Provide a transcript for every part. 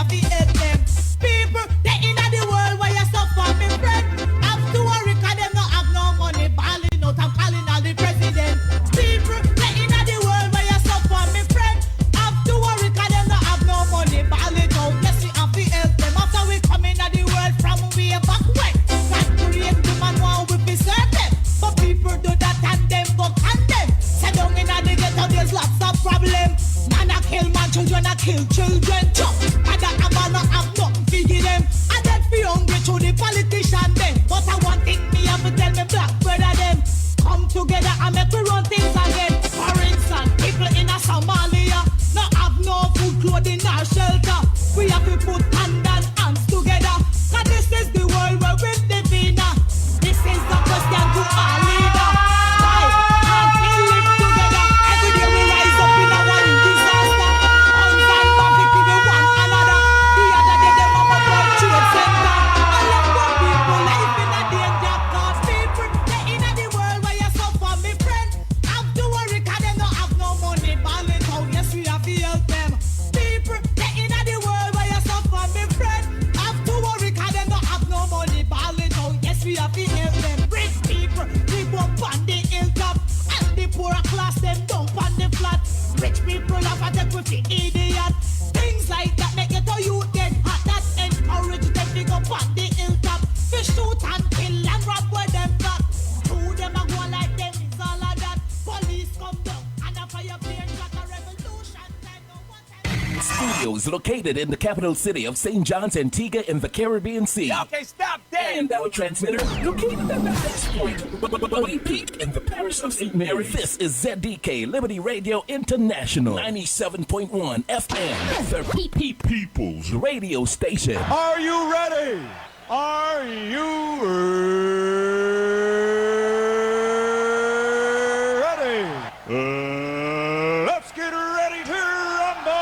have to help them. People, they in the world where you suffer, me friend. Have to worry, cause them not have no money. Balling out and calling all the president. People, they in the world where you suffer, me friend. Have to worry, cause them not have no money. Balling out, yes, we have to help them. After we come in the world from way back when. God create the man while we preserve them. But people do that and them go condemn. Say down in the ghetto, there's lots of problems. Man a kill man, children a kill children. Chop, and that a man not have nothing to give them. And that be hungry to the politician them. But I want it me have to tell me black brother them. Come together and make we run things again. For instance, people in a Somalia not have no food, clothing or shelter. We have to put hand and hands together. Cause this is the world where we live in. This is the question to our leader. Why can't we live together? Every day we rise up in a one disaster. Guns and traffic with one another. The other day them up a World Trade Center. A lot of people life in a danger. Cause people they in the world where you suffer, me friend. Have to worry cause they don't have no money. Balling out, yes we have to help them. People they in the world where you suffer, me friend. Have to worry cause they don't have no money. Balling out, yes we have to help them. Rich people live up on the hilltop. And the poorer class them down on the flat. Rich people have a take with the idiot. Things like that make it a youth get hot. That encourage them to go on the hilltop. They shoot and kill and rob where them got. Who them a go like them is all of that. Police come down and a fire plane got a revolution. Time no one time. Studios located in the capital city of St. John's, Antigua in the Caribbean Sea. Okay, stop that. And our transmitter located at the highest point, Body Peak in the parish of St. Mary. This is ZDK Liberty Radio International 97.1 FM, the People's Radio Station. Are you ready? Are you ready? Let's get ready to rumble!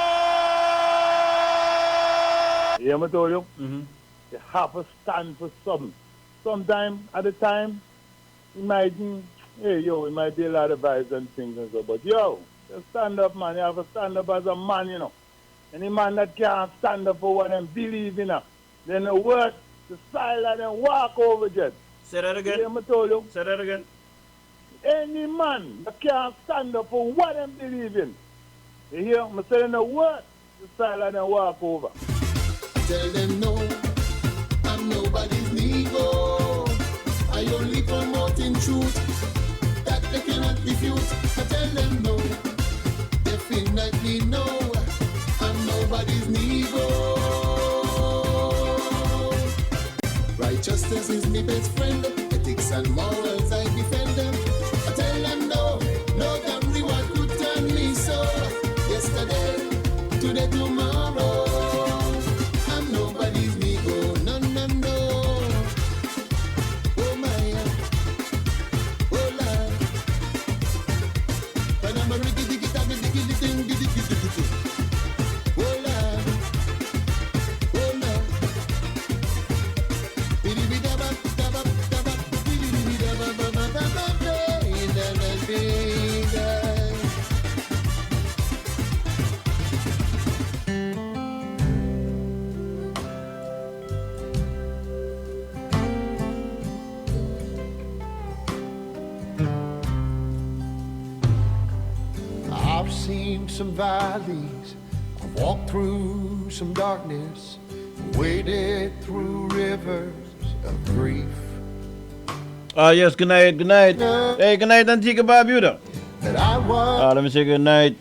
Yeah, I told you, you have to stand for something. Sometime at a time, imagine, hey, yo, it might be a lot of vibes and things and so, but yo, just stand up, man. You have to stand up as a man, you know. Any man that can't stand up for what they believe in, then the work, the silence, and walk over just. Say that again. Yeah, I told you. Say that again. Any man that can't stand up for what they believe in, you hear? I'm saying the word, the silence, and walk over. Tell them no, I'm nobody's Negro. I only promoting truth that they cannot refute. I tell them no, definitely no, I'm nobody's Negro. Righteousness is my best friend, ethics and morals I defend them. I tell them no, no damn reward could turn me so. Yesterday, today, tomorrow. Nobody's Negro, no, no, no. Oh my, oh Lord. When I'm a riggy diggy tabby diggy thing, diggy diggy diggy. Oh Lord, oh Lord. Biddy biddy dabba dabba dabba, biddy biddy dabba dabba dabba dabba. I've seen some valleys, I've walked through some darkness, waded through rivers of grief. Yes, good night, good night. Hey, good night, Antigua Barbuda. That I was Let me say good night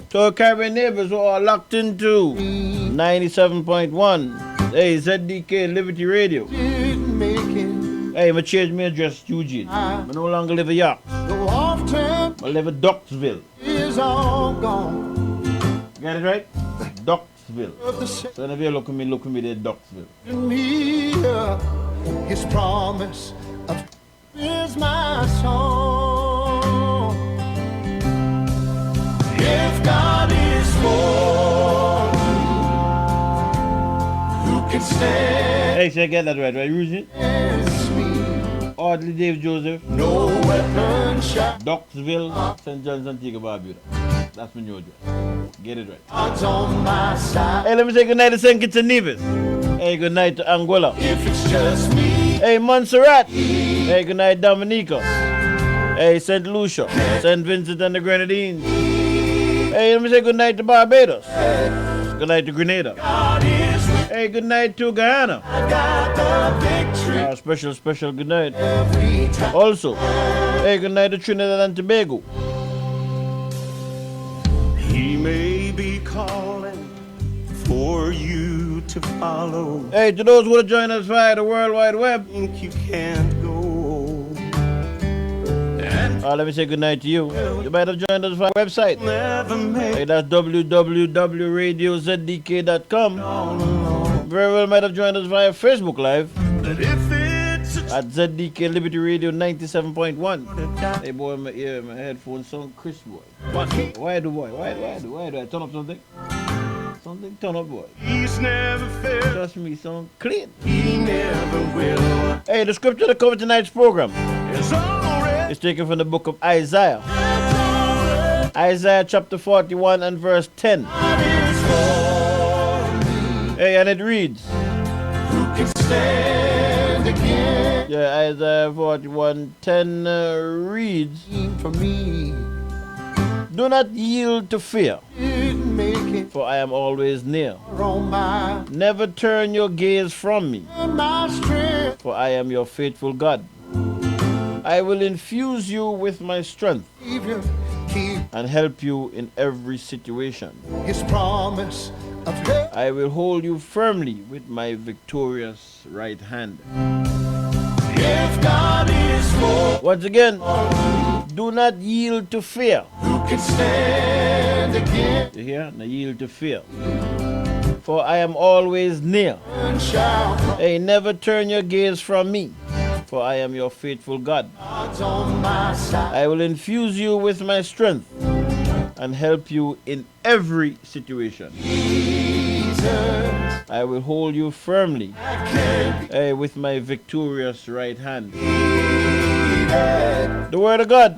to our Caribbean neighbors who are locked into 97.1. Hey, ZDK Liberty Radio. didn't make it. Hey, I change my address, Eugene. I no longer live in York. The off turn I live in Duxville. is all gone. Get it right? Duxville. Of the So if you look at me there, Duxville. me his promise of is my song. If God is for me, who can stand Hey, so I get that right, Eugene? against me? Audley Dave Joseph, No weapon shall Duxville, St. John's, Antigua Barbuda. That's my new address. Get it right. God's on my side. Hey, let me say good night to St. Kitts and Nevis. Hey, good night to Anguilla. If it's just me, Hey, Montserrat. Hey, good night, Dominica. Hey, St. Lucia. St. Vincent and the Grenadines. Hey, let me say good night to Barbados. Good night to Grenada. God is with Hey, good night to Guyana. I got the victory Special good night. every time. Also, hey, good night to Trinidad and Tobago. He may be calling for you to follow. Hey, to those who want to join us via the World Wide Web, Think you can't go. And let me say good night to you. You might have joined us via our website. never Hey, make that's www.radiozdk.com. Very well might have joined us via Facebook Live that if it's a at ZDK Liberty Radio 97.1. die, Hey boy, my ear, my headphones sound crisp, boy. but Why do I turn up something? Something turn up, boy. he's never failed. Trust me, sound clean. He never will. Hey, the scripture that covered tonight's program It's already is taken from the book of Isaiah. Isaiah chapter 41 and verse 10. Hey, and it reads. Who can stand again Yeah, Isaiah 41:10 reads, for me? do not yield to fear, Didn't make it for I am always near. on Never turn your gaze from me, my strength. for I am your faithful God. I will infuse you with my strength Savior, keep and help you in every situation. his promise of love. I will hold you firmly with my victorious right hand. If God is for, Once again, do not yield to fear. who can stand again? You hear? Now yield to fear. For I am always near. And shall Hey, never turn your gaze from me, for I am your faithful God. God's on my side. I will infuse you with my strength and help you in every situation. Jesus, I will hold you firmly with my victorious right hand. The word of God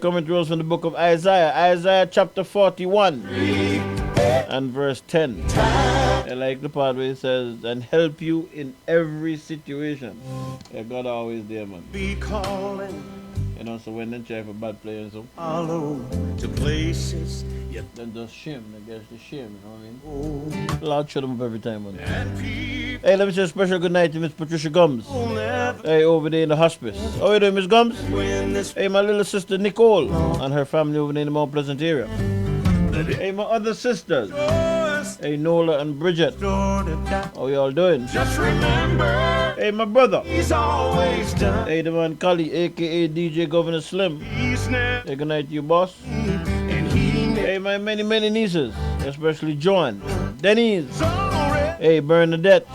coming to us from the book of Isaiah. Isaiah chapter 41 and verse 10. I like the part where it says, and help you in every situation. Yeah, God always there, man. be calling. You know, so when they try for bad players, so Follow to places yet then just shame, I guess the shame, you know what I mean? oh, Lord shut them up every time, man. and people Hey, let me say a special good night to Miss Patricia Gums. never Hey, over there in the hospice. How you doing, Miss Gums? win this. Hey, my little sister Nicole and her family over there in the Mount Pleasant area. Hey, my other sisters. Hey, Nola and Bridget. How y'all doing? Just remember, Hey, my brother. he's always done. Hey, the man Kali, aka DJ Governor Slim. He's never, Hey, good night to you, boss. and he never Hey, my many nieces, especially Joan, Denise. already. Hey, Bernadette.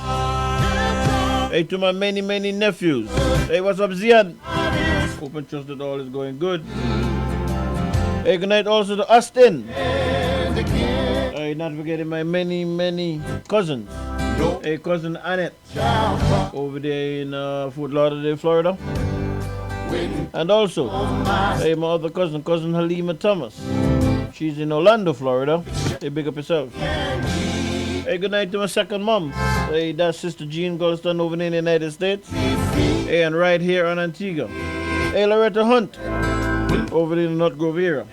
Hey, to my many nephews. Hey, what's up, Zian? Hope and trust that all is going good. Hey, good night also to Austin. Hey, not forgetting my many cousins. Hey, cousin Annette over there in Fort Lauderdale, Florida. And also, hey, my other cousin Halima Thomas. She's in Orlando, Florida. Hey, big up yourself. Hey, good night to my second mom. Hey, that's Sister Jean Goldston over there in the United States. Hey, and right here on Antigua. Hey, Loretta Hunt over there in North Grove area.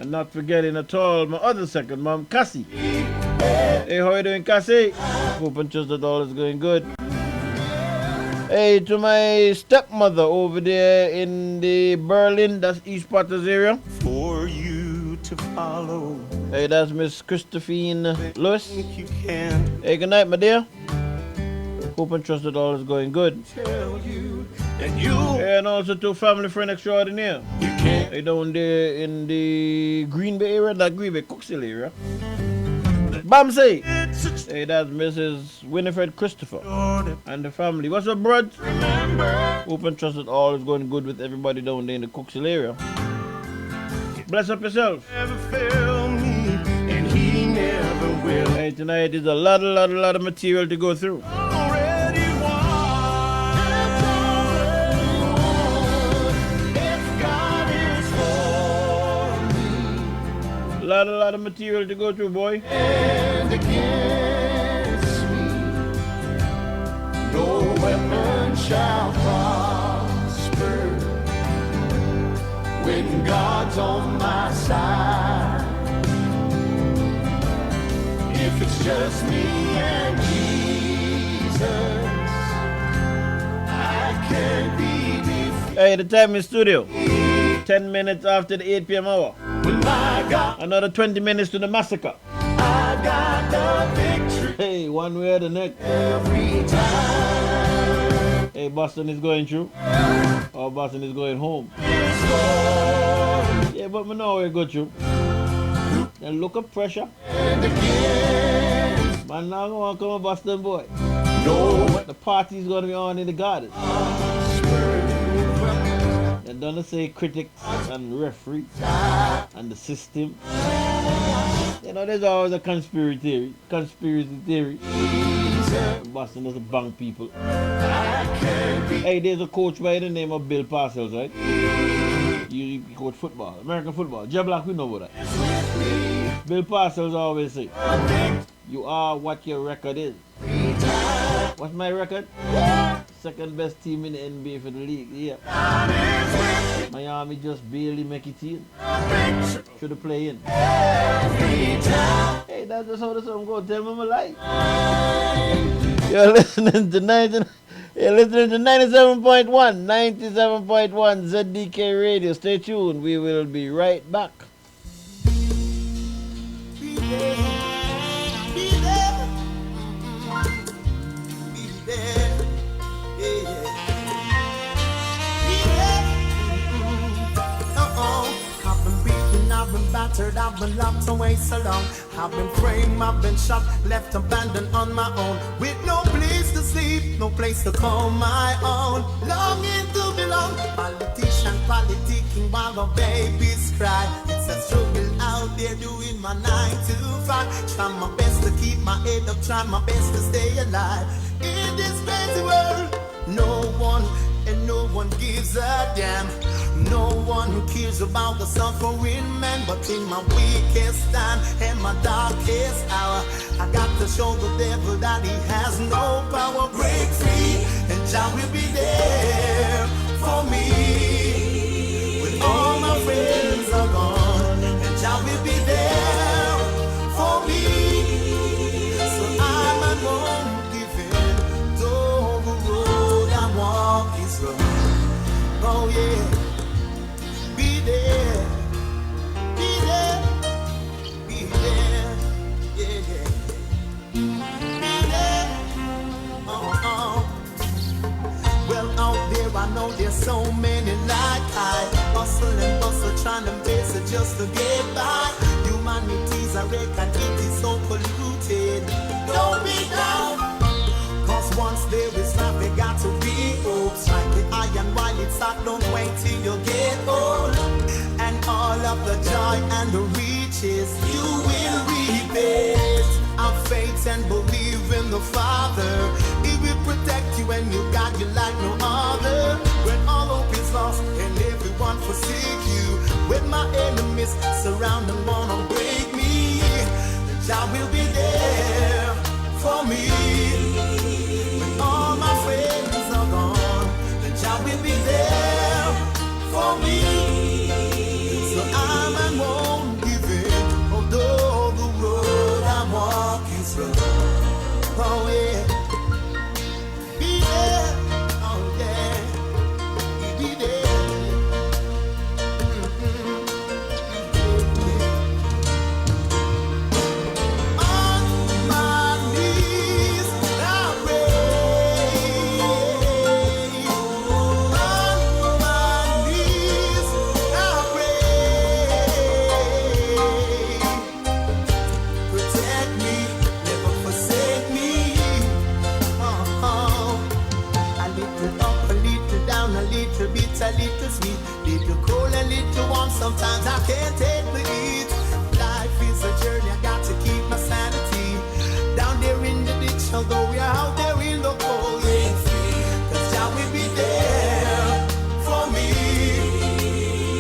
And not forgetting at all my other second mom, Cassie. Hey, how you doing, Cassie? Hope and trust that all is going good. Hey, to my stepmother over there in the Berlin, that's East Potters area. For you to follow, Hey, that's Miss Christophine Lewis. think you can Hey, good night, my dear. Hope and trust that all is going good. tell you that you And also to family friend extraordinaire. can't. Hey, down there in the Green Bay area, that Green Bay Cooksville area. Bamsey. It's a Hey, that's Mrs. Winifred Christopher story. and the family. What's up, bro? Remember, Hope and trust that all is going good with everybody down there in the Cooksville area. Bless up yourself. never fail me, and he never will. Hey, tonight is a lot of material to go through. Already won. If God is for me, lot of material to go through, boy. And against me, no weapon shall prosper. When God's on my side, if it's just me and Jesus, I can't be defeated. Hey, the time in studio. 10 minutes after the 8 p.m. hour. When my God, Another 20 minutes to the massacre. I got the victory Hey, one way or the next. every time. Hey, Boston is going through. Or Boston is going home. Yeah, but we know we go through. And look up pressure. And again, Man, now I want to come to Boston, boy. no The party's going to be on in the garden. And don't say critics and referees and the system. You know, there's always a conspiracy theory. Boston doesn't bang people. Hey, there's a coach by the name of Bill Parcells, right? You coach football, American football. Jay Black, we know about that. Bill Parcells always say, you are what your record is. What's my record? Second best team in the NBA for the league. Yeah. Miami just barely make it in. Should have played in. Hey, that's just how the song goes. Tell me my life. You're listening to 97.1 ZDK Radio. Stay tuned. We will be right back. be there, be there, be there, yeah. Be there. I've been beaten, I've been battered, I've been locked away so long. I've been framed, I've been shot, left abandoned on my own, with no place to sleep, no place to call my own. Longing to belong, politician politicking while the babies cry. It's a struggle out there doing my 9 to 5. Try my best to keep my head up, try my best to stay alive. In this crazy world, no one gives a damn. No one cares about the suffering man. But in my weakest time and my darkest hour, I got to show the devil that he has no power. Break free and Jah will be there for me. When all my friends are gone, and Jah will be there for me. So I'm not gonna give in. Though the road I walk is rough. Oh yeah. Be there, yeah, yeah. Be there, Well, out there I know there's so many like I hustle and bustle, trying to face it just to get by. Humanity's a wreck and it is so polluted. Don't be down, cause once there is love, there got to be hope. Strike the iron while it's hot, don't wait till you get old. And all of the joy and the riches, you will reap it. Have faith and believe in the Father. He will protect you and you got you like no other. When all hope is lost and everyone forsake you, when my enemies surround and wanna break me, the Jah will be there for me. When all my friends are gone, the Jah will be there for me. So I'm and won't give in, although the road I walk is rough. Oh yeah, be there, oh yeah, be there. On my knees I pray. On my knees I pray. Protect me, never forsake me. A little up, a little down, a little bit, a little sweet, little cold, a little warm. Sometimes I can't take the heat. Life is a journey, I got to keep my sanity. Down there in the ditch, although we're out there in the cold, cause Jah will be there for me.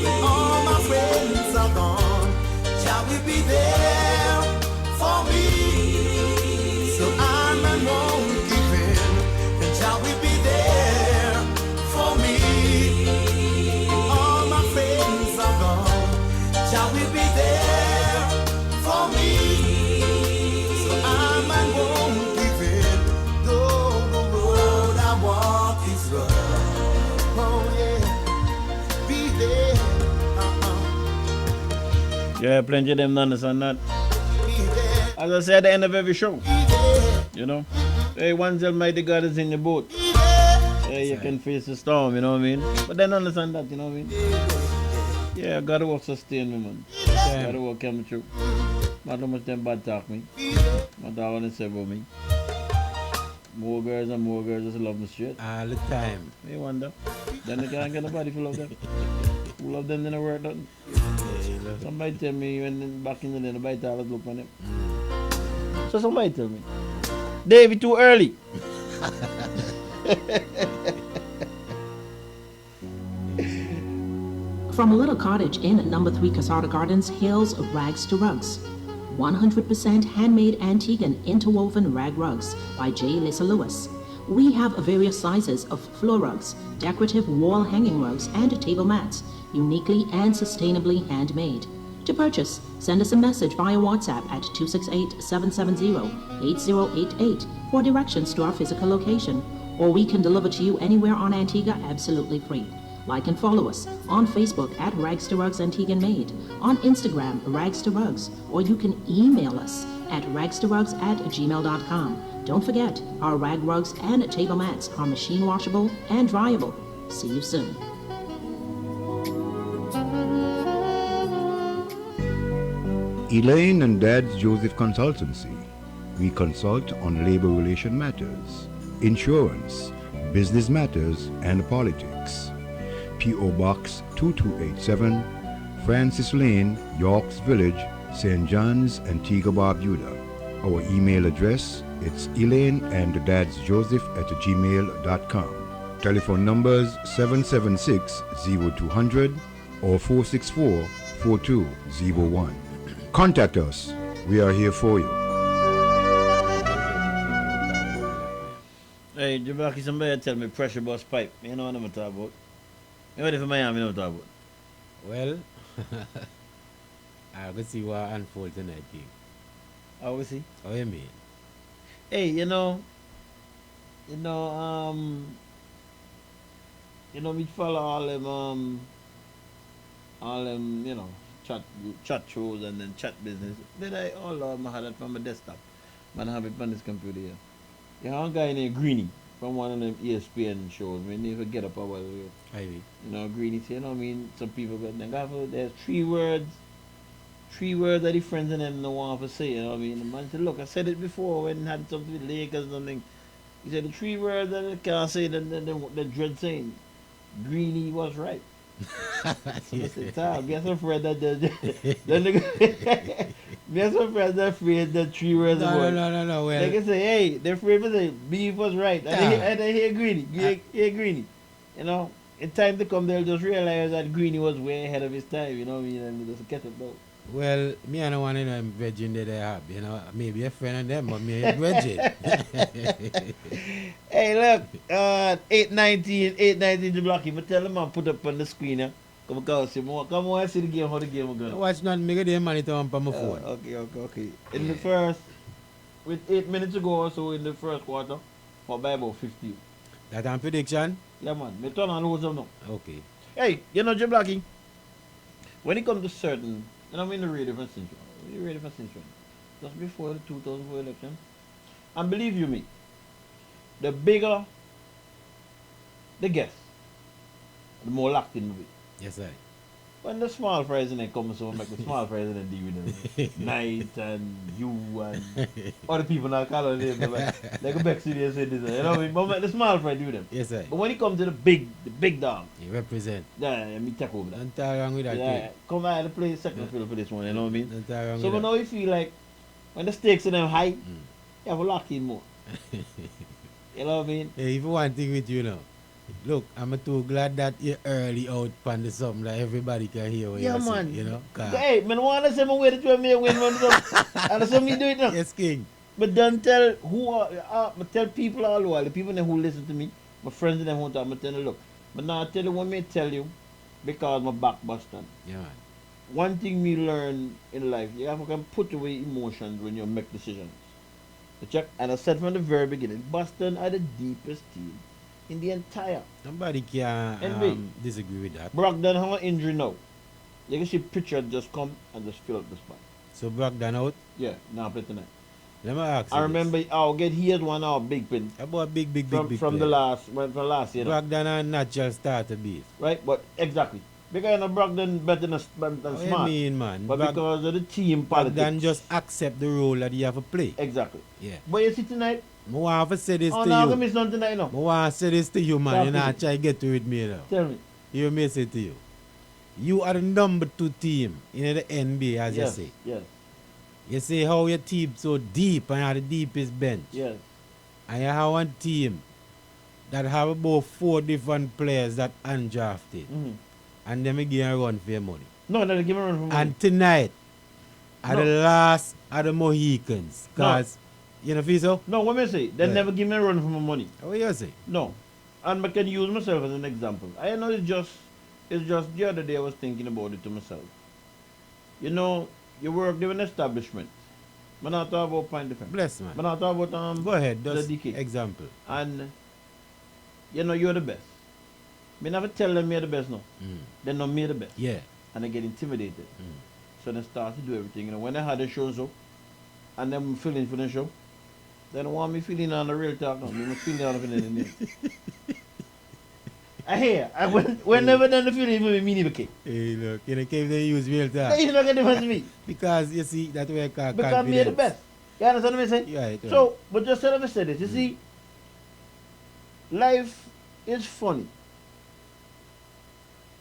When all my friends are gone, Jah will be Yeah, plenty of them don't understand that. As I say at the end of every show, you know, hey, once Almighty God is in your boat, hey, you can face the storm, you know what I mean? But they don't understand that, you know what I mean? Yeah, God will sustain me, man. God will come through. Not how much them bad talk me. Not how they say about me. More girls and more girls just love me straight. All the time. You wonder. Then they can't get nobody for love them. Who love them, they don't work nothing. Somebody tell me when back in the day, nobody tell us look on them. So somebody tell me, David, too early. From a little cottage in number 3 Casada Gardens hails Rags to Rugs. 100% handmade Antiguan interwoven rag rugs by J. Lissa Lewis. We have various sizes of floor rugs, decorative wall hanging rugs, and table mats, uniquely and sustainably handmade. To purchase, send us a message via WhatsApp at 268-770-8088 for directions to our physical location, or we can deliver to you anywhere on Antigua absolutely free. Like and follow us on Facebook at Rags to Rugs Antiguan Made, on Instagram Rags to Rugs, or you can email us at ragstorugs@gmail.com. Don't forget, our rag rugs and table mats are machine washable and dryable. See you soon. Elaine and Dad's Joseph Consultancy. We consult on labor relation matters, insurance, business matters, and politics. P.O. Box 2287, Francis Lane, Yorks Village, St. John's, Antigua Barbuda. Our email address, it's elaineanddadsjoseph@gmail.com. Telephone numbers 776-0200 or 464-4201. Contact us. We are here for you. Hey, Jabaki, somebody tell me pressure bus pipe. You know what I'm talking about? You ready for Miami? You know what I'm talking about? Well, I'll go see what unfolds tonight, King. How we see? How you mean? Hey, you know, we follow all them, you know, chat shows and then chat business. Then I all had it from my desktop. Man, I have it on this computer here. You have a guy named Greeny from one of them ESPN shows. I mean, never get up a while ago. Ivy. You know, Greeny say, you know, I mean, some people got them. There's three words that the friends and them don't want to say. You know what I mean? The man said, look, I said it before when I had something with Lakers or something. He said the 3 words that I can't say that the dread saying. Greeny was right. So I said, guess I'm afraid that guess I'm afraid they're afraid that 3 words No. Well, they can say, hey, they're afraid to say Beef was right. And they hear Greeny. Hear Greeny. You know, in time to come, they'll just realize that Greeny was way ahead of his time. You know what I mean? And just catch up though. Well, me I don't want to know I'm virgin that I have. You know, maybe a friend of them, but me a virgin. Hey, look, 819 the blocky. But tell them man put up on the screen. Yeah? Come on, see more. Come on, see the game. How the game is going. Watch not me get the money to on my phone. Okay. In the first, with 8 minutes ago or so in the first quarter, for by about 50. That on prediction? Yeah, man. Me turn on loads of now. Okay. Hey, you know, Jim Blackie, when it comes to certain, you know, I'm in the radio for Central. Just before the 2004 election. And believe you me, the bigger the guest, the more locked in with it. Yes, sir. When the small fries in there come, so make the small fries in there deal with them. Night and you and other people now call on them like a back city and say this. You know what I mean? But make the small fry do them. Yes, sir. But when it comes to the big dog, You represent. yeah, me take over that. Don't talk wrong with that. Yeah, come out and play second fiddle for this one, you know what I mean? Don't talk wrong So with now you feel like when the stakes are them high, you have a lock in more. You know what I mean? Hey, if one thing with you now. Look, I'm too glad that you're early out on the something that everybody can hear what Yeah, you man. say, you know? Hey, man, want to say my way to me win one something. And so me do it now. Yes, King. But don't tell but tell people all the while, the people who listen to me, my friends and them who talk, I tell them, look, but now I tell you what me tell you, because my back busted. Yeah, man. One thing me learn in life, you have to put away emotions when you make decisions. You check, and I said from the very beginning, Boston are the deepest team in the entire. Nobody can NB. disagree with that. Brogdon have an injury now. You can see Pritchard just come and just fill up the spot. So Brogdon out. Yeah, now play tonight. Let me ask you I this. remember he had one out big pin About big from the player. last year. Brogdon a natural starter base. Right? But exactly. Because you know Brogdon better than What you smart. mean, man? But because of the team politics. Brogdon just accept the role that you have to play. Exactly. Yeah. But you see tonight, I want to say this oh to no, I'm you. gonna miss nothing tonight, no. I want to say this to you, man. Talk You to know, me. try to get to with me now. Tell me. You may say to you. You are the number 2 team in the NBA, as Yes, you say. yes, You say how your team so deep and have the deepest bench. yes. And you have one team that have about 4 different players that undrafted. Mm-hmm. And them give a run for your money. No, no, give me a run for money. And tonight, are No. the last of the Mohicans. Because, you know, feel so? No, what me say? They Yeah. never give me a run for my money. What you say? No. And I can use myself as an example. I know it's just the other day I was thinking about it to myself. You know, you work in an establishment. I'm not talking about point defense. Bless, man. I'm not talking about Go ahead, just the DK. example. And you know you're the best. Me never tell them you're the best no. They know me the best. Yeah. And they get intimidated. So they start to do everything. You know, when they had the shows up and them feeling for the show, they don't want me feeling on the real talk. No, me must feel on the feeling. I hear. Whenever done the feeling for me, me never came. Hey, look, you know, can't they use real talk? You don't get the difference to me. Because, you see, that's where I call Because me the best. You understand what I'm saying? Right, So, but just let me say this. You see, life is funny.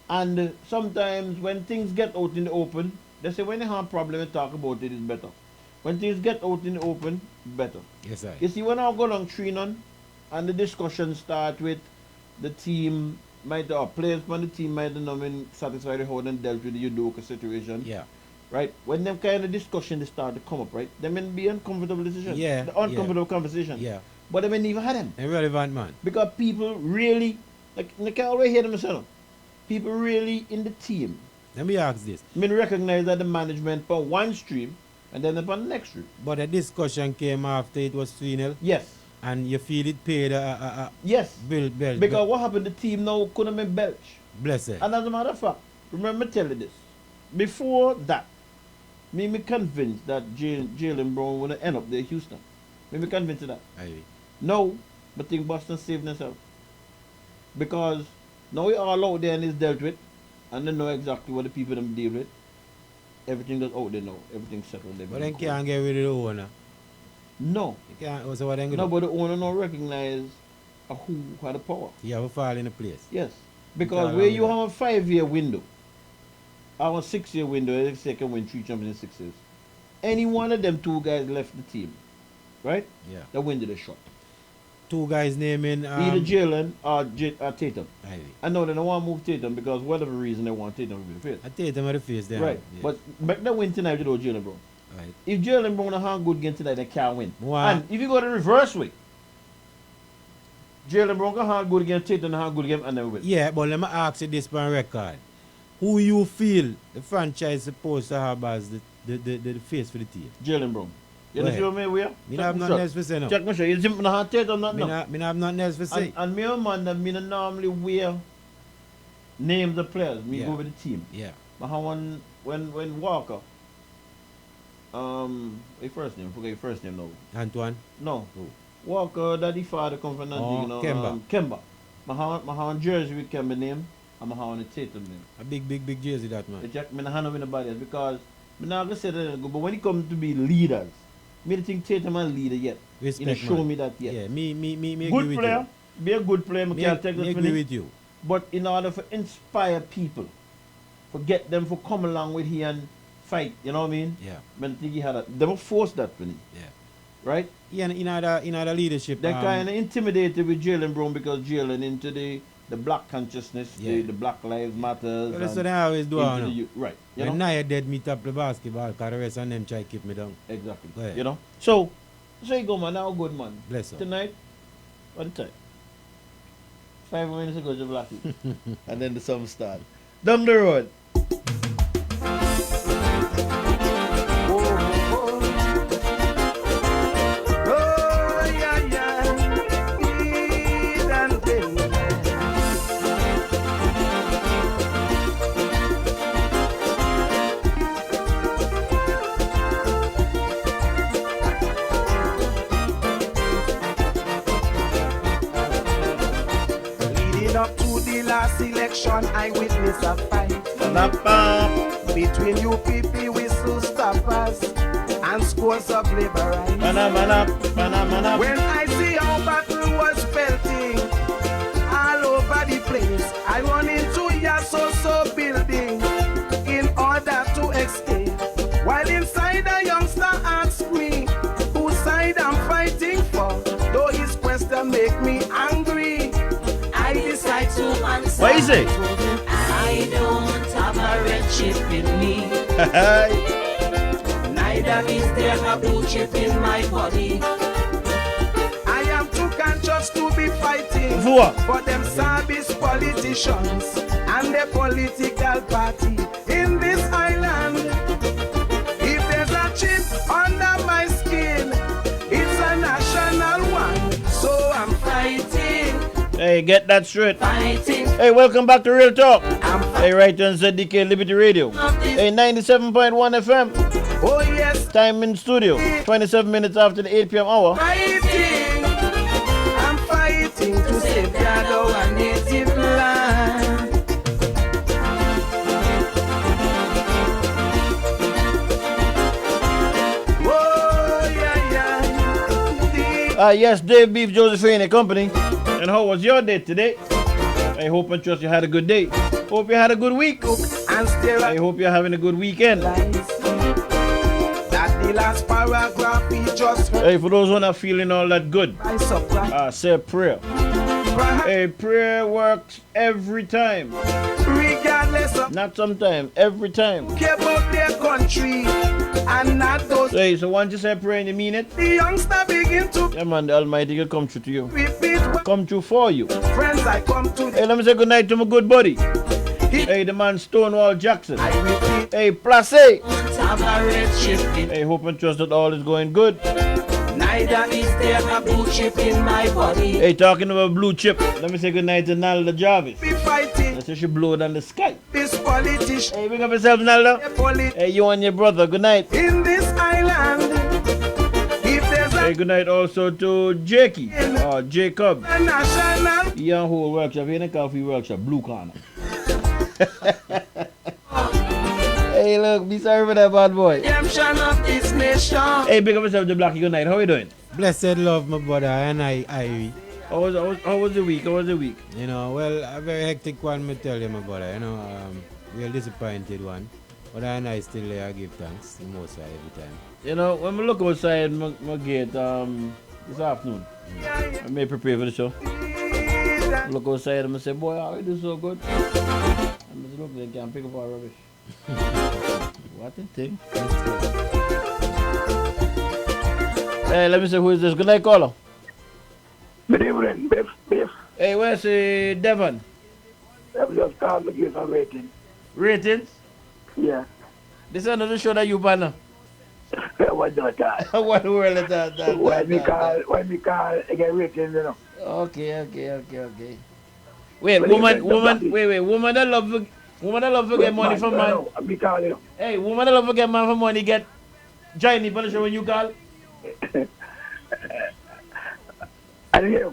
And sometimes when things get out in the open, they say when you have a problem, you talk about it is better. When things get out in the open, better. Yes, sir. You see, when I go along training and the discussion start with the team, players from the team might not been satisfied with how they dealt with the Udoka situation. Yeah. Right? When them kind of discussion they start to come up, right? They may be uncomfortable decisions. Yeah, The uncomfortable conversation. Yeah. But they may never had them. Irrelevant, man. Because people really, like, you can't always hear themselves. People really in the team. Let me ask this. I mean, recognize that the management for one stream and then upon the next stream. But the discussion came after it was 3-0. Yes. And you feel it paid Yes. Bill. Because what happened, the team now couldn't be belch. Bless it. And as a matter of fact, remember tell you this. Before that, me convinced that Jalen Brown would end up there in Houston. Me convinced of that. Aye. No, but think Boston saved themselves. Because now we all out there and it's dealt with, and they know exactly what the people them deal with. Everything that's out there now. Everything's settled there. But then can't get rid of the owner. No. You can't, so what then No, but the owner don't recognize who had the power. You have a fall in the place. Yes. Because Can't where allow you that. have a 5-year window, or a 6-year window, they say can win 3 champions in 6 years. Any one of them 2 guys left the team, right? Yeah. They win the shot. 2 guys naming Either Jalen or Tatum. Aye. I know they don't want to move Tatum because whatever reason they want Tatum to be the face. I tell them at the face there. Right. Yeah. But back then win tonight without Jalen Brown. Right. If Jalen Brown have a good game tonight, they can't win. Wow. And if you go the reverse way, Jalen Brown can have a good game, Tatum have a good game, and they win. Yeah, but let me ask you this on record. Who you feel the franchise supposed to have as the face for the team? Jalen Brown. You Go understand me where? Me not have nothing else to say now. Check my shot. You see me not Tatum not Me now. not have nothing else to say. And me a man that me not normally wear names of players. Me Yeah. go with the team. Yeah. But how when Walker, your first name, forget your first name now. Antoine? No. Who? Walker, daddy father come from Nanjing, you know. Kemba. Kemba. I have jersey with Kemba name, and I have a Tatum name. A big jersey that You man. check me not hand over nobody else because me not gonna say that go, but when it comes to be leaders, me don't think Tatum a leader yet. Respect, You know, show man. me that yet. Yeah, me agree Good with player, you. be a good player, me can't take Me this agree money. with you. But in order to inspire people, for get them to come along with he and fight, you know what I mean? Yeah. But I think he had they were forced that for me. Yeah. Right? Yeah, in other leadership. They kind of intimidated with Jalen Brown because Jalen into the black consciousness, Yeah. the Black Lives Matters. Well, that's and what I always do. into now. the right. You When know? Nia dead, me tap the basketball, because the rest of them try to keep me down. Exactly. Go ahead. You know? So you go, man. Now good, man. Bless her. Tonight, what the time? 5 minutes ago, the black and then the summer start. Down the road. election, I witness a fight between UPP whistle stoppers and scores of liberals. When I see how battle was pelting all over the place, I run into Yasoso building in order to escape. While inside, a youngster asks me whose side I'm fighting for. Though his question make me angry, I decide to answer. What is it? I don't have a red chip in me. Neither is there a blue chip in my body. I am too conscious to be fighting for them service politicians and their political party in this island. If there's a chip under my skin, it's a national one. So I'm fighting. Hey, get that straight. Fighting. Hey, welcome back to Real Talk. Hey, right on ZDK Liberty Radio. Hey, 97.1 FM. Oh, yes. Time in studio. 27 minutes after the 8 p.m. hour. Fighting. I'm fighting to safeguard our native land. Oh, yeah. Yes, Dave Beef, Josephine and Company. And how was your day today? I hope and trust you had a good day. Hope you had a good week. I hope you're having a good weekend. That the last paragraph we just heard. Hey, for those who are not feeling all that good, say a prayer. A prayer works every time. Regardless of not sometimes, every time. Care about their country and not those. Hey, so once you say prayer and you mean it, the youngster begin to. Yeah, man, the Almighty will come through to you. Repeat. Come through for you. Friends, I come to. Hey, let me say good night to my good buddy. Hey, the man Stonewall Jackson. Hey, Place. Hey, hope and trust that all is going good. Neither is there a blue chip in my body. Hey, talking about blue chip, let me say good night to Nalda Jarvis. Be fighting. Let's say she blow down the sky. This politician. Hey, big up yourself, Nalda. Hey, you and your brother, good night. In this island, if there's a hey, good night also to Jakey, or Jacob. National. Young whole workshop, in a coffee workshop, Blue Corner. Hey, look, be sorry for that bad boy. Redemption of this nation. Hey, big up yourself, the Blackie. Good night. How are you doing? Blessed love, my brother, and I. How was the week? How was the week? You know, well, a very hectic one, me tell you, my brother. You know, real disappointed one. But I still there, I give thanks the most every time. You know, when we look outside my gate this afternoon, I may prepare for the show. I look outside and I say, boy, how you do so good? And I say, look, they can't pick up our rubbish. What a thing. Hey, let me see who is this. Good night, caller. Good evening, Biff. Hey, where's Devon? I'm just calling to give some rating. Ratings? Yeah. This is another show that you ban. What do that? What the world is that? Why me call again ratings, you know? Okay. Wait, woman that love to get money from man. Me call you. Hey, woman that love to get money from money get join me for the show when you call. I didn't hear.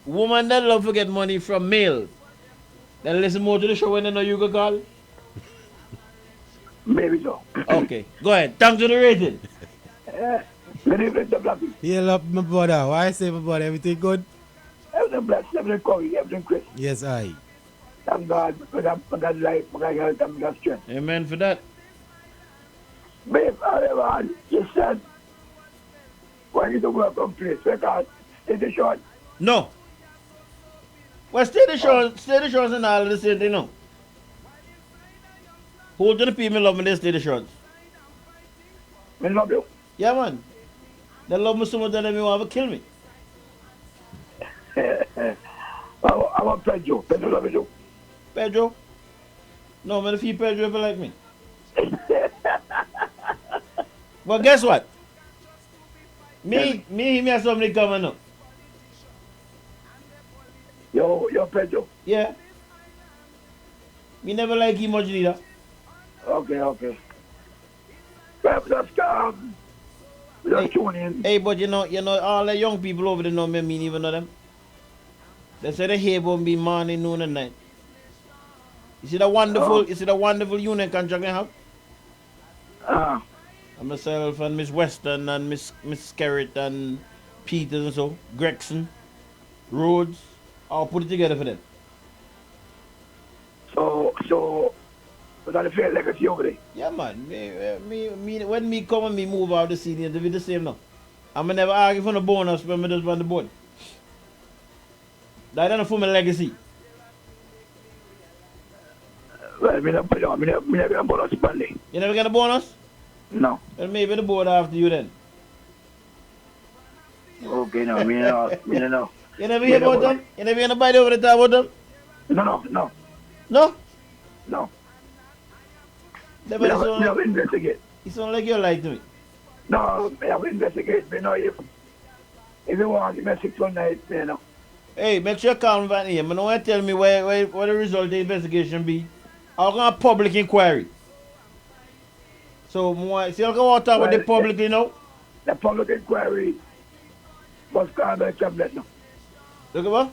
Woman that love to get money from male. Then listen more to the show when they know you go call. Maybe so. Okay, go ahead. Thanks to the rating. Good evening, the Blackie. Yeah, love my brother. Why I say my brother? Everything good? Everything blessed, everything covered, everything great. Yes, I. Thank God, because I'm God's life, because health, and God's strength. Amen for that. Babe, you said, when you do work on place, because it's a short. No. Well, stay the shows and all of the same thing, no. Who do the people love me, they stay the shorts. I love you. Yeah, man. They love me so much that they want to kill me. I want Pedro. Pedro love you. Pedro? No, man, if you Pedro, if you like me. Well, guess what? Me and somebody coming up. Yo, Pedro. Yeah. Me never like him much neither. Okay. Well, just tune in. Hey, but you know, all the young people over there know me even know them. They say they hear about me morning, noon, and night. You see the wonderful union contract I have? And myself and Miss Weston and Miss Skerritt and Peters and so, Gregson, Rhodes, I'll put it together for them. So, but I feel like it's over there. Yeah, man. Me, when me come and me move out the senior, they be the same now. I'm never argue for the bonus when I just on the board. That don't for my legacy. Well, I never get a bonus, Stanley. You never get a bonus? No. Well, maybe the board after you then. Okay, no, me no. You never hear about them? You never hear nobody over the top about them? No. No? No. Never never investigate. You sound like you're lying to me. No, I have investigate. You know, if you want to give me 6 1 night, you know. Hey, make sure you call me back here. I know you tell me what the result of the investigation be. I'm going to public inquiry. So, see, I'm going to talk with the public, you know? The public inquiry must call the cabinet now. Look at what?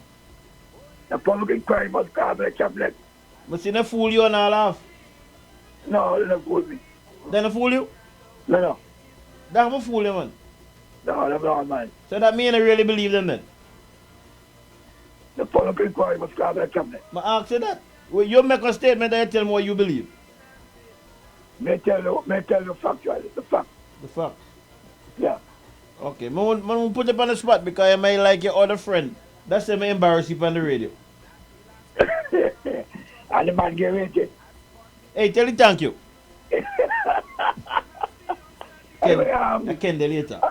The public inquiry must call the cabinet. But see, they fool you and all off. No, they don't fool me. They don't fool you? No. That's what fool you, man. No, that's not mine. So that means I really believe them then? The public inquiry must call the cabinet. I ask you that. Well, you make a statement and you tell me what you believe. May tell you factually, the fact. The fact? Yeah. Okay, I will put you on the spot because I might like your other friend. That's why I embarrass you on the radio. And the man get ready. Hey, tell him thank you. Anyway, I can do later.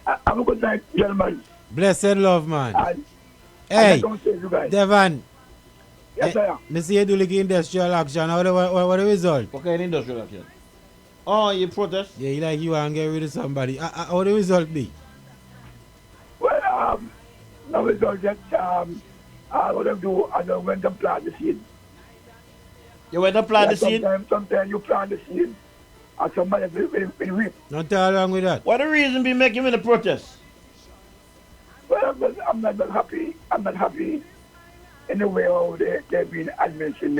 Have a good night, gentlemen. Blessed love, man. And hey, don't say you guys. Devon. Yes, sir. Me see you do like industrial action. What the result? What kind of industrial action? Oh, you protest? Yeah, you like you want to get rid of somebody. How the result be? Well, the result just, what I do, I don't went to plant the seed. You went to plant the seed? Sometimes you plant the seed, and somebody will reap. Nothing wrong with that. What the reason be making me the protest? Well, I'm not happy. I'm not happy in the way how they've been administering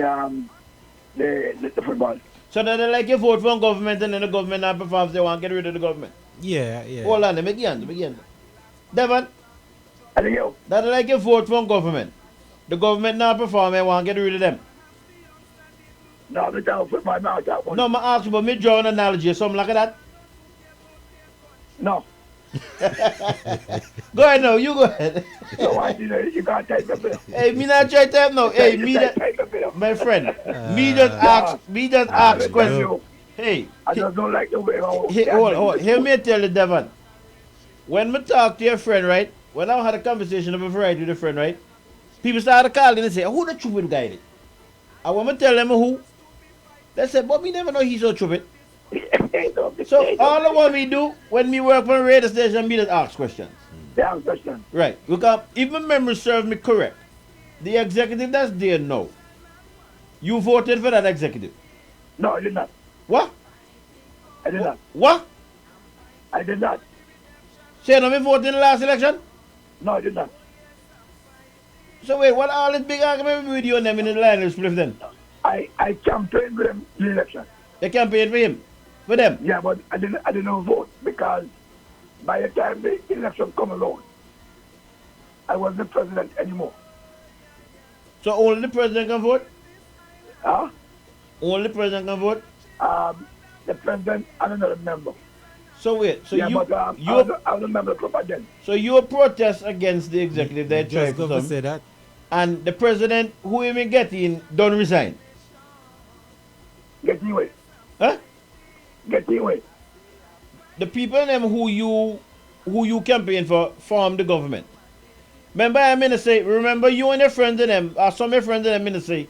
the football. So that they like you vote for a government and then the government not performs, they want to get rid of the government? Yeah. Hold on, let me begin. Devon? I think you. That they like you vote for a government. The government not perform, they want to get rid of them. No, I can't put my mouth out. No, I'm asking about me draw an analogy or something like that. No. Go ahead now, you go ahead. No, I didn't. You can't take the bill. Hey, me not try to now. Hey, me that, my friend. Me just ask question. Hey. I just don't like the way how. Hold. Hear me tell you, Devon. When me talk to your friend, right? When I had a conversation of a variety with a friend, right? People started calling and say, who the stupid guy is? I want to tell them who. They said, but me never know he's so stupid. So all I want me do when me work on a radio station, me just ask questions. Ask questions. Right. Because if my memory serves me correct, the executive that's there now, you voted for that executive? No, I did not. What? I did not. What? I did not. So you know me voted in the last election? No, I did not. So wait, what all this big argument with you and them in the line of split then? I campaigned with them in the election. You campaigned for him? For them? Yeah, but I didn't vote because by the time the election come along, I wasn't the president anymore. So only the president can vote? Huh? Only the president can vote? The president and another member. So wait, so yeah, you... but I was a member of the club again. So you protest against the executive that tried to say that. And the president who even get in don't resign? Get away. Huh? Get away. The people them who you campaign for form the government. Remember I'm in say, remember you and your friends and them, or some of your friends and them in the say,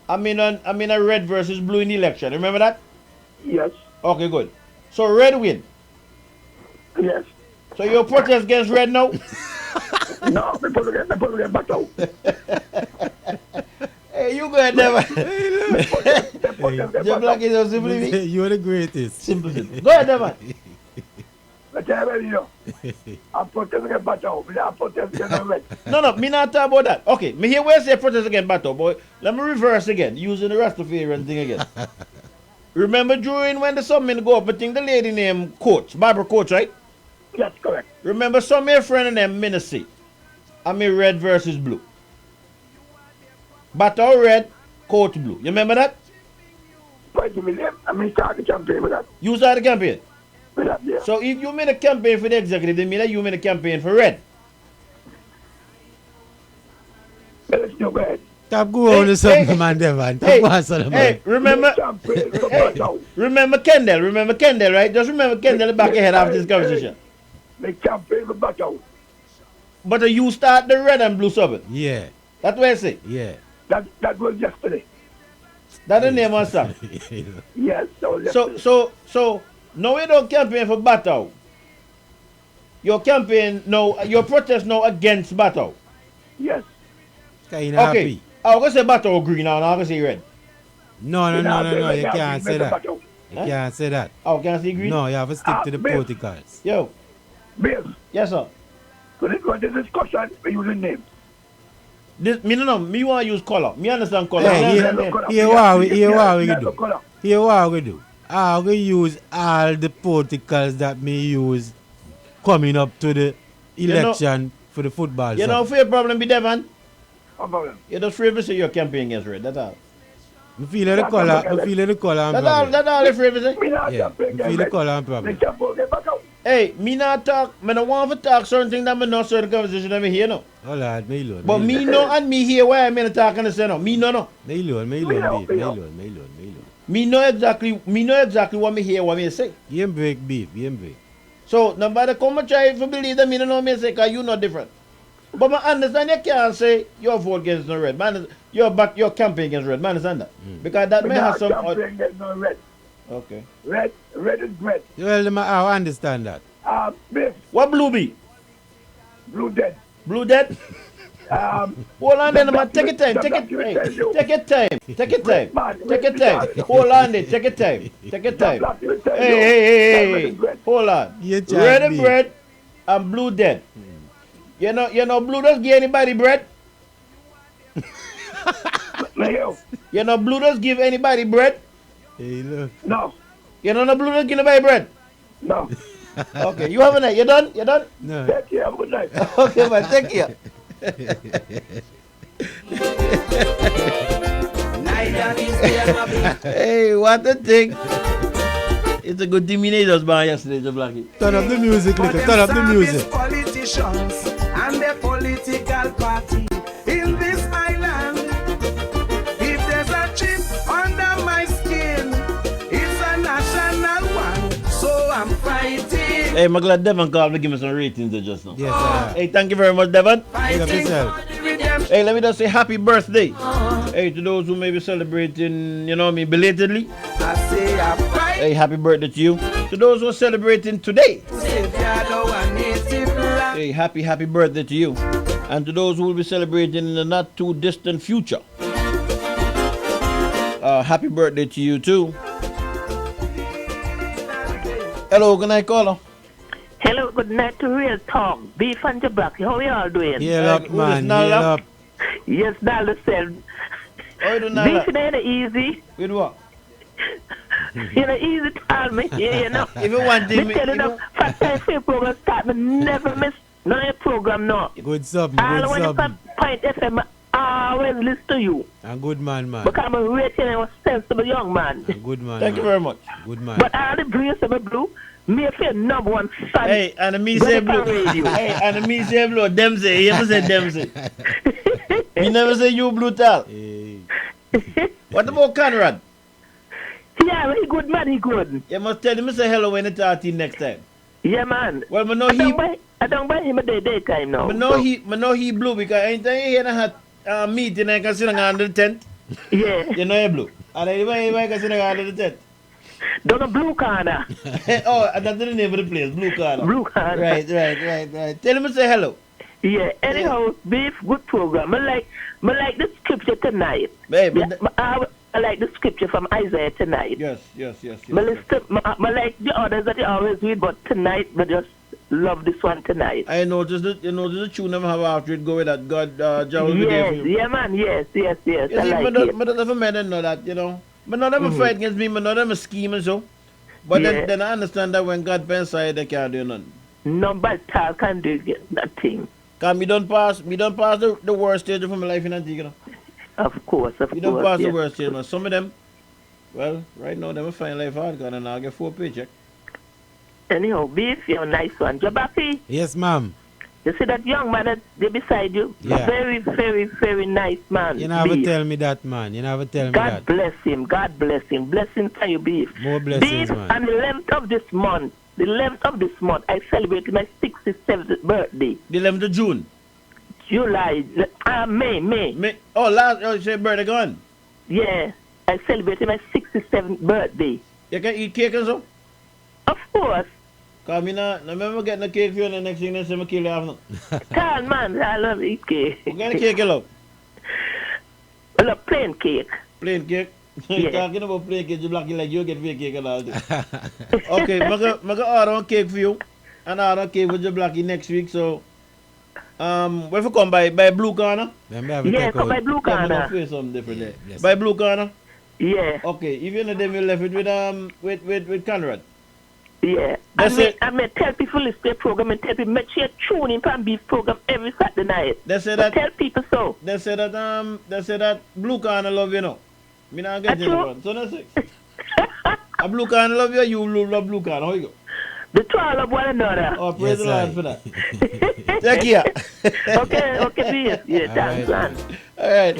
I'm in a red versus blue in the election. Remember that? Yes. Okay, good. So red win. Yes. So you protest against red now? No, people get back out. Hey, you go ahead, never. The black is so simply. You're the greatest. Simple. Go ahead, never. Let's have it, you know. I protest against Bato. I protest against Red. No, me not talk about that. Okay, me hear where you say protest against Bato, but let me reverse again, using the Rastafarian thing again. Remember during when the summit go up, I think the lady named Coach, Barbara Coach, right? Yes, correct. Remember some of your friend of them, Ministry. I mean red versus blue. Bato red, Coach blue. You remember that? Point to me there. I mean, start the campaign with that. You started the campaign? With that, yeah. So if you made a campaign for the executive, then mean that you made a campaign for red. Let's go ahead. Stop going to something, man, Devon. Remember Kendall, right? Just remember Kendall the back ahead after this conversation. The campaign for Bato. But you start the red and blue suburb. Yeah. That's what I say. Yeah. That was yesterday. That's the name of song. Yes, so now you don't campaign for Bato. Your campaign now, your protest now against Bato. Yes. Okay. I'm going to say Bato green now, I'm going to say red. No, you can't say that. You can't say that. Oh, can't say green? No, you have to stick to the protocols. Yo. Bill. Yes, sir. So this was the discussion we're using names. Me want to use color. Me understand color. Here what we do. I will use all the protocols that me use coming up to the election for the football. You know, for your problem be Devon? No problem. You just afraid to say your campaign against red, that's all. I feel the color and problem. That's all you afraid to say? Yeah, I feel the color and problem. Hey, me not talk, I don't want to talk certain things that I know certain conversation that me hear no. Oh Lord, me alone. But me know and me hear why I'm talking to say no. Me know no. Me alone. Me know exactly what me hear, what me say. Game break. So nobody come and try to believe that me don't know me say because you not different. But I understand you can't say your vote against no red. Man, your campaign against red. Man, understand that? Because that may have some campaign against no red. Okay. Red is red. Well, I understand that. Biff. What blue be? Blue dead. Blue dead? Hold on then, man. Take your time. Take your time. Hold on there. Take your time. Hey. Hold on. Red and bread and blue dead. You know blue does give anybody bread? You know blue does give anybody bread? Hey, look. No. You know blue does give anybody bread? No. Okay, you have a night. You done? No. Take care. Good night. Okay, man. Take care. Hey, what a thing. It's a good thing we need us by yesterday, Joe Blackie. Turn up the music, little. Turn up the music. Politicians and their political party in this island. If there's a chip under my skin, it's a national one. So I'm fighting. Hey, I'm glad Devon called to give me some ratings there just now. Yes, Hey, thank you very much, Devon. Hey, let me just say happy birthday. Hey, to those who may be celebrating, belatedly. I say I fight. Hey, happy birthday to you. To those who are celebrating today. Hey, happy birthday to you. And to those who will be celebrating in the not too distant future. Happy birthday to you too. Hello, good night, caller. Hello, good night to Real Talk. Beef and Jabak. How are you all doing? Yeah, up, man. Yeah, up. Yes, Nala said. Beef ain't easy. With what? Easy to tell me. Yeah, If you want to me tell you the first time for your program start, me never miss no program, no. Good sub, all when you Point FM, I always listen to you. A good man. Because I'm a rated and a sensible young man. A good man. Thank you very much. Good man. But all the breeze of blue, me feel number one fan. Hey, and me say blue. Hey, and me say blue. Dempsey. You never say Dempsey. You never say you blue tal. Hey. What about Conrad? Yeah, he good man, he good. You must tell him say hello when it's 13 next time. Yeah, man. Well, I don't buy him a daytime now. I know he blue because anytime you hear a meeting, I can sit under the tent. Yeah. You know he blue. And anybody can sit under the tent. Don't a blue corner. Oh, that's the name of the place, blue corner. Blue corner. Right. Tell him to say hello. Yeah. Anyhow, Beef, good program. I like the scripture tonight. Baby. I like the scripture from Isaiah tonight. Yes. I like the others that you always read, but tonight, but just love this one tonight. I noticed that the tune them have after it go with that God Jah will be there for Yes, you. yeah, man. Yes. You I see, like it. but never men know that, you know. But none of them fight against me, but none of them scheme and so. But Yeah. then I understand that when God bends side, they can't do nothing. No, but talk can do nothing. Cause me don't pass the worst stage of my life in Antigua. Of course. You don't pass the yes. worst stage, man. Some of them, well, right now they will find life hard, cause and I'll get 4 paycheck. Anyhow, Beef, you're a nice one. Jabapi, Yes, ma'am. you see that young man that they beside you? Yeah. Very, very, very nice man. You never Beef. tell me that, man. You never tell me God that. bless him. God bless him. Blessings to you, Beef. More blessings, Beef, man. on the 11th of this month, I celebrated my 67th birthday. The 11th of June. July, May. You say birthday gone? Yeah, I celebrated my 67th birthday. You can eat cake and so? Of course. Cause me not remember getting a cake for you and the next thing they say me kill you after. Can man, I love eat cake. What kind of cake you love? I love plain cake. Plain cake? Yeah. You're talking about plain cake, you lucky like you get fake cake and all that. Okay, I'm gonna order a cake for you and order a cake with your blackie next week, so where you come by Blue Corner? Yeah, come by Blue Corner. Corner. Play something different there. Yes. By Blue Corner? Yeah. Okay, if you know them you left it with Conrad. Yeah. That's it. I may tell people listen to the program and tell people make sure you tune in for Beef program every Saturday night. They say But that tell people so. They say that Blue Corner love you know. Me not get True. it. So that's it. A Blue Corner love you, you love Blue Corner. How you go? The two all love one another. Oh, praise Yes, the Lord I. for that. Take care. Okay, Beef. Yeah, thanks, man. Alright.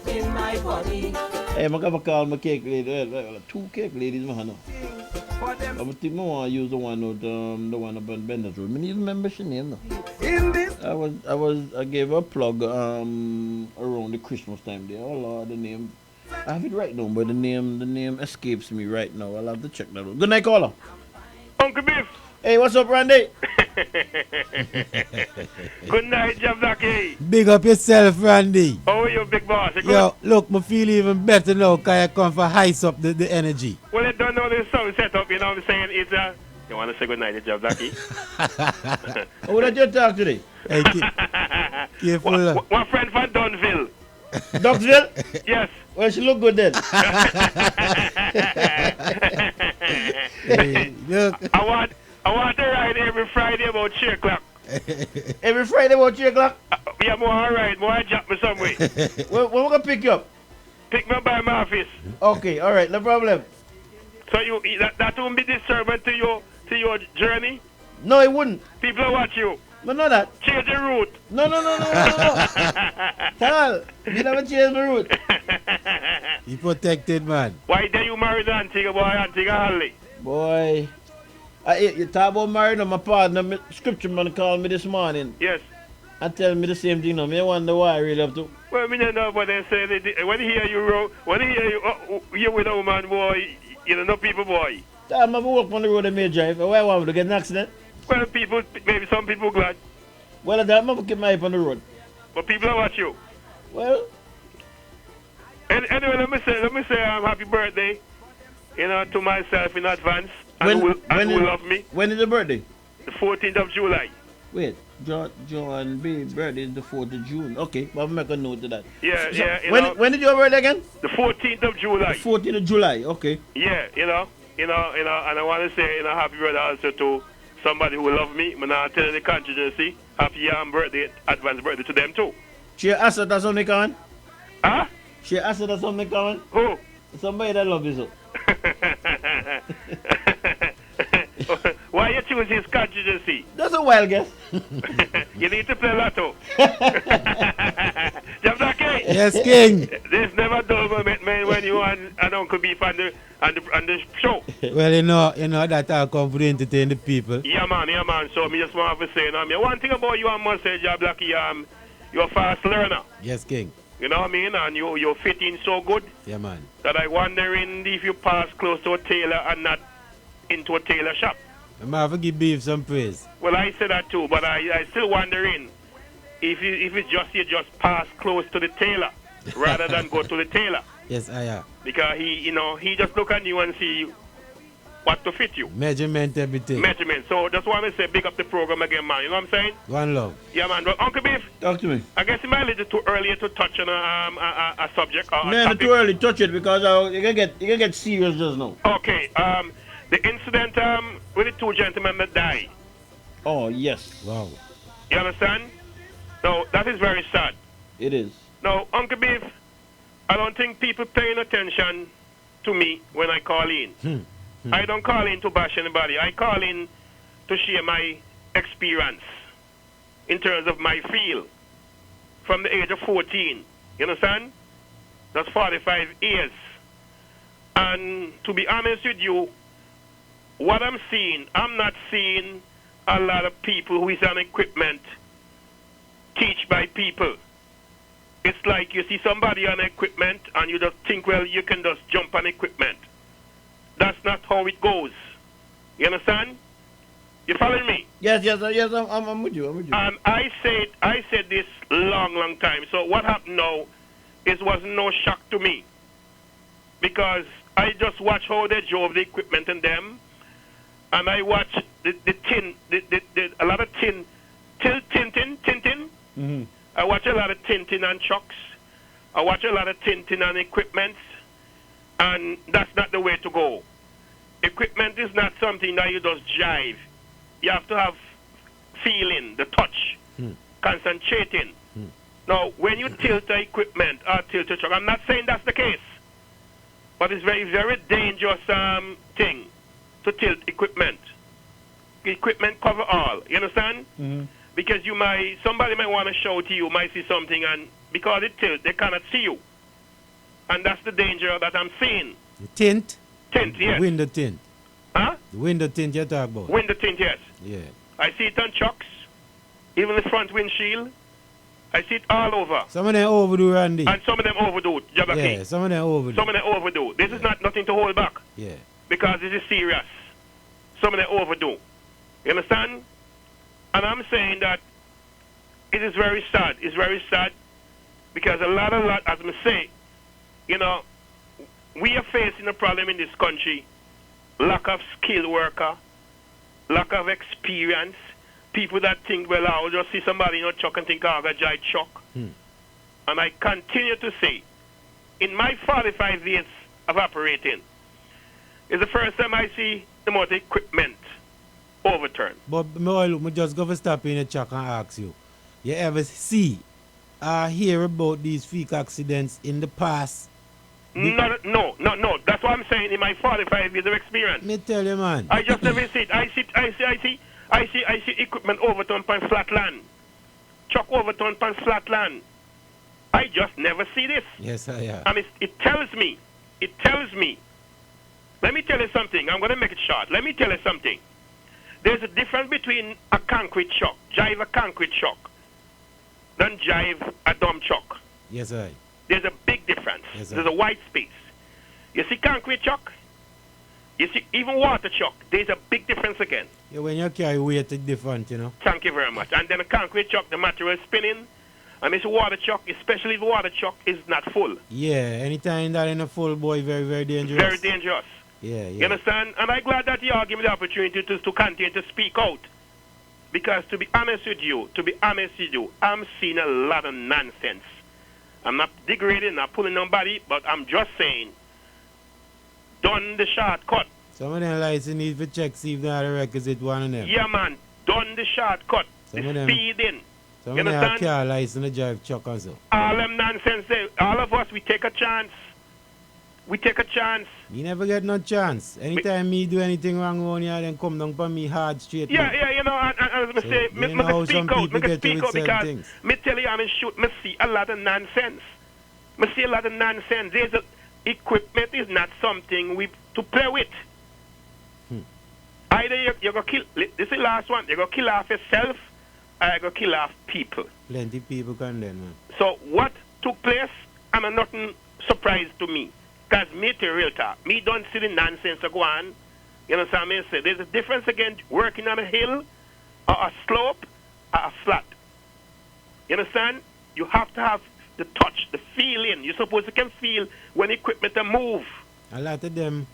in my body. Hey, I'm gonna call my cake lady. Well, 2 cake ladies, man. I would think I want to use the one out, the one up on Benders Road. I don't even remember her name now. I gave her a plug around the Christmas time there. Oh Lord, the name. I have it right now, but the name escapes me right now. I'll have to check that out. Good night, caller. Uncle Biff. Hey, what's up, Randy? Good night, Jeff Blackie. Big up yourself, Randy. How are you, big boss? You good? Yo, look, me feel even better now because I come for heist up the energy. Well, I don't know this song set up, you know what I'm saying? It's you want to say good night to Jeff Blackie? Who did you talk today? Hey, careful. One friend from Dunville. Duxville? Yes. Well, she look good then. Hey, look. I want to ride every Friday about 3 o'clock. Every Friday about 3 o'clock? Yeah, more alright. More I drop me somewhere. When we gonna pick you up? Pick me up by my office. Okay, alright, no problem. So that won't be disturbing to your journey? No, it wouldn't. People watch you. No, not that. Change the route. No. Tal, you never change my route. You protected, man. Why did you marry the Antigua boy, Antigua Harley? Boy. You talk about marrying my partner, my scripture man called me this morning. Yes. And tell me the same thing now. Me wonder why I really have to. Well, me don't know what they say. When they hear you with a woman, boy, you don't know people, boy. I'm going to walk on the road and may drive. Why I want me to get an accident? Well, maybe some people glad. Well, I'm going to keep my eye on the road. But people will watch you. Well. Anyway, let me say happy birthday, to myself in advance. And who love me. When is the birthday? The 14th of July. Wait, John B. birthday is the 4th of June. Okay, but I'll make a note of that. Yeah, When did your birthday again? The 14th of July. The 14th of July, okay. Yeah, and I want to say, happy birthday also to somebody who love me. I'm not telling the constituency, happy birthday, advance birthday to them too. She asked her something coming? Huh? She asked her something coming? Who? Somebody that love you so. Why you choose his constituency? That's a wild guess. You need to play lotto. Jamdake? Yes, King. There's never dull moment, man, when you and Uncle Beef on the show. Well, you know that I come to entertain the people. Yeah, man. So me just want to say, one thing about you, I must say, Jamdake, you're a fast learner. Yes, King. You know what I mean? And you fit in so good. Yeah, man. That I wondering if you pass close to a tailor and not into a tailor shop. I'm going to give Beef some praise. Well, I say that too, but I still wondering if you just pass close to the tailor rather than go to the tailor. Yes, I am. Because he just look at you and see what to fit you. Measurement, everything. Measurement. So that's why I say big up the program again, man. You know what I'm saying? One love. Yeah, man. But Uncle Beef. Talk to me. I guess it might be a little too early to touch on a subject or a Man, topic. too early. Touch it because you can get serious just now. Okay. The incident with the two gentlemen that died. Oh yes. Wow. You understand? So that is very sad. It is. Now, Uncle Beef, I don't think people paying attention to me when I call in. I don't call in to bash anybody. I call in to share my experience in terms of my feel from the age of 14. You understand? That's 45 years. And to be honest with you, what I'm seeing, I'm not seeing a lot of people who is on equipment teach by people. It's like you see somebody on equipment and you just think, well, you can just jump on equipment. That's not how it goes. You understand? You following me? Yes, I'm with you. I said this long time. So what happened now was no shock to me. Because I just watch how they drove the equipment and them. And I watch a lot of Tintin. Mm-hmm. I watch a lot of Tintin and trucks. I watch a lot of Tintin and equipment. And that's not the way to go. Equipment is not something that you just jive. You have to have feeling, the touch, concentrating. Now, when you tilt the equipment or tilt the truck, I'm not saying that's the case. But it's very, very dangerous thing to tilt equipment. Equipment cover all. You understand? Mm-hmm. Because somebody might want to show to you, might see something, and because it tilts, they cannot see you. And that's the danger that I'm seeing. The tint? Tint, yes. Window tint. Huh? The window tint you talk about. Window tint, yes. Yeah. I see it on trucks, even the front windshield. I see it all over. Some of them overdo, Randy. And some of them overdo, Jabba Yeah, some of them overdo. Some of them overdo. This is not nothing to hold back. Yeah. Because this is serious. Some of them overdo. You understand? And I'm saying that it is very sad. It's very sad because a lot, as I say, you know, we are facing a problem in this country. Lack of skilled worker, lack of experience. People that think, well, I'll just see somebody in a truck and think, oh, I'll drive truck. And I continue to say, in my 45 years of operating, it's the first time I see the motor equipment overturned. But me just go for stop in the truck and ask you, you ever see or hear about these freak accidents in the past? No. That's what I'm saying in my 45 years of experience. Me tell you, man. I just never see it. I see equipment overturned on flat land. Truck overturned on flat land. I just never see this. Yes, I have. And it tells me. Let me tell you something. I'm going to make it short. Let me tell you something. There's a difference between a concrete truck, drive a concrete truck, than drive a dump truck. Yes, I. There's a big difference. Yes, There's a white space. You see concrete truck, you see even water truck, there's a big difference again. Yeah, when you carry weight, it's different, you know. Thank you very much. And then a concrete truck, the material is spinning. And this water truck, especially the water truck, is not full. Yeah, anytime that in a full, boy, very, very dangerous. Very dangerous. Yeah. You understand? And I'm glad that you all give me the opportunity to continue to speak out. Because to be honest with you, I'm seeing a lot of nonsense. I'm not degrading, not pulling nobody, but I'm just saying, done the shortcut. Some of them license need to check, see if they are the requisite one of them. Yeah, man, done the shortcut. Some of the them, speeding. Some you of them understand? have car license to drive truck also. All them nonsense there. All of us, we take a chance. You never get no chance. Anytime me do anything wrong around here, then come down for me hard straight. Yeah, you know, and as I say, me speak out because me tell you, me see a lot of nonsense. There's equipment is not something we to play with. Either you're going to kill, this is the last one, you're going to kill off yourself or you're going to kill off people. Plenty people can then, man. So what took place, I'm nothing surprised to me. Because me to real talk, me don't see the nonsense that go on. You know what I mean? There's a difference again working on a hill or a slope or a flat. You understand? You have to have the touch, the feeling. You're supposed to can feel when equipment move. A lot of them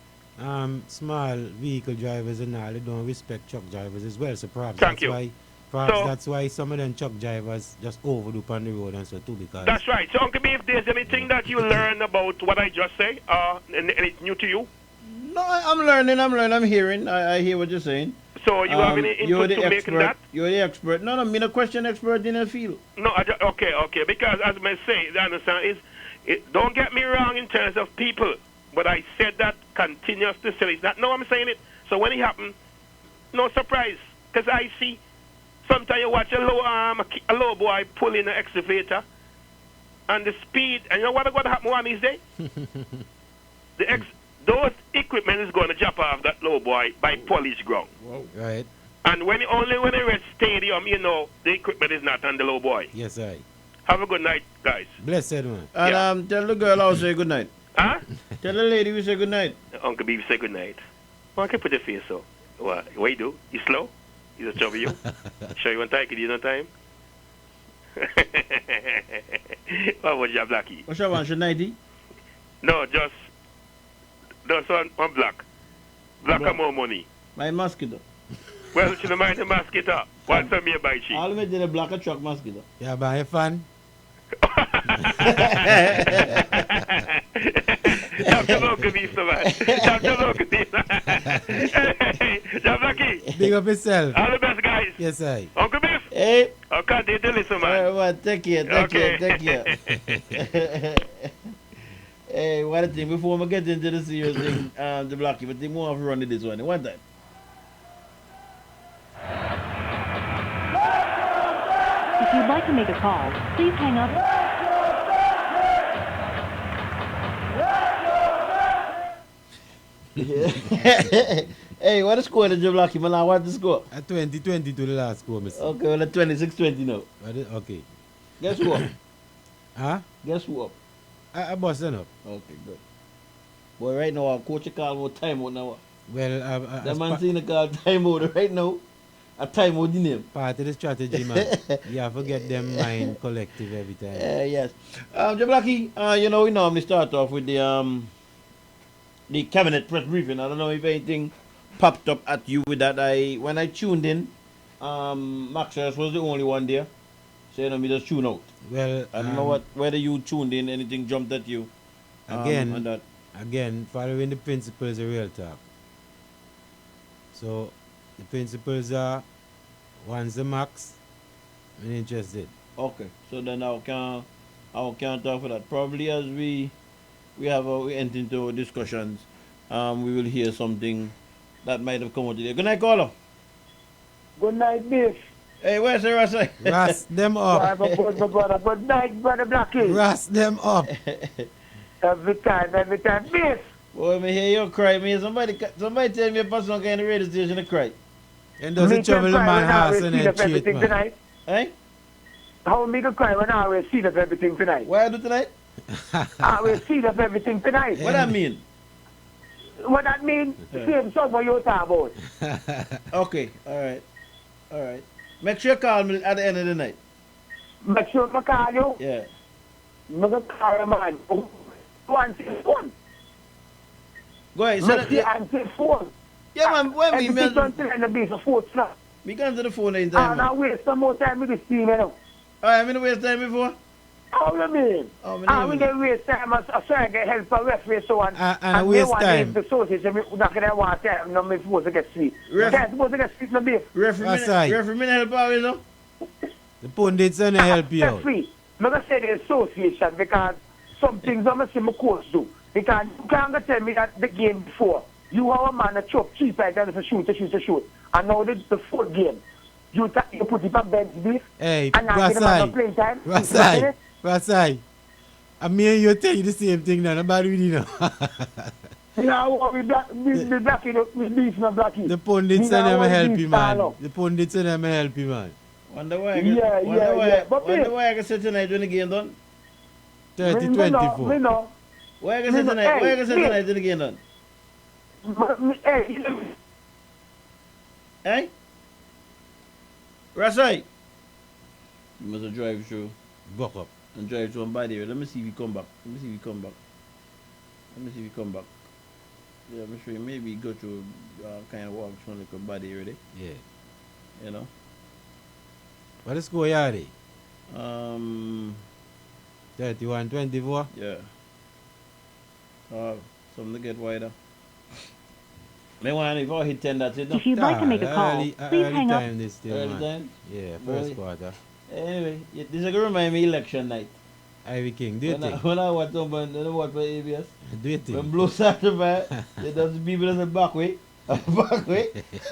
small vehicle drivers and all, they don't respect truck drivers as well. So perhaps Thank that's you. why that's why some of them truck drivers just overdo on the road and so too, because That's right. So, Uncle B, if there's anything that you learn about what I just say, and it's new to you, No, I'm learning. I'm hearing. I hear what you're saying. so you have any You're input the to make expert. in that? You're the expert. No, me no question expert in the field. No, okay. Because as I say, the understand is, don't get me wrong in terms of people, but I said that continuous to say it. No, I'm saying it. So when it happened, no surprise, because I see sometimes you watch a low boy pull in an excavator, and the speed, and you know what happened one these days? Those equipment is going to jump off that low boy by polished ground. Whoa. Right. And when they reach stadium, you know, the equipment is not on the low boy. Yes, I. Have a good night, guys. Blessed man. And tell the girl I'll say good night. Huh? Tell the lady we say good night. Uncle B, say good night. Well, I can put your face so. What you do? You slow? You just trouble you? Sure you want time? Can you no time? What was your Blackie? What's your one? Should 90? No, just one black. Black and more money. My mosquito. Well, should I mind the mosquito? What's on me by cheap? I'll make the black a truck mosquito. Yeah, buy a fan. Big up yourself. All the best, guys. Yes, I. Uncle Biff. Hey. I can't take the listen, man. All right, take care. Hey, one thing before we get into the serious thing, the Blackie, but they more have run this one time. If you'd like to make a call, please hang up. Hey, what the score did you Blackie, man? What the score? At 20-20 to the last score, Mr. Okay, well, at 26-20 now. Okay. Guess who up? Huh? Guess who up? I busted up. Okay, good. Boy, right now, our coach call more time out now. Well, that man saying call time out right now. A time out the name. Part of the strategy, man. You have to get them mind collective every time. Yes. Blackie, you know, we normally start off with the cabinet press briefing. I don't know if anything popped up at you with that. When I tuned in, Maxwell was the only one there. So you know, me just tune out. Well, I don't know whether you tuned in, anything jumped at you. Again, following the principles of real talk. So the principles are once the max, I'm interested. Okay, so then I can talk for that. Probably as we enter into discussions, we will hear something that might have come out today. Good night, caller. Good night, Biff. Hey, where's the Rasta? Rust them up. Good night, brother Blackie. Rust them up. Every time, Biff. Boy, me hear you cry. Me somebody tell me a person on the radio station to cry. And doesn't trouble the man house and then cheat, man. Tonight. Eh? How me can cry when I will see up everything tonight? What I do tonight? I will see up everything tonight. What that mean? What that mean? Same song what you talk about. Okay, all right. Make sure you call me at the end of the night. Make sure I call you? Yeah. I'm going to call you, man. One phone. Go ahead. Answer phone. Yeah, man. When we meet. I'm going to be for 4 o'clock. We can to the phone anytime. Now waste some more time with this team, you know. I'm going to waste time before? How you mean? We don't waste time. I'm trying to get help a referee so on. And waste time. The sources, we're not going to want time. No, we're supposed to get sleep. We're supposed to get sleep, no beef. Referee me help out, you know? The pundits are going to help you out. Referee, I'm going to say the association because some things I'm going to see my coach do. Because you can't tell me that the game before, you are a man that chop 3 times to shoot. And now the 4th game, you put it on bench beef. Hey, and now the man playing time. Rasai, I mean you tell you the same thing now, nobody really know. The pundits are never help you, man. The pundits are never help you, man. Wonder why I can say tonight when the game done? 30-24. Why I can say tonight? Why I can say tonight when the game done? Hey? Rasai? You must have drive through. Buck up. And drive through and by the way. Let me see if he come back. Yeah, I'm sure maybe go through kind of walk through like a body already. Yeah. You know. What is score Yardy? 31-24. Yeah. Something to get wider. May want if I hit 10, that's it. No? If you'd like to make a call, early please hang up. time this still, Early man. time? Yeah, Early. first quarter. Anyway, this is going to remind me election night. Ivy King, do you think? When I watch somebody, I watch for ABS. Do you think? When Blue started by, there's people that say back way,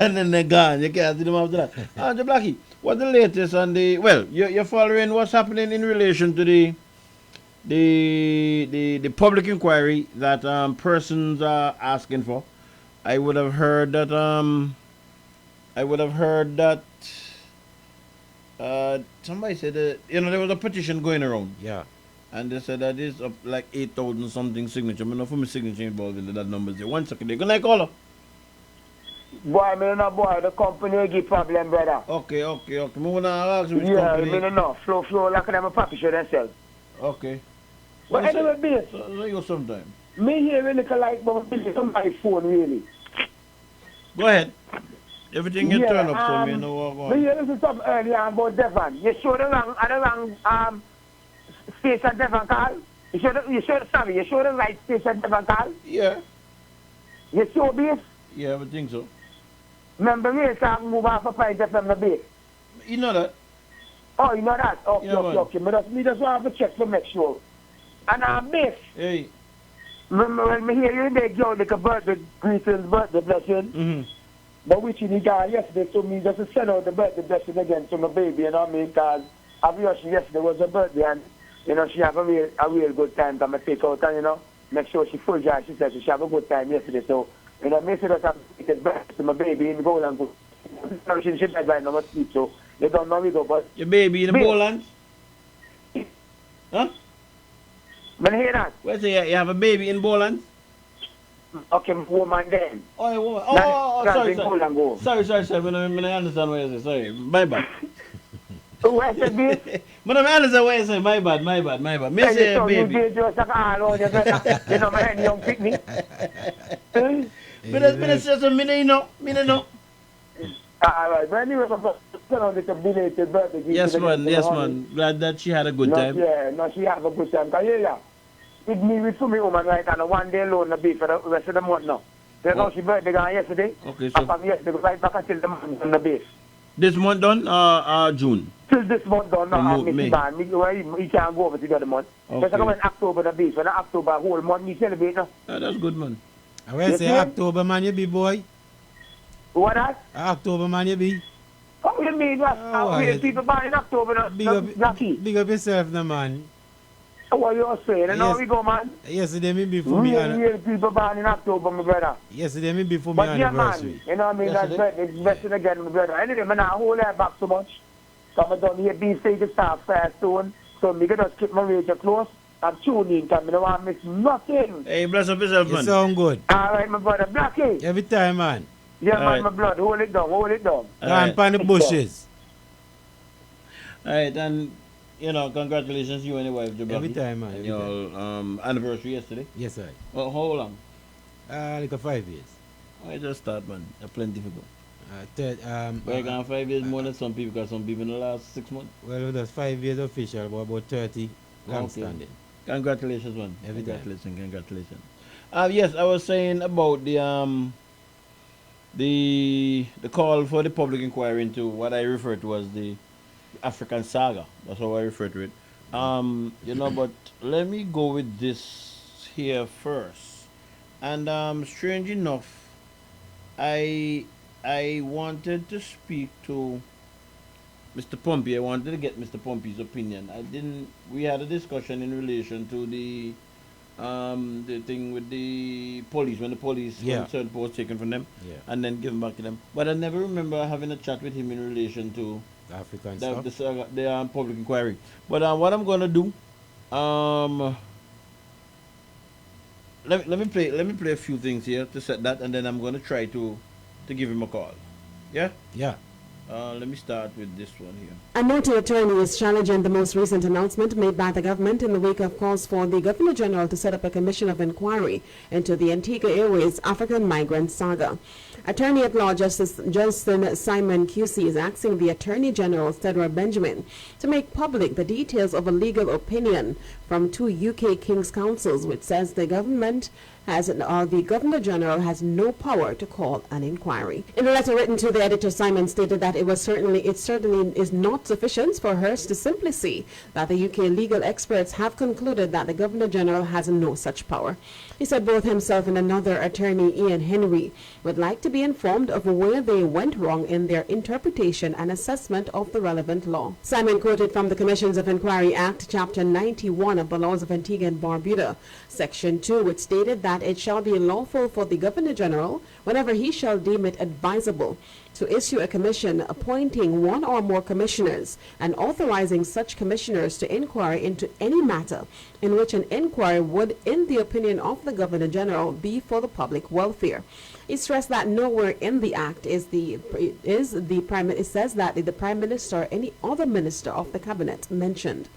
and then they're gone. You can't see them after that. The Blackie, what's the latest on the, well, you're following what's happening in relation to the public inquiry that persons are asking for. I would have heard that somebody said that, there was a petition going around. Yeah. And they said that it's up like 8,000 something signature. I mean, for my signature involved in that number. One second. Good night, caller. Boy, boy, the company give problem, brother. Okay. Me wanna ask which yeah, company. Yeah, no. Flow, like them a papi show themselves. Okay. But anyway, base. So you sometime. Me here really like somebody's phone, really. Go ahead. Everything you turn up, so me know what going. Me hear this is something earlier about Devon. You show the wrong station Devon call. You show the right station Devon call. Yeah. You show base. Yeah, I think so. Remember me can't move off a point from the base. You know that? Oh, you know that? Okay, yeah, okay. Me just want to check to make sure. And base. Hey. Remember when me hear you they give like a birthday greetings, birthday blessing. Mm-hmm. But which in the guy yesterday, so me just to send out the birthday blessing again to my baby, you know what I mean? Because obviously yesterday was her birthday and, she have a real good time. I'm going to take out and, make sure she full joy. She said she have a good time yesterday. So, me say that I'm taking birthday to my baby in Golan. She died right now, but sleep, so they don't know we go, but... Your baby in the Golan? Huh? I hear that. Where's you have a baby in Boland? Okay, woman then. Oh, woman. Sorry. Sorry. I understand what you say. Sorry. My bad. What is this? But I understand what you say. My bad. Me say baby. You just like all you know, my young picnic. Me say so, me know. All right, but anyway, I'm a belated birthday. Yes, man. Glad that she had a good time. Yeah, she had a good time. With me woman right now, 1 day alone to be for the rest of the month now. So she birthday gone yesterday. Okay, so. From yesterday, right back until the month on the base. This month done, June? Till this month done, no, May. He can't go over to the other month. Okay. So when October the base, when October whole month, we celebrate now. That's good, man. I will say October, man, you be, boy. What that? October, man, you be. What do you mean? People born in October, big up yourself, no, man. What you saying? And now we go, man. Yesterday, me before me. Real people born in October, my brother. Yesterday, me before me anniversary. Man, you know what I mean? That's it's blessing again, my brother. Anyway, man, I hold that back so much. So I'm done here, being safe to start fast soon. So me can just keep my radio close and tune in, because I don't want to miss nothing. Hey, bless up yourself, man. You sound good. All right, my brother. Blackie. Every time, man. Yeah, all man, right. My blood. Hold it down. Down by the bushes. All right, and, congratulations, you and your wife, Jabaki. Every time, man. Your anniversary yesterday. Yes, sir. Well, how long? Like 5 years. I just start, man. That's plenty for go. But 5 years more than some people, because some people in the last 6 months. Well, that's 5 years official, but about 30 long standing. Congratulations, man. Congratulations. Yes, I was saying about the call for the public inquiry into what I refer to as the African saga. That's how I refer to it. But let me go with this here first. And strange enough, I wanted to speak to Mr. Pompey. I wanted to get Mr. Pompey's opinion. We had a discussion in relation to the thing with the police, when the police when certain posts taken from them and then given back to them. But I never remember having a chat with him in relation to African the public inquiry. But what I'm gonna do, let me play a few things here to set that, and then I'm gonna try to give him a call. Yeah. Yeah. Let me start with this one here. A noted attorney is challenging the most recent announcement made by the government in the wake of calls for the Governor General to set up a commission of inquiry into the Antigua Airways African migrant saga. Attorney at Law Justice Justin Simon QC is asking the Attorney General, Stedra Benjamin, to make public the details of a legal opinion from two UK King's Councils, which says the government the Governor General has no power to call an inquiry. In a letter written to the editor, Simon stated that it certainly is not sufficient for Hearst to simply see that the UK legal experts have concluded that the Governor General has no such power. He said both himself and another attorney, Ian Henry, would like to be informed of where they went wrong in their interpretation and assessment of the relevant law. Simon quoted from the Commissions of Inquiry Act, Chapter 91 of the Laws of Antigua and Barbuda, Section 2, which stated that it shall be lawful for the Governor General, whenever he shall deem it advisable, to issue a commission appointing one or more commissioners and authorizing such commissioners to inquire into any matter in which an inquiry would, in the opinion of the Governor General, be for the public welfare. He stressed that nowhere in the Act it says that the Prime Minister or any other Minister of the Cabinet mentioned.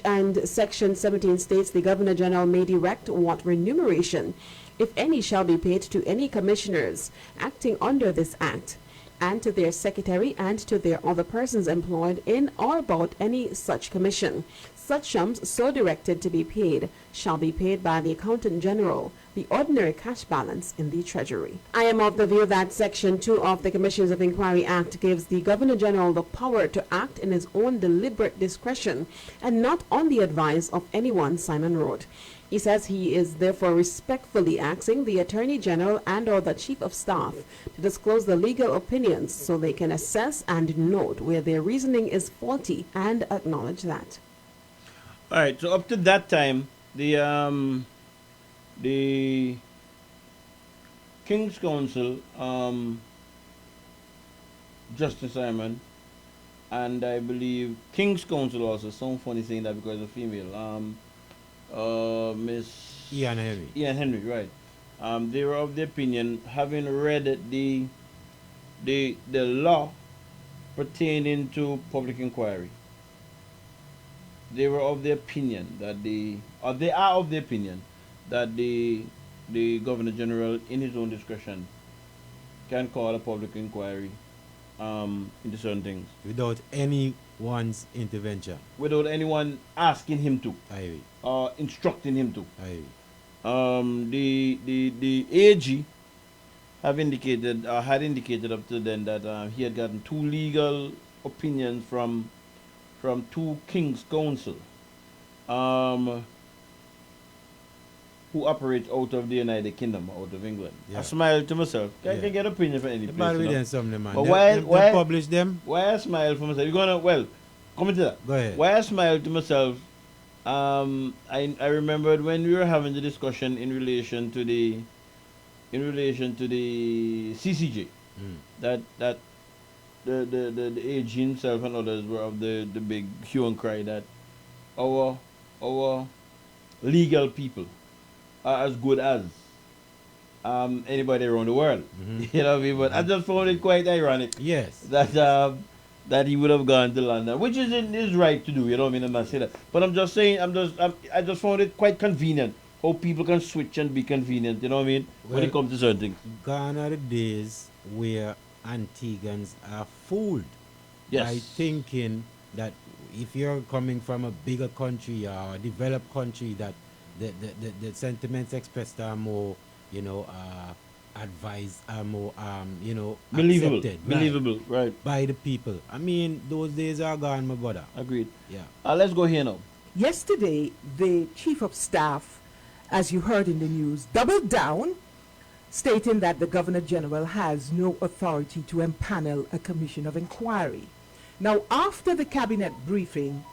And Section 17 states the Governor General may direct what remuneration, if any, shall be paid to any commissioners acting under this Act, and to their secretary and to their other persons employed in or about any such commission. Such sums so directed to be paid shall be paid by the Accountant General, the ordinary cash balance in the Treasury. I am of the view that Section 2 of the Commissions of Inquiry Act gives the Governor General the power to act in his own deliberate discretion and not on the advice of anyone, Simon wrote. He says he is therefore respectfully asking the Attorney General and or the Chief of Staff to disclose the legal opinions so they can assess and note where their reasoning is faulty and acknowledge that. All right, so up to that time, the King's Council, Justice Simon, and I believe King's Council also, some funny saying that because of female, Miss Ian Henry. Ian Henry, right. They were of the opinion, having read the law pertaining to public inquiry, they were of the opinion that they are of the opinion that the Governor General, in his own discretion, can call a public inquiry into certain things without anyone's intervention, without anyone asking him to, instructing him to. The AG had indicated up to then that he had gotten two legal opinions from two King's Council who operate out of the United Kingdom, out of England. Yeah. I smiled to myself. I can get opinion from any place. But why publish them? Why I smile for myself? You're gonna come into that. Go ahead. Why I smiled to myself? I remembered when we were having the discussion in relation to the CCJ, that the AG himself and others were of the big hue and cry that our legal people are as good as anybody around the world. You know what I mean? But I just found it quite ironic. Yes. That he would have gone to London, which is in his right to do. You know what I mean? I'm not saying that, but I'm just saying I just found it quite convenient how people can switch and be convenient. You know what I mean? When it comes to certain things. Gone are the days where Antiguans are fooled by thinking that if you're coming from a bigger country or a developed country, that the sentiments expressed are more, advised, are more, believable, right, by the people. I mean, those days are gone, my brother. Agreed. Yeah. Let's go here now. Yesterday, the Chief of Staff, as you heard in the news, doubled down, stating that the Governor General has no authority to empanel a commission of inquiry. Now, after the cabinet briefing,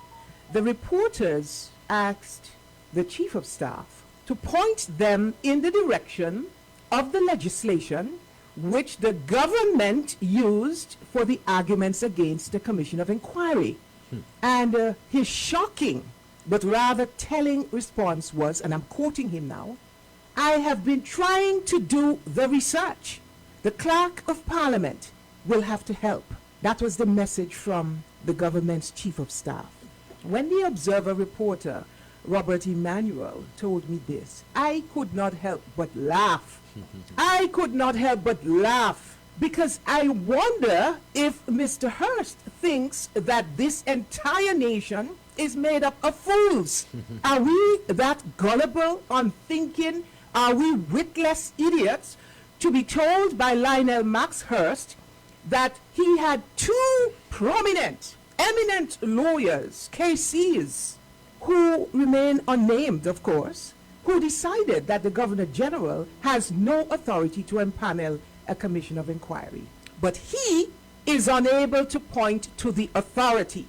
the reporters asked the Chief of Staff to point them in the direction of the legislation which the government used for the arguments against the commission of inquiry. And his shocking but rather telling response was, and I'm quoting him now, "I have been trying to do the research. The Clerk of Parliament will have to help." That was the message from the government's chief of staff. When the Observer reporter, Robert Emanuel, told me this, I could not help but laugh. I could not help but laugh, because I wonder if Mr. Hurst thinks that this entire nation is made up of fools. Are we that gullible, unthinking? Are we witless idiots to be told by Lionel Max Hurst that he had two prominent, eminent lawyers, KCs, who remain unnamed, of course, who decided that the Governor General has no authority to empanel a commission of inquiry. But he is unable to point to the authority,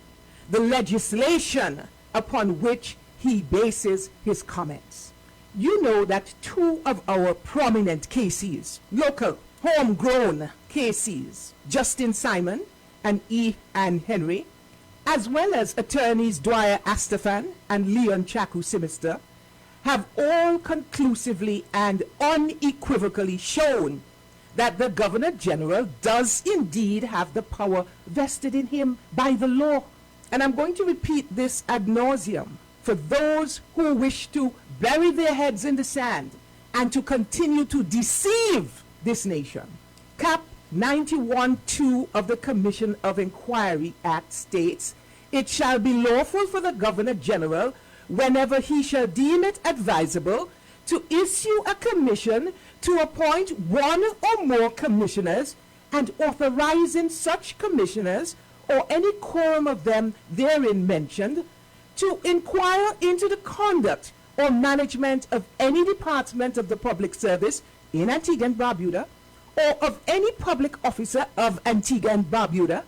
the legislation upon which he bases his comments. You know that two of our prominent KCs, local, homegrown KCs, Justin Simon and E. Ann Henry, as well as attorneys Dwyer Astafan and Leon Chaku Simister, have all conclusively and unequivocally shown that the Governor General does indeed have the power vested in him by the law. And I'm going to repeat this ad nauseum for those who wish to bury their heads in the sand and to continue to deceive this nation. Cap 91(2) of the Commission of Inquiry Act states, "It shall be lawful for the Governor General, whenever he shall deem it advisable, to issue a commission to appoint one or more commissioners, and authorizing such commissioners, or any quorum of them therein mentioned, to inquire into the conduct or management of any department of the public service in Antigua and Barbuda, or of any public officer of Antigua and Barbuda,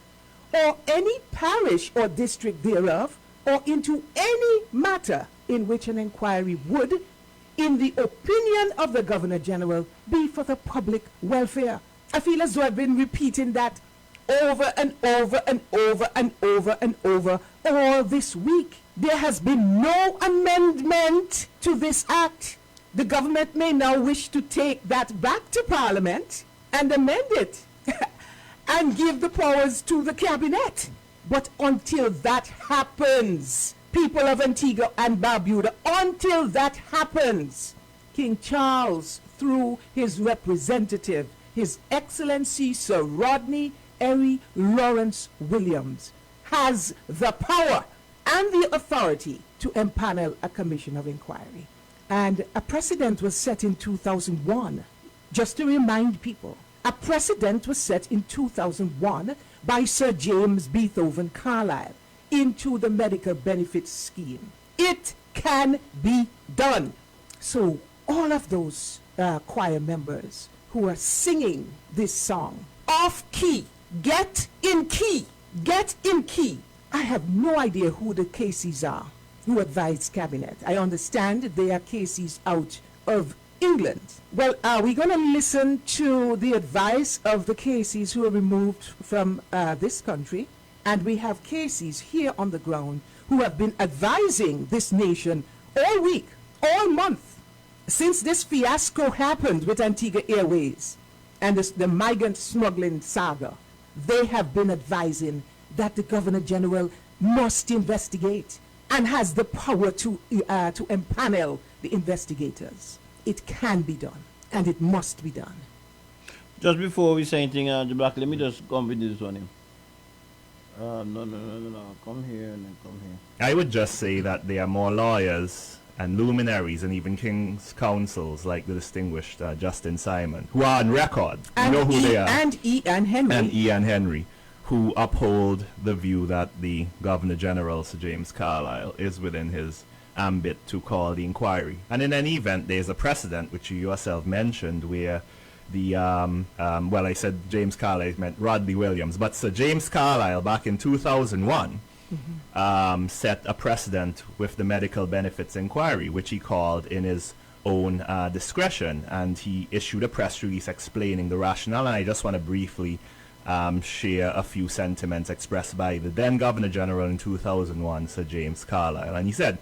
or any parish or district thereof, or into any matter in which an inquiry would, in the opinion of the Governor General, be for the public welfare." I feel as though I've been repeating that over and over and over and over and over all this week. There has been no amendment to this act. The government may now wish to take that back to Parliament and amend it and give the powers to the cabinet. But until that happens, people of Antigua and Barbuda, until that happens, King Charles, through his representative, His Excellency Sir Rodney Erie Lawrence Williams, has the power and the authority to empanel a commission of inquiry. And a precedent was set in 2001, just to remind people. A precedent was set in 2001 by Sir James Beethoven Carlyle into the medical benefits scheme. It can be done. So all of those choir members who are singing this song off key, get in key, get in key. I have no idea who the KCs are who advise cabinet. I understand they are KCs out of England. Well, are we going to listen to the advice of the KCs who are removed from this country? And we have KCs here on the ground who have been advising this nation all week, all month, since this fiasco happened with Antigua Airways and the migrant smuggling saga. They have been advising that the Governor General must investigate and has the power to empanel the investigators. It can be done, and it must be done. Just before we say anything, Black, let me just come with this one. No. Come here and then come here. I would just say that there are more lawyers and luminaries and even king's counsels like the distinguished Justin Simon, who are on record. And you know who they are. And Ian Henry. And Ian Henry, who uphold the view that the Governor General, Sir James Carlyle, is within his ambit to call the inquiry. And in any event, there's a precedent, which you yourself mentioned, where the, well, I said James Carlyle meant Rodney Williams, but Sir James Carlyle back in 2001 set a precedent with the medical benefits inquiry, which he called in his own discretion, and he issued a press release explaining the rationale. And I just want to briefly share a few sentiments expressed by the then Governor General in 2001, Sir James Carlyle. And he said,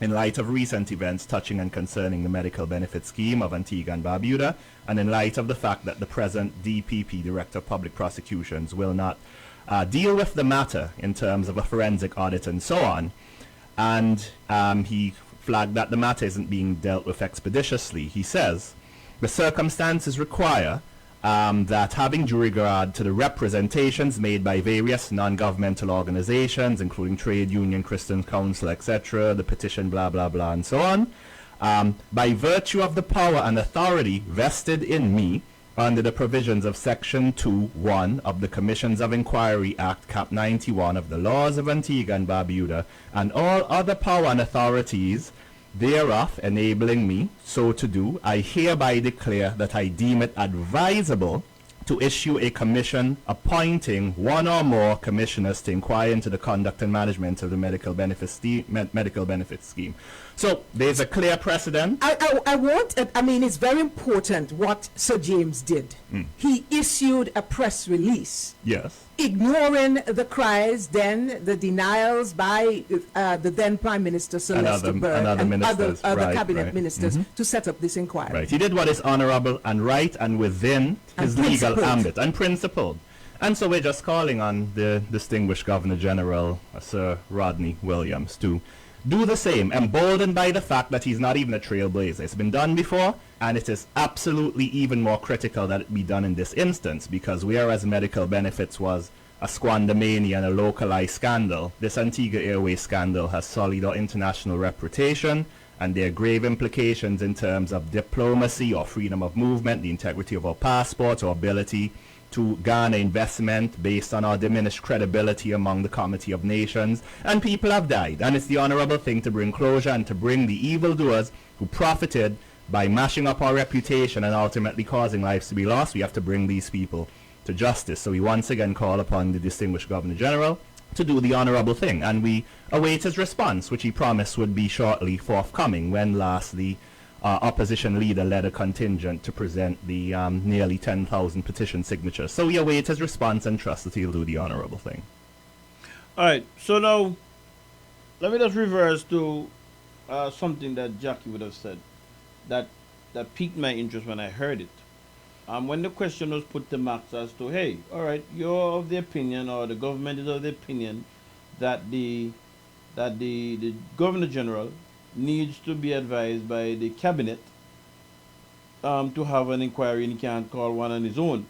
"In light of recent events touching and concerning the medical benefit scheme of Antigua and Barbuda, and in light of the fact that the present DPP, Director of Public Prosecutions, will not deal with the matter in terms of a forensic audit and so on. And he flagged that the matter isn't being dealt with expeditiously. He says, the circumstances require that having due regard to the representations made by various non-governmental organizations, including trade union, Christian council, etc., the petition, blah, blah, blah, and so on, by virtue of the power and authority vested in me under the provisions of Section 2.1 of the Commissions of Inquiry Act, Cap 91 of the laws of Antigua and Barbuda, and all other power and authorities thereof enabling me so to do, I hereby declare that I deem it advisable to issue a commission appointing one or more commissioners to inquire into the conduct and management of the medical benefits scheme. So there's a clear precedent. I mean, it's very important what Sir James did. He issued a press release. Yes. Ignoring the cries, then the denials by the then Prime Minister Celeste Bird and other cabinet ministers to set up this inquiry. Right. He did what is honorable and right and within his legal ambit and principled. And so we're just calling on the distinguished Governor General, Sir Rodney Williams, to do the same, emboldened by the fact that he's not even a trailblazer. It's been done before, and it is absolutely even more critical that it be done in this instance, because whereas medical benefits was a squandermania and a localized scandal, this Antigua Airways scandal has solid or international reputation, and there are grave implications in terms of diplomacy or freedom of movement, the integrity of our passports, our ability to garner investment based on our diminished credibility among the Committee of Nations, and people have died. And it's the honorable thing to bring closure and to bring the evildoers who profited by mashing up our reputation and ultimately causing lives to be lost. We have to bring these people to justice. So we once again call upon the distinguished Governor General to do the honorable thing, and we await his response, which he promised would be shortly forthcoming, when last the opposition leader led a contingent to present the nearly 10,000 petition signatures. So we await his response and trust that he'll do the honorable thing. All right, so now let me just reverse to something that Jackie would have said that piqued my interest when I heard it. When the question was put to Max as to, hey, all right, you're of the opinion, or the government is of the opinion, that the Governor General needs to be advised by the cabinet to have an inquiry, and he can't call one on his own.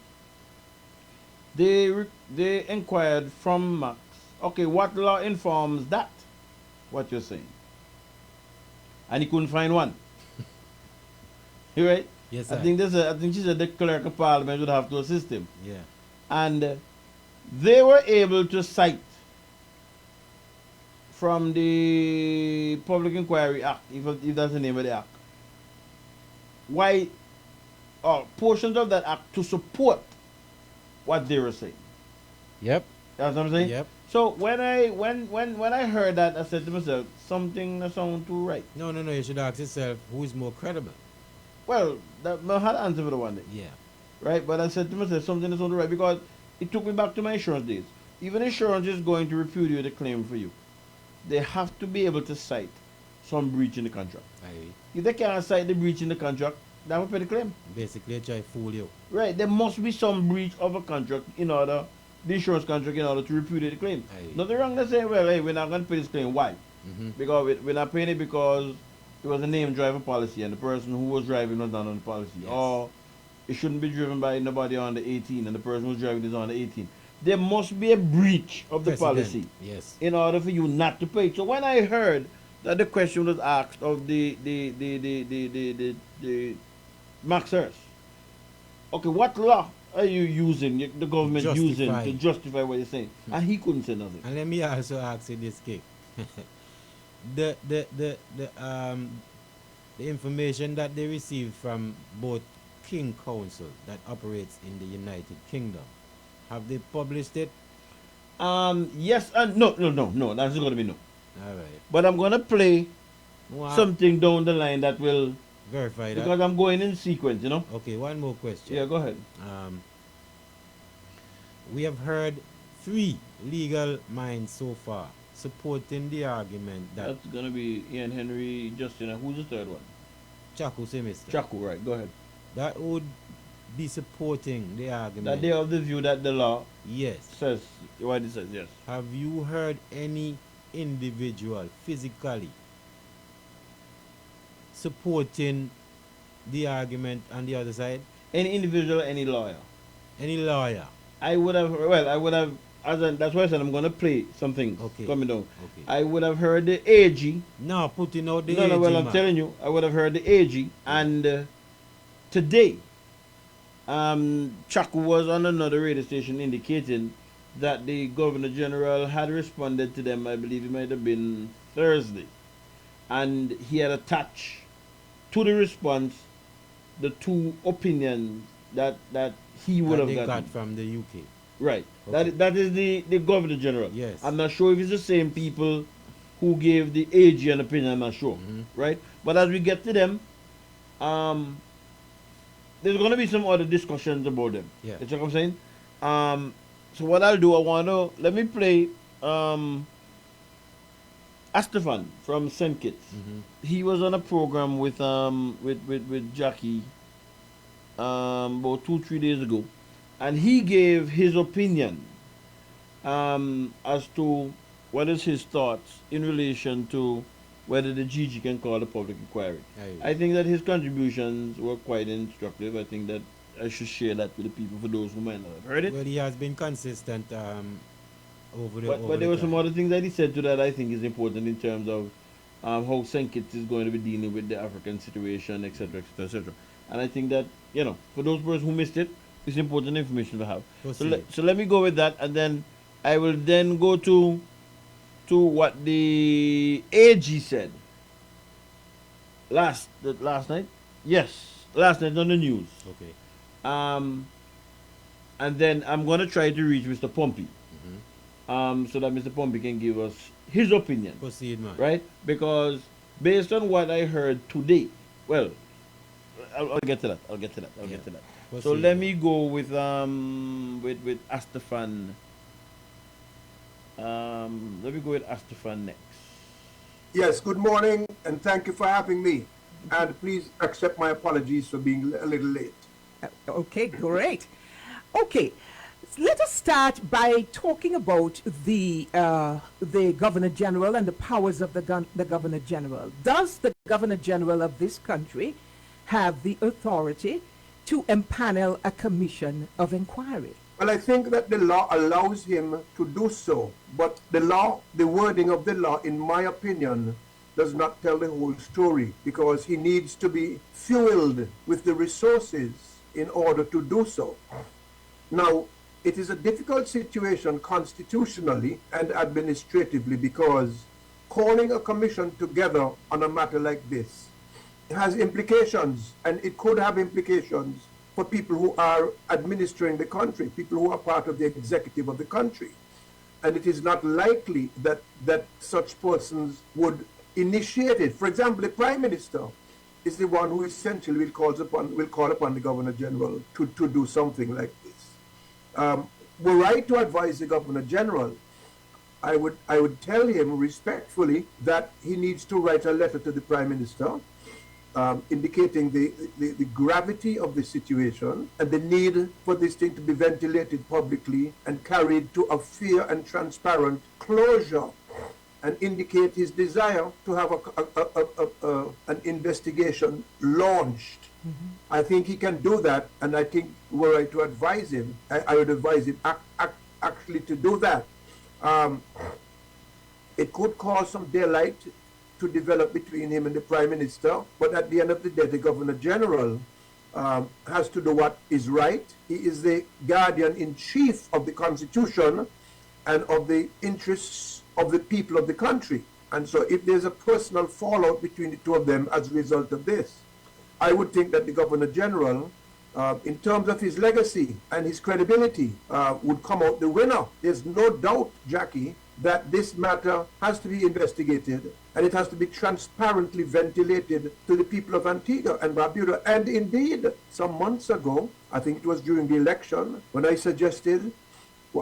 They inquired from Max, okay, what law informs that, what you're saying? And he couldn't find one. You right? Yes, I think she said the clerk of parliament would have to assist him. Yeah. And they were able to cite from the Public Inquiry Act, if that's the name of the act, why portions of that act to support what they were saying. Yep. That's what I'm saying? Yep. So when I heard that, I said to myself, something that sounds too right. No, you should ask yourself, who is more credible? Well, I had an answer for the one day. Yeah. Right? But I said to myself, something that sounds right, because it took me back to my insurance days. Even insurance is going to repudiate a claim for you. They have to be able to cite some breach in the contract. Aye. If they can't cite the breach in the contract, they will pay the claim. Basically, try to fool you. Right. There must be some breach of a contract the insurance contract, in order to repudiate the claim. Aye. Nothing wrong to say, well, hey, we're not going to pay this claim. Why? Because we're not paying it because it was a name driver policy and the person who was driving was not on the policy. Yes. Or it shouldn't be driven by nobody under 18 and the person who's driving is under 18. There must be a breach of the policy, yes, in order for you not to pay. So when I heard that the question was asked of the Maxers, okay, what law are you using, the government using to justify what you're saying? And he couldn't say nothing. And let me also ask you this, Kate. the information that they received from both King Council that operates in the United Kingdom, have they published it? Yes and no. That's going to be no. All right. But I'm going to play something down the line that will verify that. Because I'm going in sequence, Okay, one more question. Yeah, go ahead. We have heard 3 legal minds so far supporting the argument that... That's going to be Ian Henry, Justin, who's the third one? Chaku Semester. Chaku, right, go ahead. That would be supporting the argument. That they have the view that the law says what it says, yes. Have you heard any individual physically supporting the argument on the other side? Any individual, any lawyer? Any lawyer? I would have, that's why I said I'm going to play something coming down. Okay. I would have heard the AG. No, putting out the AG. No, well, I'm telling you, I would have heard the AG. And today, Chaku was on another radio station indicating that the Governor General had responded to them. I believe it might have been Thursday. And he had attached to the response the two opinions that he would have got from the UK. Right. Okay. That is the Governor General. Yes. I'm not sure if it's the same people who gave the AG an opinion. I'm not sure. Right. But as we get to them, there's going to be some other discussions about them. Yeah. You know what I'm saying? So what I'll do, let me play Astefan from St. Kitts. He was on a program with Jackie about 2-3 days ago, and he gave his opinion as to what is his thoughts in relation to whether the GG can call a public inquiry. I think that his contributions were quite instructive. I think that I should share that with the people for those who might not have heard it. Well, he has been consistent but there were some other things that he said to that I think is important in terms of how St. Kitts is going to be dealing with the African situation, etc., etc., etc. And I think that, for those persons who missed it, it's important information to have. So let me go with that, and then I will then go to what the AG said last night. Yes, last night on the news. Okay. And then I'm going to try to reach Mr. Pompey. So that Mr. Pompey can give us his opinion. Proceed, man. Right? Because based on what I heard today, well, I'll get to that. I'll get to that. Proceed. So let me go with Astefan. Let me go with Astefan next. Yes, good morning, and thank you for having me. And please accept my apologies for being a little late. Okay, great. Okay, let us start by talking about the Governor General and the powers of the Governor General. Does the Governor General of this country have the authority to empanel a commission of inquiry? Well, I think that the law allows him to do so, but the wording of the law, in my opinion, does not tell the whole story, because he needs to be fueled with the resources in order to do so. Now, it is a difficult situation constitutionally and administratively, because calling a commission together on a matter like this has implications, and it could have implications for people who are administering the country, people who are part of the executive of the country. And it is not likely that such persons would initiate it. For example, the Prime Minister is the one who essentially will call upon the Governor General to do something like this. Were I to advise the Governor General, I would tell him respectfully that he needs to write a letter to the Prime Minister indicating the gravity of the situation and the need for this thing to be ventilated publicly and carried to a fair and transparent closure, and indicate his desire to have an investigation launched. I think he can do that, and I think were I to advise him, I would advise him actually to do that. It could cause some daylight to develop between him and the Prime Minister, but at the end of the day, the Governor General has to do what is right. He is the guardian-in-chief of the Constitution and of the interests of the people of the country. And so if there's a personal fallout between the two of them as a result of this, I would think that the Governor General, in terms of his legacy and his credibility, would come out the winner. There's no doubt, Jackie, that this matter has to be investigated, and it has to be transparently ventilated to the people of Antigua and Barbuda. And indeed, some months ago, I think it was during the election, when I suggested,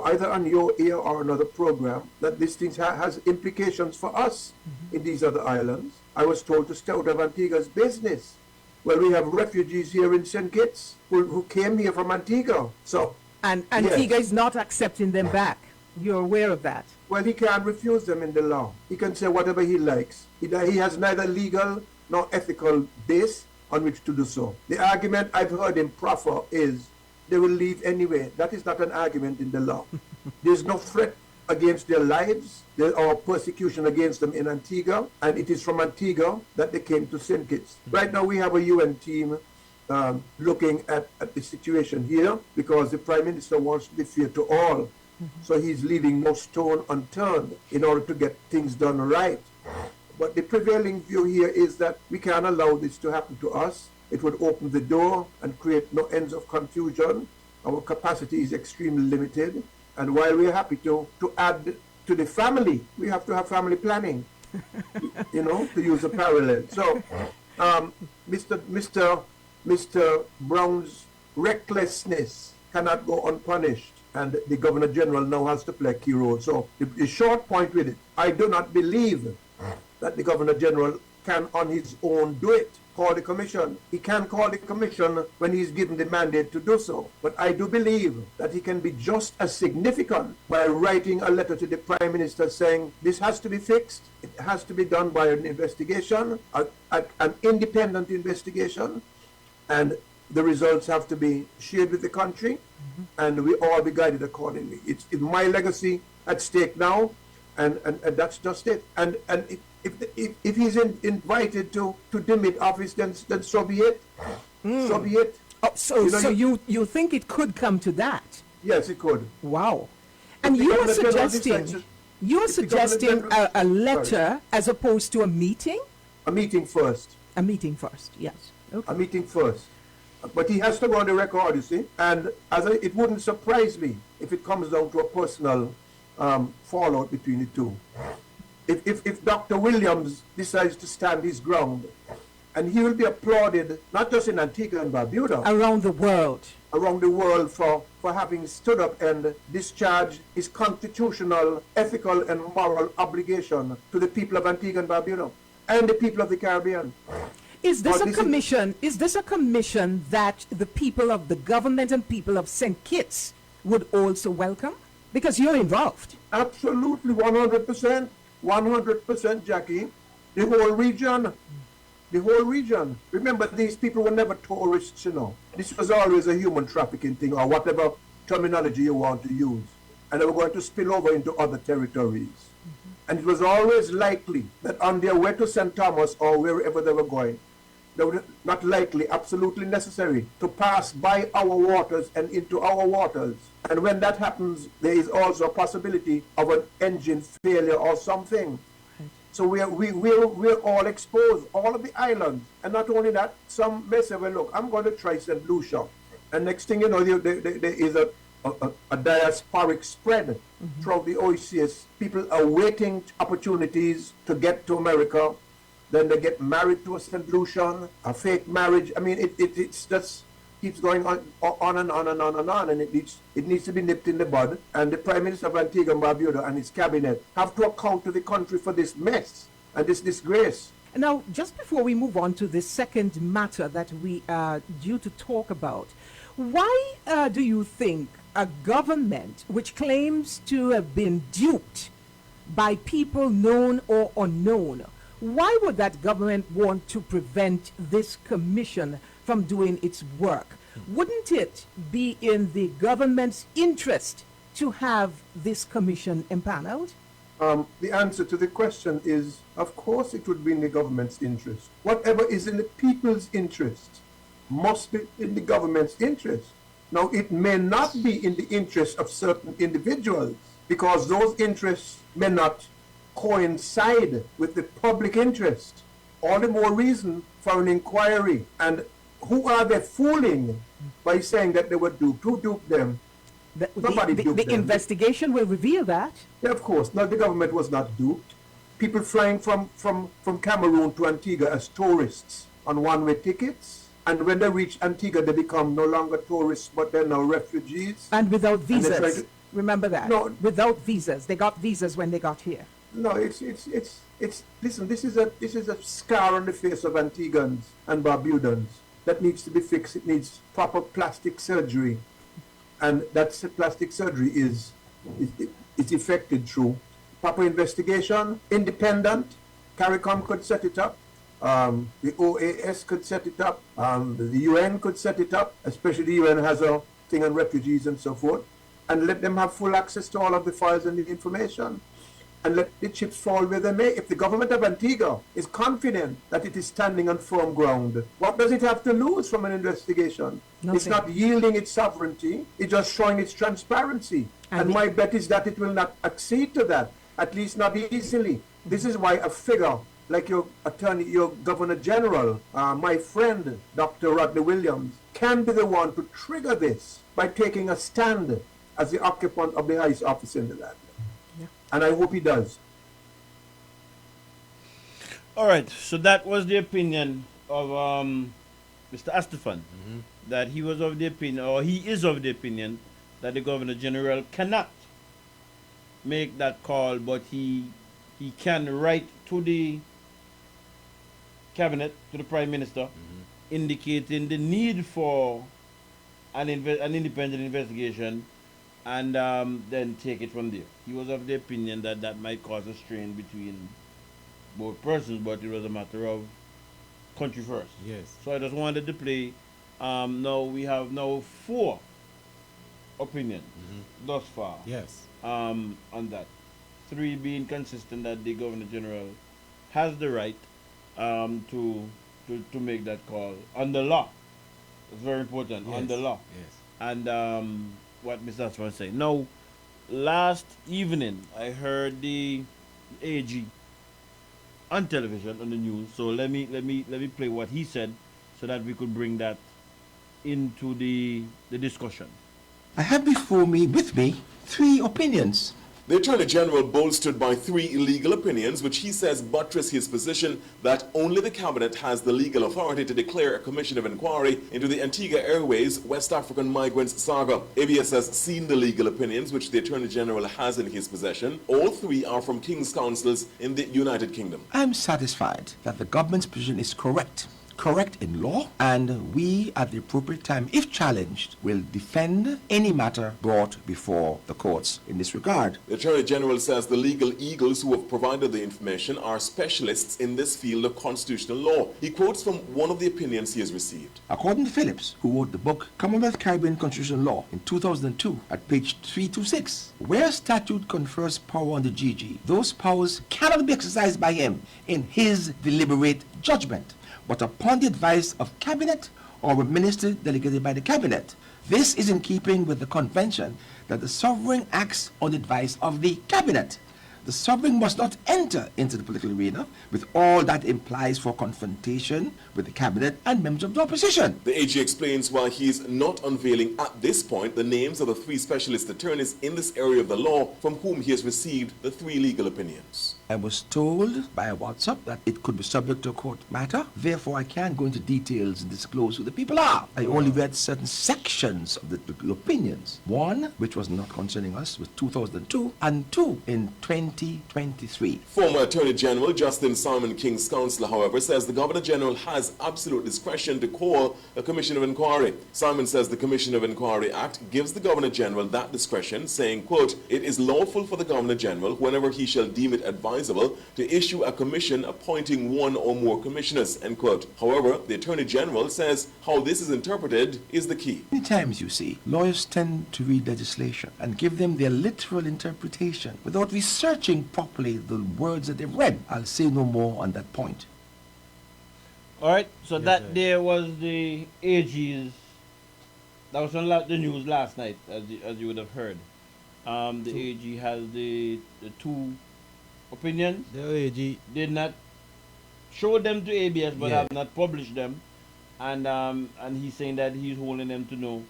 either on your ear or another program, that this thing has implications for us in these other islands, I was told to stay out of Antigua's business. Well, we have refugees here in St. Kitts who came here from Antigua. So, and Antigua is not accepting them back. You're aware of that? Well, he can't refuse them in the law. He can say whatever he likes. He has neither legal nor ethical base on which to do so. The argument I've heard him proffer is they will leave anyway. That is not an argument in the law. There's no threat against their lives or persecution against them in Antigua, and it is from Antigua that they came to St. Kitts. Right now we have a UN team looking at the situation here because the Prime Minister wants to be fair to all. So he's leaving no stone unturned in order to get things done right. But the prevailing view here is that we can't allow this to happen to us. It would open the door and create no ends of confusion. Our capacity is extremely limited. And while we're happy to add to the family, we have to have family planning, to use a parallel. So Mr. Brown's recklessness cannot go unpunished. And the Governor General now has to play a key role. So the short point with it, I do not believe that the Governor General can on his own do it, call the commission. He can call the commission when he's given the mandate to do so. But I do believe that he can be just as significant by writing a letter to the Prime Minister saying this has to be fixed. It has to be done by an investigation, an independent investigation, and the results have to be shared with the country, and we all be guided accordingly. It's my legacy at stake now, and that's just it. And if he's invited to demit office, then so be it. So be it. Oh, so you think it could come to that? Yes, it could. Wow. And you are suggesting a letter as opposed to a meeting? A meeting first. A meeting first, yes. Okay. A meeting first. But he has to go on the record, you see. And it wouldn't surprise me if it comes down to a personal fallout between the two. If Dr. Williams decides to stand his ground, and he will be applauded not just in Antigua and Barbuda, around the world for having stood up and discharged his constitutional, ethical, and moral obligation to the people of Antigua and Barbuda and the people of the Caribbean. Is this a commission? Is this a commission that the people of the government and people of St. Kitts would also welcome? Because you're involved. Absolutely, 100%. 100%, Jackie. The whole region. Remember, these people were never tourists, This was always a human trafficking thing, or whatever terminology you want to use. And they were going to spill over into other territories. And it was always likely that on their way to St. Thomas or wherever they were going, they were not likely, absolutely necessary, to pass by our waters and into our waters. And when that happens, there is also a possibility of an engine failure or something. So we're all exposed, all of the islands. And not only that, some may say, well, look, I'm going to try St. Lucia. And next thing you know, there is a diasporic spread throughout the OECS. People are waiting opportunities to get to America. Then they get married to a St. Lucian, a fake marriage. I mean, it's just keeps going on and on and on and on, and it needs to be nipped in the bud. And the Prime Minister of Antigua and Barbuda and his cabinet have to account to the country for this mess and this disgrace. Now, just before we move on to the second matter that we are due to talk about, why do you think a government which claims to have been duped by people known or unknown, why would that government want to prevent this commission from doing its work? Wouldn't it be in the government's interest to have this commission empaneled? The answer to the question is, of course it would be in the government's interest. Whatever is in the people's interest must be in the government's interest. Now, it may not be in the interest of certain individuals because those interests may not coincide with the public interest. All the more reason for an inquiry. And who are they fooling by saying that they were duped? Who duped them? Nobody duped them. The investigation will reveal that. Yeah, of course. No, the government was not duped. People flying from Cameroon to Antigua as tourists on one-way tickets. And when they reach Antigua, they become no longer tourists, but they're now refugees. And without visas. Remember that. No. Without visas. They got visas when they got here. No, it's listen, this is a scar on the face of Antiguans and Barbudans that needs to be fixed. It needs proper plastic surgery, and that plastic surgery is effected through proper investigation, independent. CARICOM could set it up. The OAS could set it up. The UN could set it up, especially the UN has a thing on refugees and so forth, and let them have full access to all of the files and the information, and let the chips fall where they may. If the government of Antigua is confident that it is standing on firm ground, what does it have to lose from an investigation? Nothing. It's not yielding its sovereignty, it's just showing its transparency. And my bet is that it will not accede to that, at least not easily. This is why a figure like your attorney, your governor general, my friend, Dr. Rodney Williams, can be the one to trigger this by taking a stand as the occupant of the highest office in the land. Yeah. And I hope he does. All right, so that was the opinion of Mr. Astafan, that he was of the opinion, or he is of the opinion, that the Governor General cannot make that call, but he can write to the cabinet, to the Prime Minister, indicating the need for an independent investigation, and then take it from there. He was of the opinion that that might cause a strain between both persons, but it was a matter of country first. Yes. So I just wanted to play. Now we have 4 opinions thus far. Yes. On that. 3 being consistent that the Governor General has the right to make that call under law. It's very important. Yes. Under law. Yes. And what Mr. Aswan saying. Now, last evening I heard the AG on television on the news. So let me play what he said so that we could bring that into the discussion. I have before me, with me, 3 opinions. The Attorney General bolstered by 3 illegal opinions, which he says buttress his position that only the Cabinet has the legal authority to declare a commission of inquiry into the Antigua Airways West African migrants saga. ABS has seen the legal opinions which the Attorney General has in his possession. All 3 are from King's Councils in the United Kingdom. I'm satisfied that the government's position is correct in law, and we, at the appropriate time, if challenged, will defend any matter brought before the courts in this regard. The Attorney General says the legal eagles who have provided the information are specialists in this field of constitutional law. He quotes from one of the opinions he has received. According to Phillips, who wrote the book Commonwealth Caribbean Constitutional Law in 2002, at page 326, where statute confers power on the GG, those powers cannot be exercised by him in his deliberate judgment, but upon the advice of Cabinet or a minister delegated by the Cabinet. This is in keeping with the convention that the sovereign acts on the advice of the Cabinet. The sovereign must not enter into the political arena with all that implies for confrontation with the Cabinet and members of the opposition. The AG explains why he is not unveiling at this point the names of the 3 specialist attorneys in this area of the law from whom he has received the 3 legal opinions. I was told by a WhatsApp that it could be subject to a court matter. Therefore, I can't go into details and disclose who the people are. I only read certain sections of the opinions. 1, which was not concerning us, was 2002, and 2 in 2023. Former Attorney General Justin Simon, King's Counsel, however, says the Governor General has absolute discretion to call a Commission of Inquiry. Simon says the Commission of Inquiry Act gives the Governor General that discretion, saying, quote, "It is lawful for the Governor General, whenever he shall deem it advisable, to issue a commission appointing 1 or more commissioners," end quote. However, the Attorney General says how this is interpreted is the key. Many times, you see, lawyers tend to read legislation and give them their literal interpretation without researching properly the words that they've read. I'll say no more on that point. All right, so that there was the AG's, that was on the news last night, as you would have heard. The AG has the 2 opinions. The AG did not show them to ABS, but have not published them, and he's saying that he's holding them to know.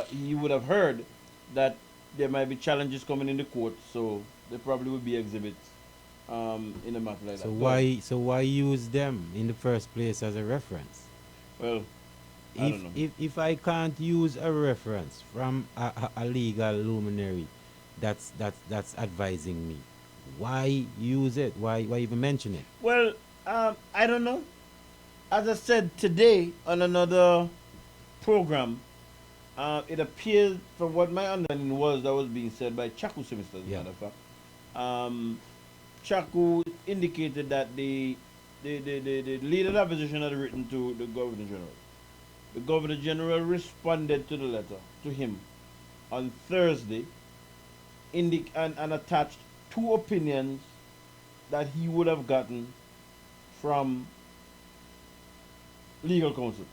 He would have heard that there might be challenges coming in the court, so there probably will be exhibits in a matter like that. So why use them in the first place as a reference? Well, I don't know. If I can't use a reference from a legal luminary, that's advising me. Why use it? Why even mention it? Well, I don't know. As I said today on another program, it appears from what my understanding was that was being said by Chaku Semester, as a matter of fact. Chaku indicated that the leader of the opposition had written to the Governor General. The Governor General responded to the letter to him on Thursday and attached two opinions that he would have gotten from legal counsel.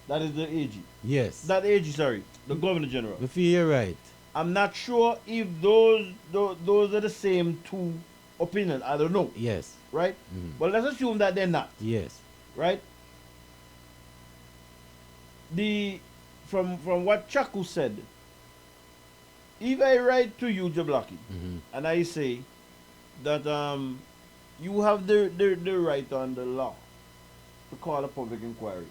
That is the AG. Yes. That AG, sorry. The Governor General. If you're right. I'm not sure if those are the same two opinions. I don't know. Yes. Right? But let's assume that they're not. Yes. Right? From what Chaku said, if I write to you, Jablaki, and I say that you have the right on the law to call a public inquiry,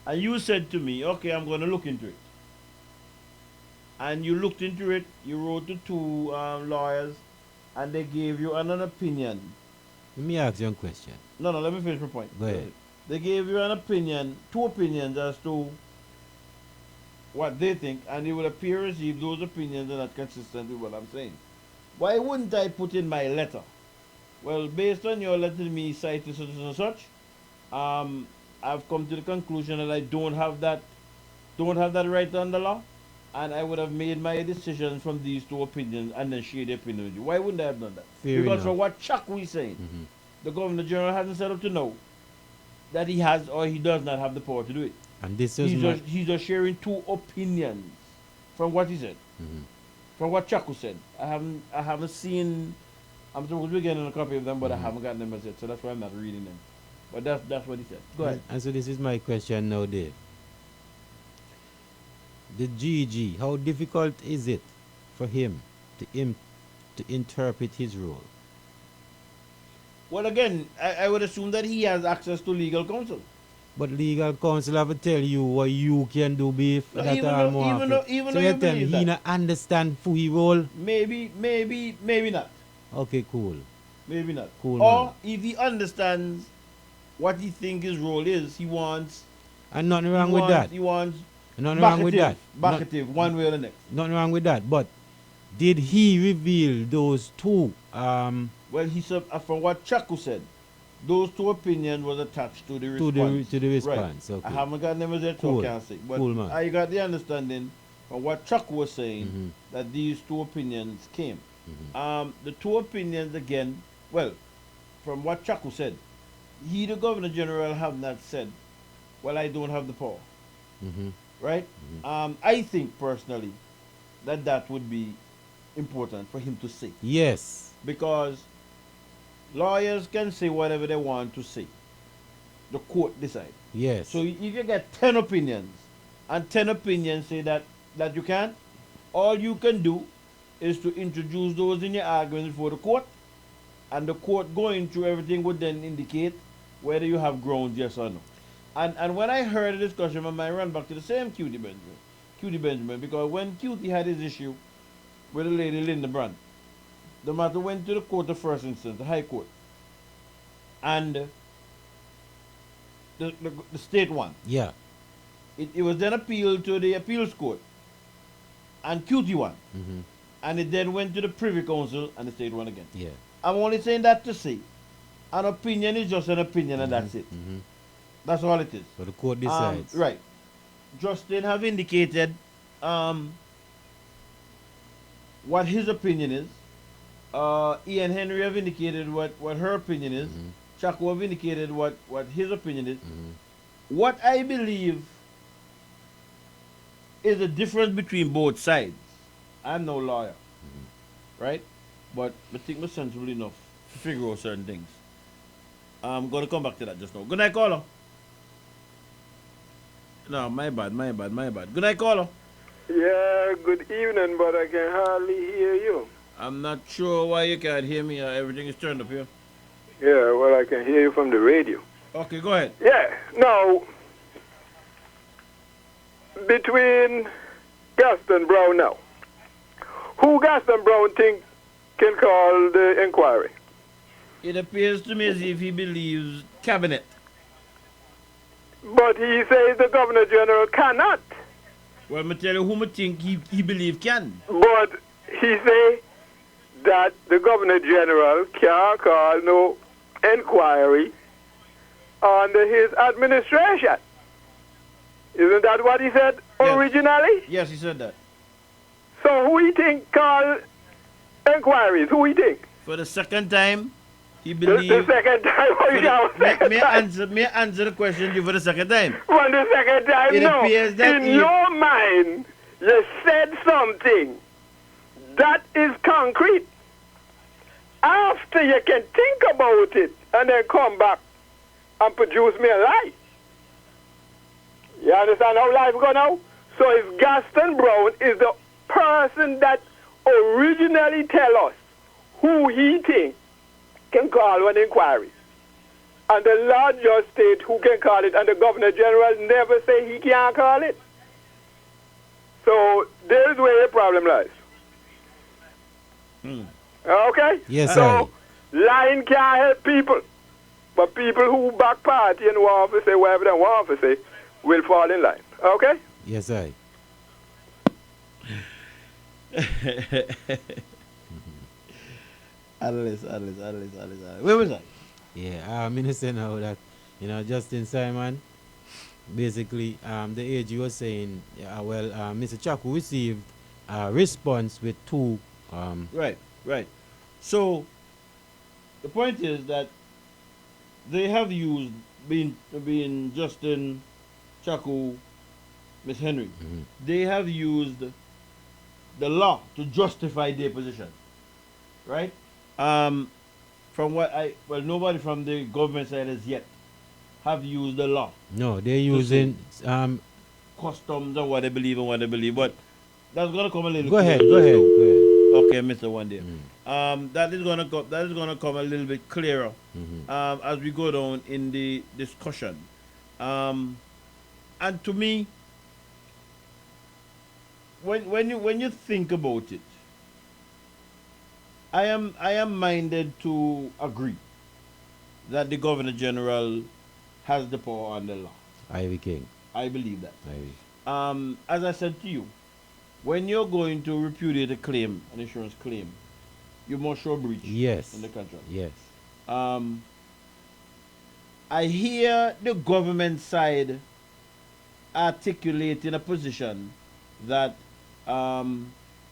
and you said to me, okay, I'm going to look into it, and you looked into it, you wrote to two lawyers, and they gave you an opinion. Let me ask you a question. No, let me finish my point. Go ahead. They gave you an opinion, two opinions as to what they think, and it would appear as if those opinions are not consistent with what I'm saying. Why wouldn't I put in my letter? Well, based on your letter to me citing such and such, I've come to the conclusion that I don't have that right on the law, and I would have made my decision from these two opinions and then share the opinion with you. Why wouldn't I have done that? Fair because enough. for what Chaku is saying, the Governor General hasn't set up to know that he has or he does not have the power to do it. And this is he's just sharing two opinions from what he said. From what Chaku said. I haven't seen. I'm supposed to be getting a copy of them, but I haven't gotten them as yet, so that's why I'm not reading them. But that's what he said. Go ahead. And so this is my question now, Dave. The GG, how difficult is it for him to interpret his role? Well, again, I would assume that he has access to legal counsel. But legal counsel have to tell you what you can do, beef. No, that even all though- more even happy. though- even so though you you tell me believe he that. not understand who he role. Maybe not. Okay, cool. Maybe not. Cool, Or man. if he understands what he thinks his role is, he wants. And nothing wrong with that. He wants. Nothing wrong with that. Backative, one way or the next. Nothing wrong with that. But did he reveal those two? Well, he said, from what Chaku said, those two opinions was attached to the response. To the response. Right. Okay. I haven't got them as yet, so Cool. I can't say. But Cool, man. I got the understanding from what Chaku was saying that these two opinions came. The two opinions again, well, from what Chaku said, he, the Governor General, have not said, well, I don't have the power. Right? I think personally that would be important for him to say. Yes. Because lawyers can say whatever they want to say. The court decides. Yes. So if you get 10 opinions and 10 opinions say that you can't, all you can do is to introduce those in your argument before the court, and the court going through everything would then indicate whether you have grounds, yes or no. And when I heard the discussion, I might run back to the same Cutie Benjamin, because when Cutie had his issue with the lady Linda Brandt, the matter went to the court of first instance, the High Court, and the state won. Yeah. It was then appealed to the appeals court, and Cutie won. And it then went to the Privy Council, and the state won again. Yeah. I'm only saying that to say, an opinion is just an opinion, and that's it. That's all it is. So the court decides. Right. Justin have indicated what his opinion is. Ian Henry have indicated what her opinion is. Chaku have indicated what his opinion is. What I believe is the difference between both sides. I'm no lawyer, right? But I think I'm sensible enough to figure out certain things. I'm going to come back to that just now. Good night, caller. No, my bad. Good night, caller. Yeah, good evening, but I can hardly hear you. I'm not sure why you can't hear me. Everything is turned up here. Yeah, well, I can hear you from the radio. Okay, go ahead. Yeah, now, between Gaston Brown now, who Gaston Brown think can call the inquiry? It appears to me as if he believes cabinet. But he says the Governor General cannot. Well, I tell you whom I think he believe can. But he say that the Governor General can't call no inquiry under his administration. Isn't that what he said originally? Yes, he said that. So who he think call inquiries? Who he think? For the second time, he believes... The second time? May I answer the question for the second time? For the second time, it no. Appears that in your mind, you said something that is concrete. After you can think about it and then come back and produce me a lie. You understand how life go now? So if Gaston Brown is the person that originally tell us who he thinks can call an inquiry, and the Lord just state who can call it, and the Governor General never say he can't call it. So there's where the problem lies. Okay? Yes, so lying can't help people. But people who back party and want to say whatever they want to say will fall in line. Okay? Yes, sir. Alice. Where was I? Yeah, I'm saying now that, Justin Simon, basically, the AG was saying, Mr. Chaku received a response with two. Right. So, the point is that they have used, being Justin Chaku, Miss Henry, they have used the law to justify their position. Right? From what nobody from the government side as yet have used the law. No, they're using customs and what they believe but that's gonna come a little. Go ahead. Okay, Mr. One Day. That is gonna come a little bit clearer as we go down in the discussion. And to me, when you think about it, I am minded to agree that the Governor General has the power on the law. Ivy King. I believe that. As I said to you, when you're going to repudiate a claim, an insurance claim, you must show breach in the contract. Yes. I hear the government side articulating a position that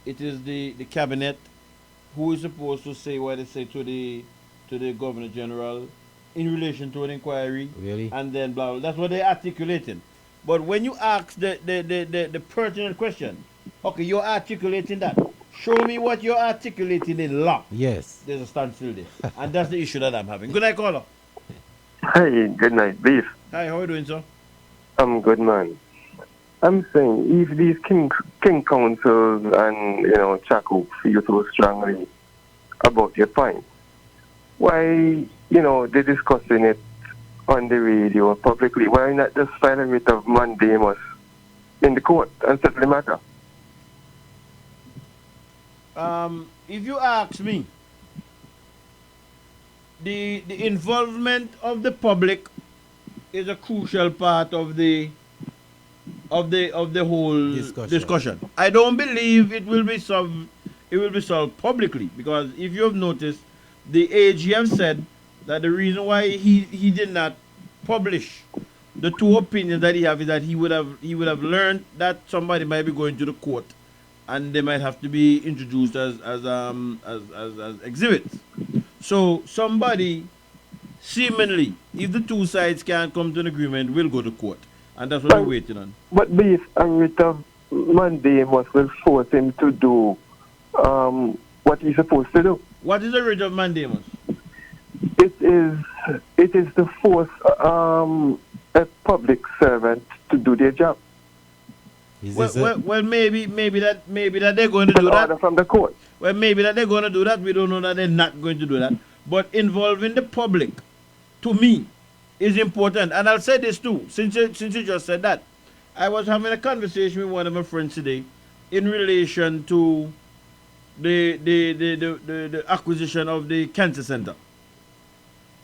it is the cabinet who is supposed to say what they say to the Governor General in relation to an inquiry. Really? And then blah, blah. That's what they're articulating. But when you ask the pertinent question, okay, you're articulating that. Show me what you're articulating in law. Yes. There's a standstill there. And that's the issue that I'm having. Good night, caller. Hi, good night, Beef. Hi, how are you doing, sir? I'm good, man. I'm saying, if these king councils and, Chaku feel so strongly about your point, why, they're discussing it on the radio publicly? Why not just file a writ of mandamus in the court and settle the matter? If you ask me, the involvement of the public is a crucial part of the whole discussion. I don't believe it will be solved publicly, because if you have noticed, the AG have said that the reason why he did not publish the two opinions that he have is that he would have learned that somebody might be going to the court and they might have to be introduced as exhibits. So somebody seemingly, if the two sides can't come to an agreement, will go to court. And that's what we're waiting on. But Beef, a writ of mandamus will force him to do what he's supposed to do. What is a writ of mandamus? It is to force a public servant to do their job. Well, maybe that they're going to do that. Order from the court. Well, maybe that they're going to do that. We don't know that they're not going to do that. But involving the public, to me, is important. And I'll say this too, since you just said that. I was having a conversation with one of my friends today in relation to the acquisition of the cancer center.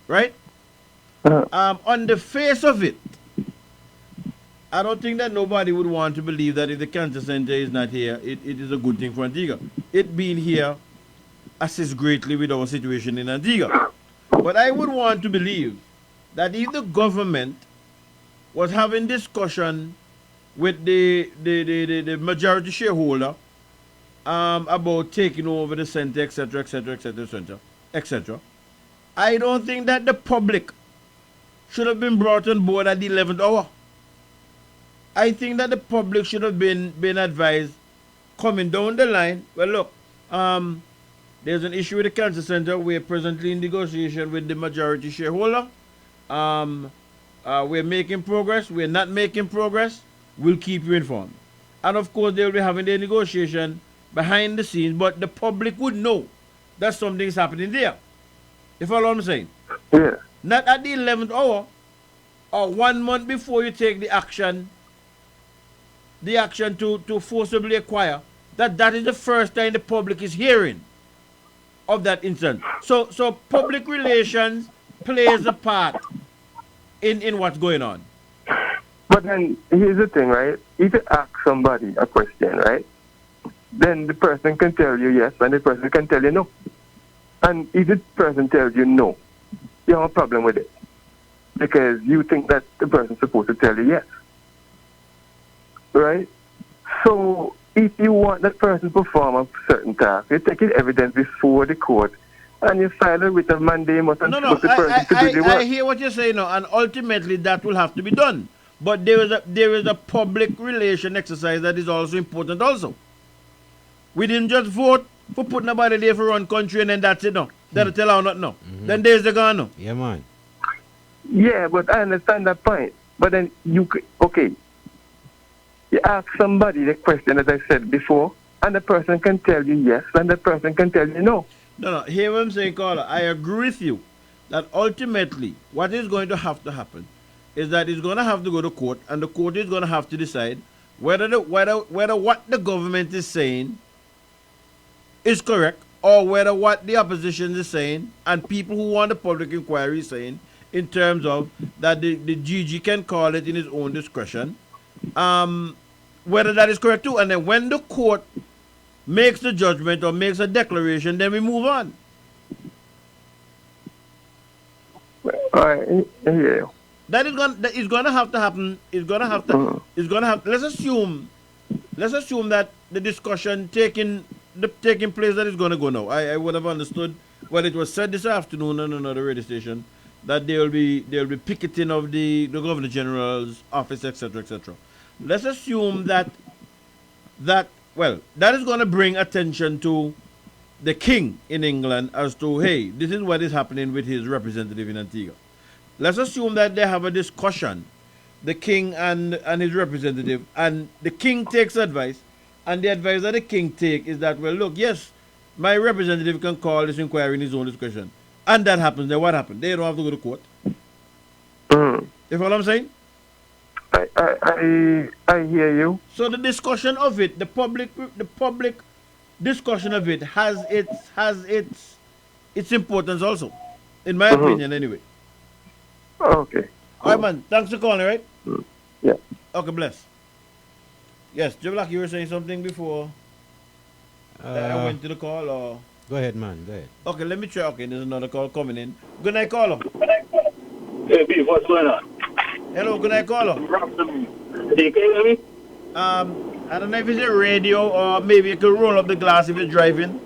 Right? On the face of it, I don't think that nobody would want to believe that if the cancer center is not here, it is a good thing for Antigua. It being here assists greatly with our situation in Antigua. But I would want to believe that if the government was having discussion with the majority shareholder about taking over the center, etc., etc., etc., etc., I don't think that the public should have been brought on board at the 11th hour. I think that the public should have been advised coming down the line. Well, look, there's an issue with the cancer center. We're presently in negotiation with the majority shareholder. We're making progress. We're not making progress. We'll keep you informed. And of course, they'll be having their negotiation behind the scenes, but the public would know that something's happening there. You follow what I'm saying? Yeah. Not at the 11th hour or 1 month before you take the action to forcibly acquire. That is the first time the public is hearing of that incident. So public relations plays a part in what's going on. But then here's the thing, right? If you ask somebody a question, right, then the person can tell you yes and the person can tell you no. And if the person tells you no, you have a problem with it. Because you think that the person's supposed to tell you yes. Right? So if you want that person to perform a certain task, you take evidence before the court and you file a written mandamus and force the person to do the work. I hear what you're saying now, and ultimately that will have to be done. But there is a public relation exercise that is also important also. We didn't just vote for putting nobody there for run country and then that's it no. That'll tell how not no. Then there's the gun no. Yeah, man. Yeah, but I understand that point. But then you ask somebody the question as I said before, and the person can tell you yes, and the person can tell you no. No, hear what I'm saying, Carla. I agree with you that ultimately what is going to happen is that it's going to have to go to court, and the court is going to have to decide whether what the government is saying is correct, or whether what the opposition is saying and people who want the public inquiry is saying in terms of that the GG can call it in his own discretion, whether that is correct too. And then when the court makes the judgment or makes a declaration, then we move on. All right, yeah. That is going to have to happen. It's going to have to. Let's assume that the discussion taking place that is going to go now. I would have understood when it was said this afternoon on another radio station that there will be picketing of the Governor General's office, etc., etc. Let's assume that is going to bring attention to the King in England as to, hey, this is what is happening with his representative in Antigua. Let's assume that they have a discussion, the King and his representative, and the King takes advice, and the advice that the King takes is that, well, look, yes, my representative can call this inquiry in his own discretion. And that happens, then what happens? They don't have to go to court. You know what I'm saying? I hear you. So the discussion of it, the public discussion of it has its importance also, in my opinion, anyway. Okay. All right, man. Thanks for calling, right? Yeah. Okay, bless. Yes, Joe Black, you were saying something before I went to the call, or? Go ahead, man. Go ahead. Okay, let me try. Okay, there's another call coming in. Good night, caller. Hey, B, what's going on? Hello, good night, caller. Hey, can you hear me? I don't know if it's a radio or maybe you can roll up the glass if you're driving.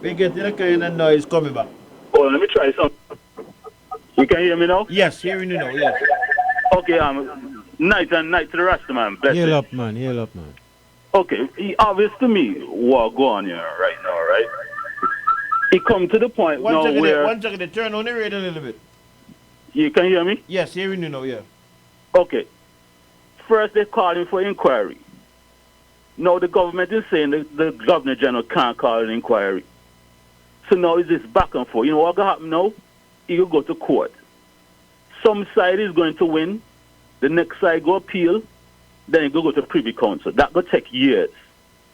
We're getting a kind of noise coming back. Oh, let me try something. You can hear me now? Yes, hearing you now, yes. Okay, night to the Rasta, man. Heal up, man. Okay, obvious to me what go on here right now, right? It come to the point One where... second, turn on the radio a little bit. You can hear me? Yes, hearing you now, yeah. Okay. First, they're calling for inquiry. Now, the government is saying the Governor General can't call an inquiry. So now it's this back and forth. You know what going to happen now? He will go to court. Some side is going to win. The next side go appeal. Then it go to Privy Council. That will take years.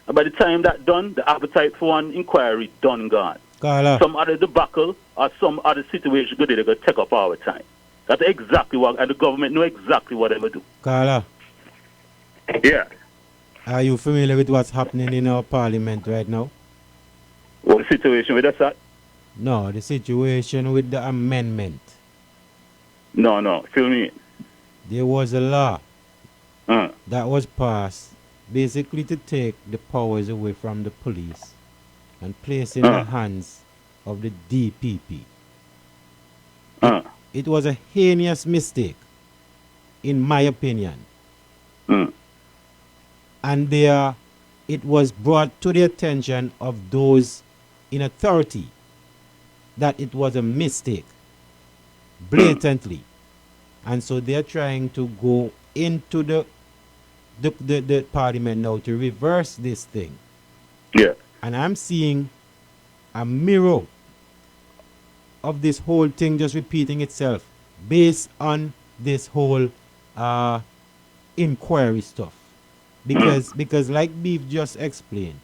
And by the time that done, the appetite for an inquiry done gone. Carla. Some other debacle or some other situation good, they're going to take up our time. That's exactly what, and the government know exactly what they're going to do. Carla. Yeah. Are you familiar with what's happening in our parliament right now? What the situation with us at? No, the situation with the amendment. No, fill me in. There was a law that was passed basically to take the powers away from the police and place in the hands of the DPP. It was a heinous mistake, in my opinion. And it was brought to the attention of those in authority that it was a mistake, blatantly. And so they're trying to go into the parliament now to reverse this thing. Yeah. And I'm seeing a mirror of this whole thing just repeating itself based on this whole inquiry stuff. Because like Beef just explained,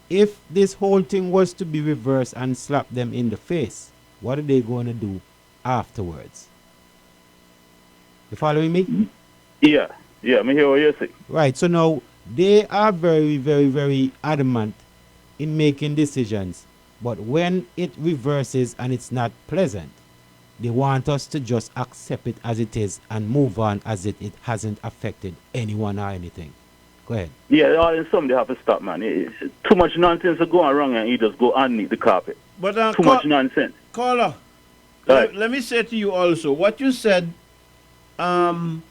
if this whole thing was to be reversed and slap them in the face, what are they going to do afterwards? You following me? Yeah, I hear what you're saying. Right, so now they are very, very, very adamant in making decisions, but when it reverses and it's not pleasant, they want us to just accept it as it is and move on as if it hasn't affected anyone or anything. Go ahead. Yeah, all in some they have to stop, man. Too much nonsense is going wrong and he just go underneath the carpet. But too much nonsense. Caller, let me say to you also, what you said, I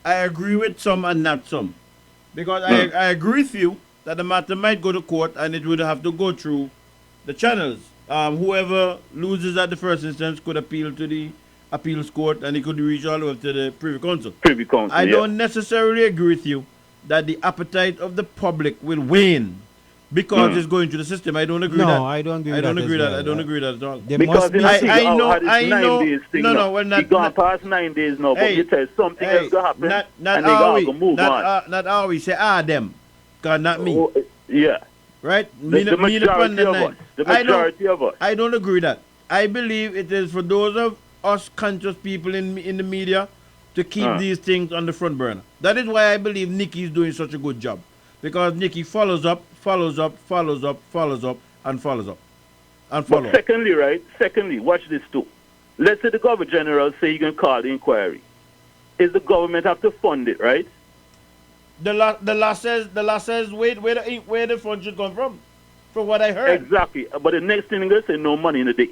agree with some and not some. Because I agree with you that the matter might go to court and it would have to go through the channels. Whoever loses at the first instance could appeal to the appeals court and it could reach all the way to the Privy Council. I don't necessarily agree with you that the appetite of the public will wane because it's going through the system. I don't agree with that. No, I don't agree with that. I don't agree with that at all. Because I know. No, we're not. It's gone past 9 days now, but you tell something else to happen not and they got to move on. Not always say, them. God, not me. Yeah. Right? The majority of us. I don't agree with that. I believe it is for those of us conscious people in the media to keep these things on the front burner. That is why I believe Nikki is doing such a good job. Because Nikki follows up, and follows up. But secondly, watch this too. Let's say the Governor General say you can call the inquiry. Is the government have to fund it, right? The law says where the fund should come from what I heard. Exactly. But the next thing they're going to say, no money in the day.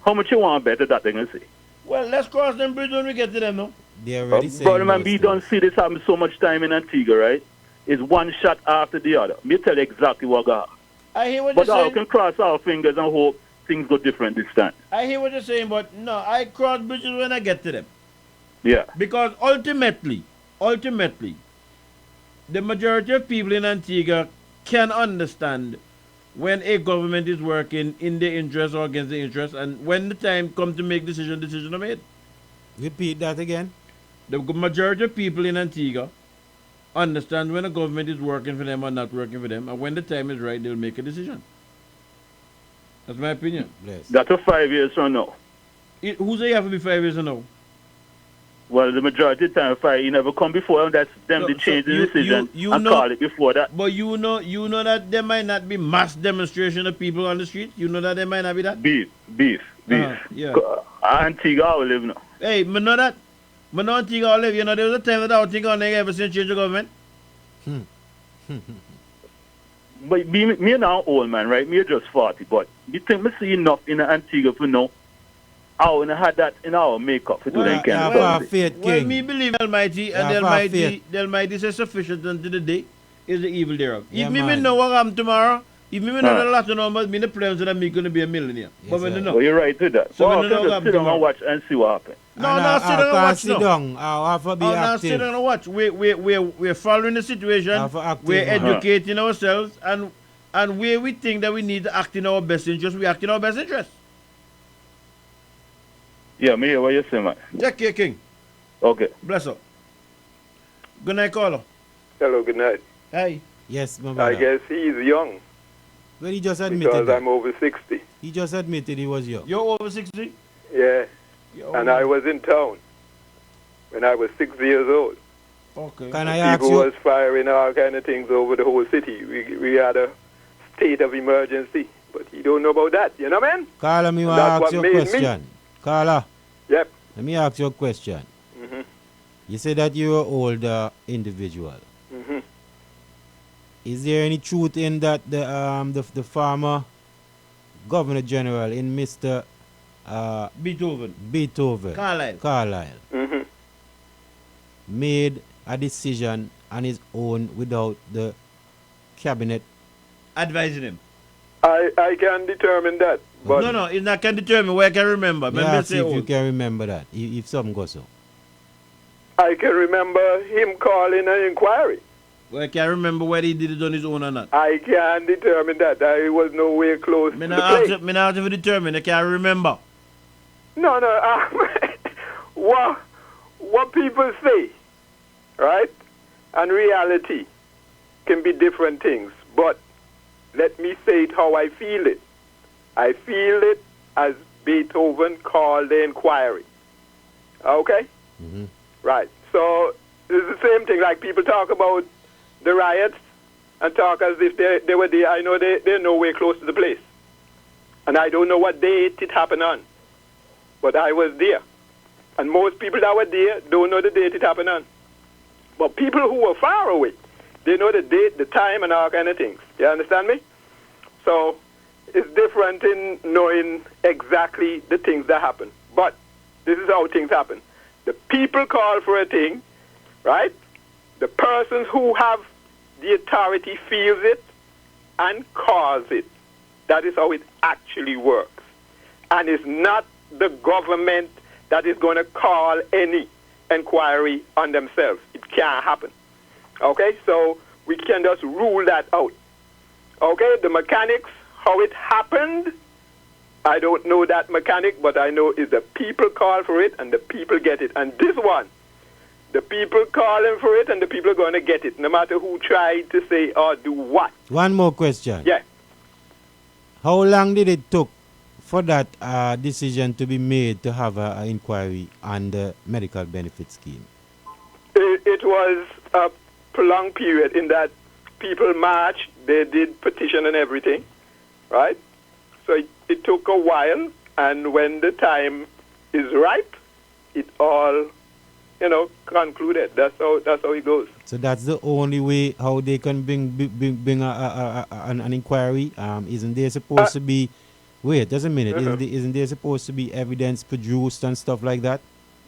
How much you want to bet that they're going to say? Well, let's cross them bridge when we get to them, no? They already saying brother, man, we don't see this happen so much time in Antigua, right? It's one shot after the other. Me tell you exactly what got. I hear what you're saying. But I can cross our fingers and hope things go different this time. I hear what you're saying, but no, I cross bridges when I get to them. Yeah. Because ultimately, the majority of people in Antigua can understand when a government is working in their interest or against their interest, and when the time comes to make decisions are made. Repeat that again. The majority of people in Antigua understand when a government is working for them or not working for them, and when the time is right, they'll make a decision. That's my opinion. Bless. That's a 5 years from now. Who say you have to be 5 years from now? Well, the majority of the time, 5 years never come before, and that's them to change the decision and call it before that. But you know that there might not be mass demonstration of people on the street? You know that there might not be that? Beef. Yeah. Antigua will live now. Hey, I know that. I know Antigua will live. You know, there was a time that I think on ever since change the government. But me now old man, right? Me just 40, but you think me see enough in Antigua for now? I wouldn't have had that in our makeup to do that kind of stuff. Well, me believe Almighty, and the Almighty says sufficient unto the day is the evil thereof. If me know what I'm tomorrow, if me know the last numbers, me the plans that I'm going to be a millionaire. Yes, but know. Well, you're right with that. So I can just sit down and watch and see what happens. No, sit down and watch. Sit down. I'll have to be active. Sit down and watch. We're following the situation. We're educating ourselves, and where we think that we need to act in our best interest, we act in our best interest. Yeah, me hear what you say, man. Take care, King. Okay. Bless up. Good night, caller. Hello, good night. Hey. Yes, my brother. I guess he's young. Well, he just admitted because that. I'm over 60. He just admitted he was young. You're over 60? Yeah. And I was in town when I was 6 years old. Okay. Can I ask People you? was firing all kind of things over the whole city. We had a state of emergency, but he don't know about that. You know, man? Carla, me want to ask you a question. Carla. Yep. Let me ask you a question. Mm-hmm. You say that you're an older individual. Mm-hmm. Is there any truth in that the former Governor General in Mr. Beethoven Carlisle Mm-hmm. made a decision on his own without the cabinet advising him? I can determine that. But No, it's not can determine where I can remember. Yeah, see if you can remember that. If something goes so. I can remember him calling an inquiry. Well, I can't remember whether he did it on his own or not. I can determine that. I was nowhere close to the place. Me not have to determine. I can't remember. No. What people say, right, and reality can be different things. But let me say it how I feel it. I feel it as Beethoven called the inquiry. Okay? Mm-hmm. Right. So it's the same thing. Like people talk about the riots and talk as if they were there. I know they're nowhere close to the place. And I don't know what date it happened on. But I was there. And most people that were there don't know the date it happened on. But people who were far away, they know the date, the time, and all kind of things. You understand me? So it's different in knowing exactly the things that happen. But this is how things happen. The people call for a thing, right? The persons who have the authority feels it and calls it. That is how it actually works. And it's not the government that is going to call any inquiry on themselves. It can't happen. Okay? So we can just rule that out. Okay? The mechanics, how it happened, I don't know that mechanic, but I know is the people call for it and the people get it. And this one, the people calling for it and the people are going to get it, no matter who tried to say or do what. One more question. Yeah. How long did it took for that decision to be made to have an inquiry on the medical benefit scheme? It was a prolonged period in that people marched, they did petition and everything, right? So it took a while, and when the time is ripe, it all, concluded. That's how it goes. So that's the only way how they can bring an inquiry. Isn't there supposed to be? Wait, just a minute. Isn't there supposed to be evidence produced and stuff like that?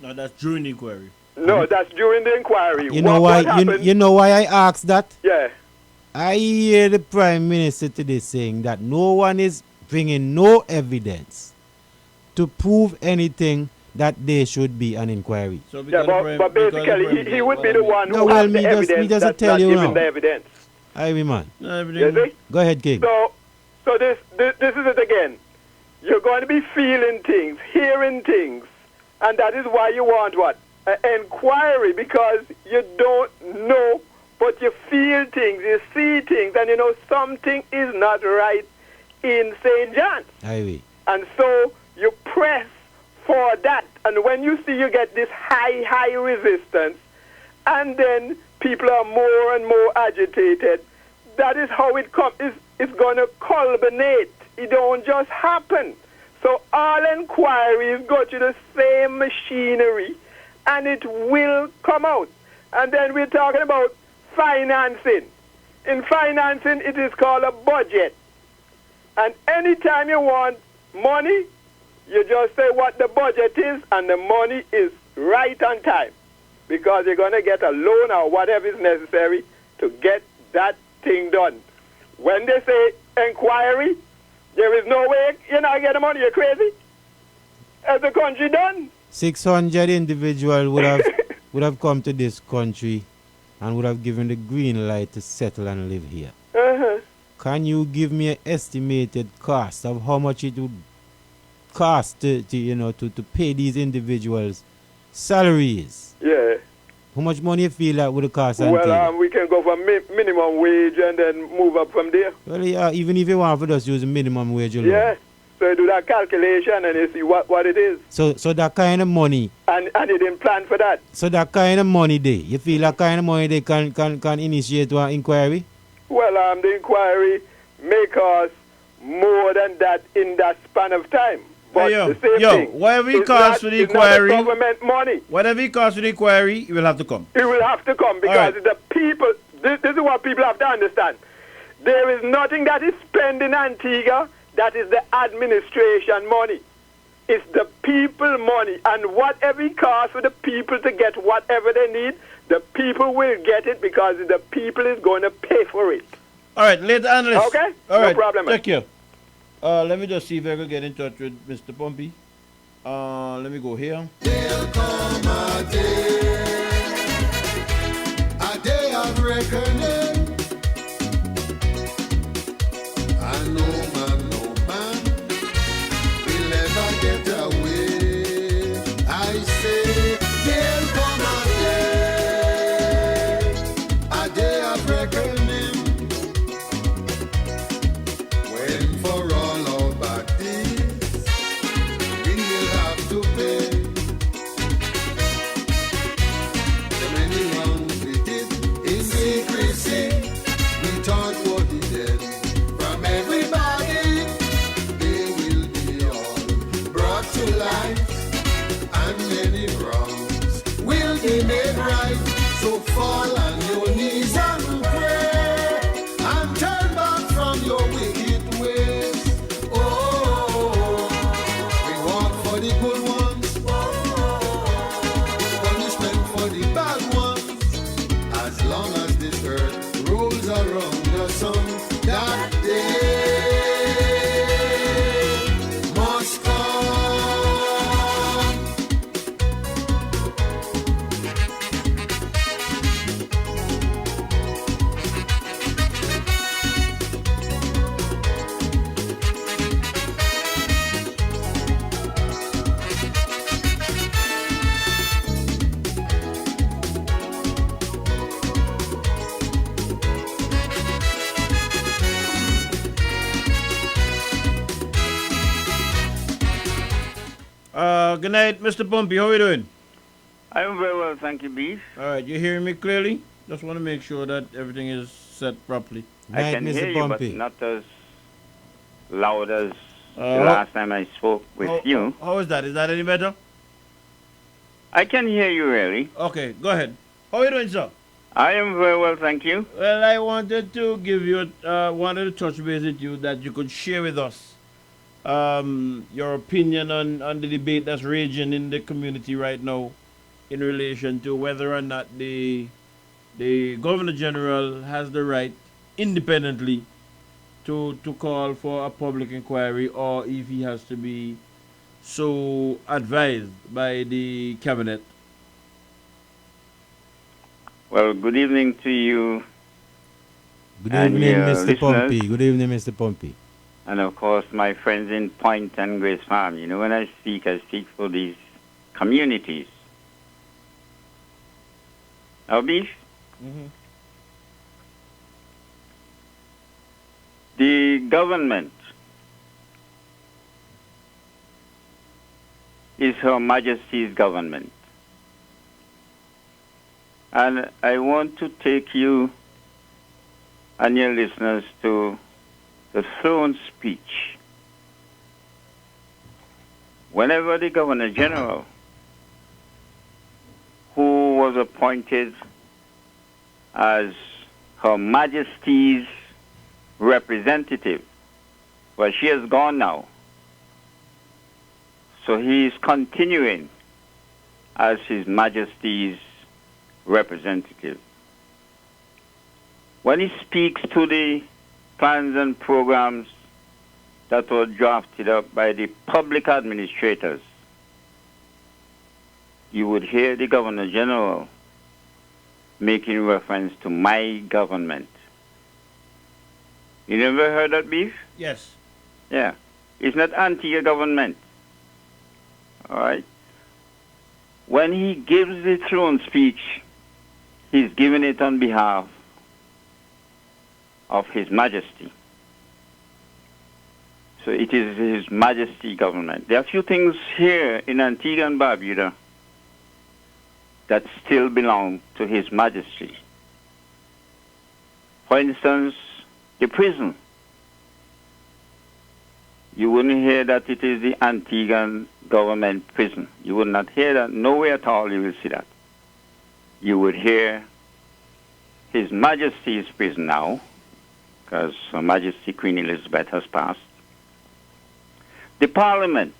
No, that's during the inquiry. No, that's during the inquiry. You know why? You know why I asked that? Yeah. I hear the Prime Minister today saying that no one is bringing no evidence to prove anything that there should be an inquiry. So but basically, he would be the one who has the evidence just that's tell not you given now. the evidence. Aye, man. You see? Go ahead, King. So this is it again. You're going to be feeling things, hearing things, and that is why you want what? An inquiry, because you don't know, but you feel things, you see things, and you know something is not right in St. John's. Aye. And so you press for that. And when you see you get this high resistance, and then people are more and more agitated, that is how it comes. It's going to culminate. It don't just happen. So all inquiries go to the same machinery, and it will come out. And then we're talking about financing. In financing, it is called a budget. And anytime you want money, you just say what the budget is, and the money is right on time, because you're going to get a loan or whatever is necessary to get that thing done. When they say inquiry, there is no way you're not getting money. You're crazy. Has the country done? 600 individuals would have come to this country and would have given the green light to settle and live here. Can you give me an estimated cost of how much it would cost to pay these individuals salaries? Yeah. How much money you feel that would cost? Well, we can go for minimum wage and then move up from there. Well, yeah, even if you want to just use the minimum wage alone. Yeah. So you do that calculation and you see what it is. So that kind of money. And you didn't plan for that. So that kind of money there, you feel that kind of money they can initiate an inquiry? Well, the inquiry may cost more than that in that span of time. But the same thing, whatever it costs for the inquiry, government money. Whatever it costs for the inquiry, you will have to come. It will have to come because the people, this is what people have to understand. There is nothing that is spent in Antigua that is the administration money. It's the people money. And whatever it costs for the people to get whatever they need, the people will get it because the people is going to pay for it. All right, later analyst. Okay? All right, no problem. Thank you. Let me just see if I can get in touch with Mr. Pompey. Let me go here. There'll come a day of reckoning. And no man will ever get away. I say, there'll come a day of reckoning. When for all our bad deeds, we will have to pay. The many wrongs we did in secrecy, we thought what he did from everybody. They will be all brought to light, and many wrongs will be made right. So fall on your knees and pray, and turn back from your wicked ways. Oh, we walk for the good ones, punishment for the bad ones. As long as this earth rolls around the sun, that day must come. Good night, Mr. Pompey. How are you doing? I'm very well, thank you, Beef. All right, you hearing me clearly? Just want to make sure that everything is set properly. I can hear you, but not as loud as the last time I spoke with you. How is that? Is that any better? I can hear you, really. Okay, go ahead. How are you doing, sir? I am very well, thank you. Well, I wanted to give you, wanted to touch base with you that you could share with us your opinion on the debate that's raging in the community right now in relation to whether or not the Governor General has the right independently to call for a public inquiry, or if he has to be so advised by the cabinet. Well, good evening to you. Good evening, Mr. Pompey. Good evening, Mr. Pompey. And of course, my friends in Point and Grace Farm. You know, when I speak for these communities. Now, Beef? Mm-hmm. The government is Her Majesty's government. And I want to take you and your listeners to the throne speech. Whenever the Governor General, who was appointed as Her Majesty's representative, well, she has gone now, so he is continuing as His Majesty's representative. When he speaks to the plans and programs that were drafted up by the public administrators, you would hear the Governor General making reference to my government. You never heard that, Beef? Yes. Yeah. It's not Antigua government. All right? When he gives the throne speech he's given it on behalf of His Majesty. So it is His Majesty government. There are a few things here in Antigua and Barbuda that still belong to His Majesty. For instance, the prison. You wouldn't hear that it is the Antiguan government prison. You would not hear that. Nowhere at all you will see that. You would hear His Majesty's prison now, because Her Majesty Queen Elizabeth has passed. The Parliament.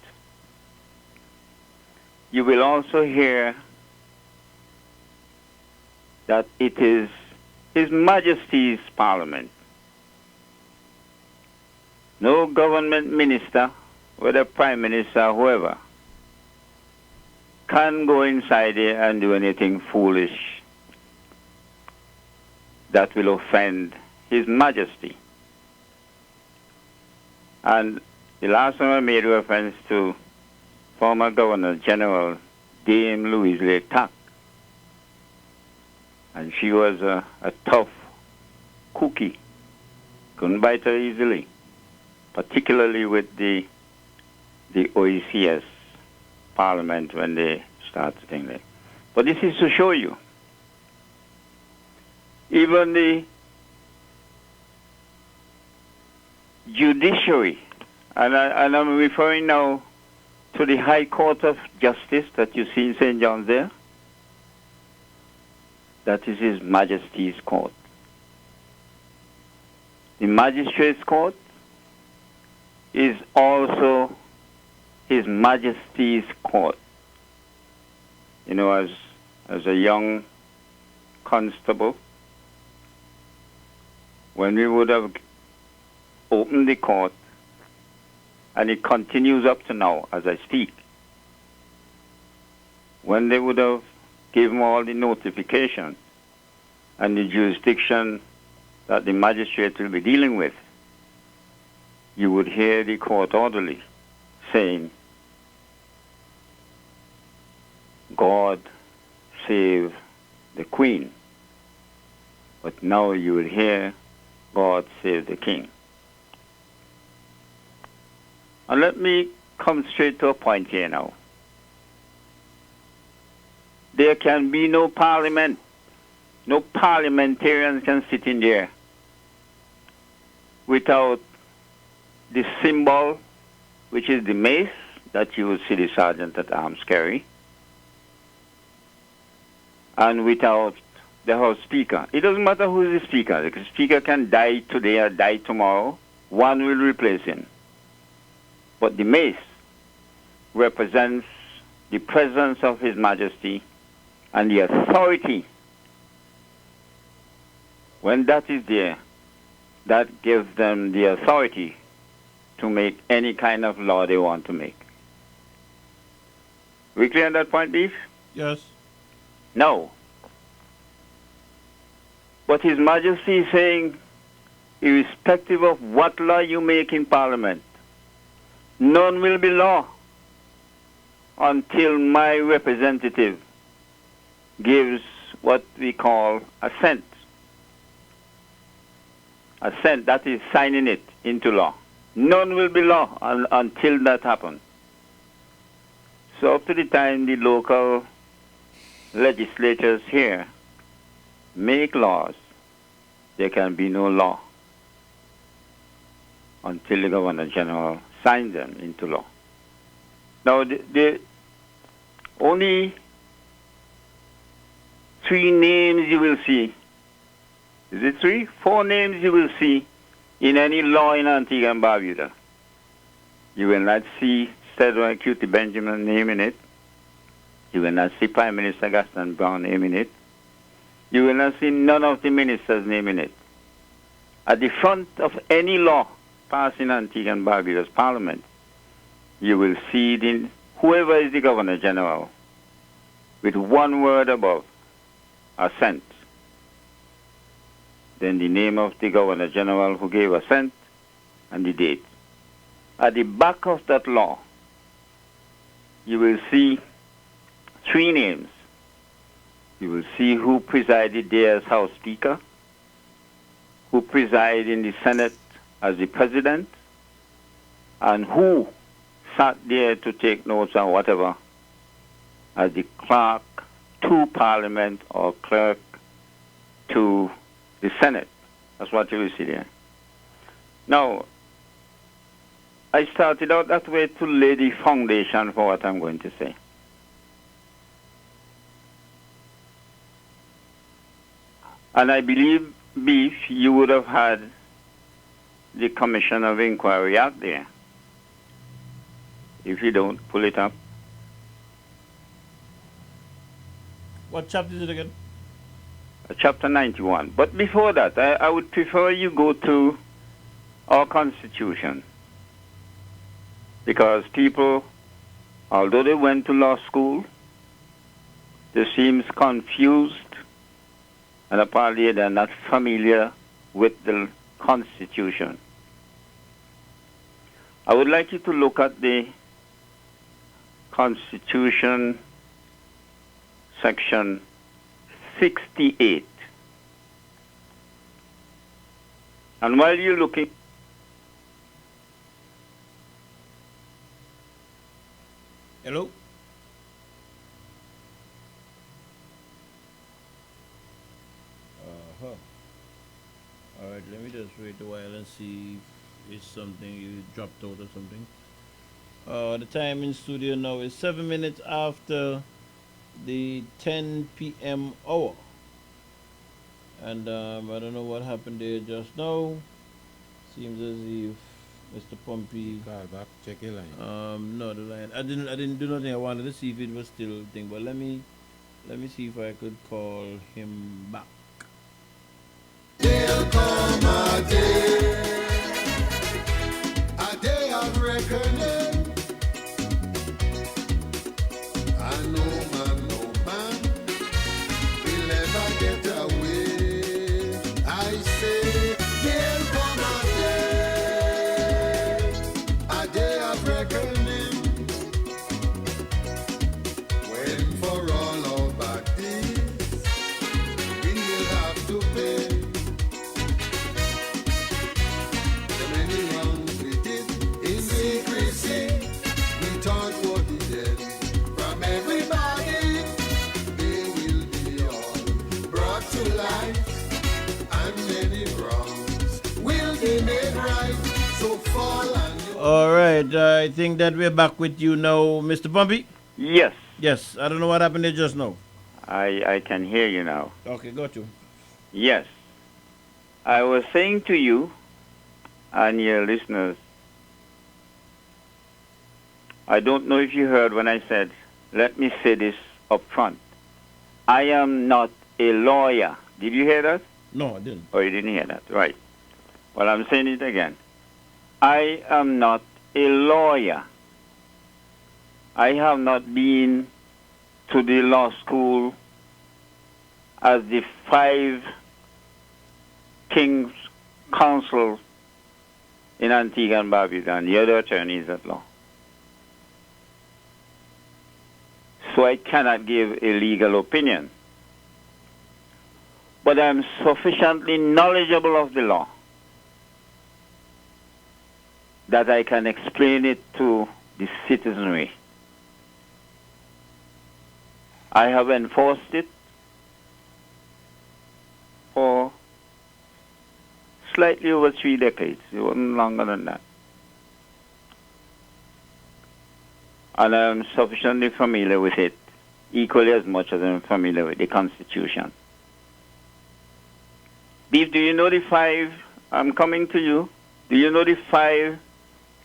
You will also hear that it is His Majesty's Parliament. No government minister, whether Prime Minister or whoever, can go inside there and do anything foolish that will offend His Majesty. And the last time I made reference to former Governor General Dame Louise Lake Tack. And she was a tough cookie. Couldn't bite her easily, particularly with the OECS Parliament when they start things like. But this is to show you, even the judiciary, and I'm referring now to the High Court of Justice that you see in St. John's there. That is His Majesty's Court. The Magistrates' Court is also His Majesty's Court. You know, as a young constable, when we would have opened the court, and it continues up to now as I speak, when they would have given all the notification and the jurisdiction that the magistrate will be dealing with, you would hear the court orderly saying, God save the Queen. But now you will hear, God save the King. And let me come straight to a point here now. There can be no parliament. No parliamentarians can sit in there without the symbol, which is the mace that you will see the sergeant at arms carry, and without the House Speaker. It doesn't matter who is the Speaker. The Speaker can die today or die tomorrow. One will replace him. But the mace represents the presence of His Majesty and the authority. When that is there, that gives them the authority to make any kind of law they want to make. We clear on that point, Beef? Yes. No. But His Majesty is saying, irrespective of what law you make in Parliament, none will be law until my representative gives what we call assent. Assent, that is signing it into law. None will be law until that happens. So up to the time the local legislatures here make laws, there can be no law until the Governor General signs them into law. Now, the only 3 names you will see. Is it 3? 4 names you will see in any law in Antigua and Barbuda. You will not see Cedric Cutie Benjamin name in it. You will not see Prime Minister Gaston Brown name in it. You will not see none of the ministers name in it. At the front of any law passed in Antigua and Barbuda's Parliament, you will see whoever is the Governor General with one word above, assent. Then the name of the Governor General who gave assent and the date. At the back of that law, you will see 3 names. You will see who presided there as House Speaker, who presided in the Senate as the President, and who sat there to take notes and whatever as the clerk to Parliament or clerk to the Senate. That's what you will see there. Now, I started out that way to lay the foundation for what I'm going to say. And I believe, Beef, you would have had the Commission of Inquiry out there. If you don't, pull it up. What chapter is it again? Chapter 91. But before that, I would prefer you go to our Constitution. Because people, although they went to law school, they seem confused, and apparently they're not familiar with the Constitution. I would like you to look at the Constitution section 68. And while you're looking, hello? All right, let me just wait a while and see if it's something you dropped out or something. The time in studio now is 7 minutes after the 10 p.m. hour. And I don't know what happened there just now. Seems as if Mr. Pompey call back, check your line. No, the line. I didn't do nothing. I wanted to see if it was still a thing, but let me see if I could call him back. There'll come a day of reckoning. And no man will ever get away. I say, there'll come a day of reckoning. When for all of our deeds, we will have to pay. All right, I think that we're back with you now, Mr. Pompey. Yes. Yes, I don't know what happened there just now. I can hear you now. Okay, got you. Yes. I was saying to you and your listeners, I don't know if you heard when I said, let me say this up front. I am not a lawyer. Did you hear that? No, I didn't. Oh, you didn't hear that. Right. Well, I'm saying it again. I am not a lawyer. I have not been to the law school as the 5 King's Counsel in Antigua and Barbuda and the other attorneys at law. So I cannot give a legal opinion. But I'm sufficiently knowledgeable of the law that I can explain it to the citizenry. I have enforced it for slightly over 3 decades. It wasn't longer than that. And I'm sufficiently familiar with it, equally as much as I'm familiar with the Constitution. Beef, do you know the 5, I'm coming to you, do you know the 5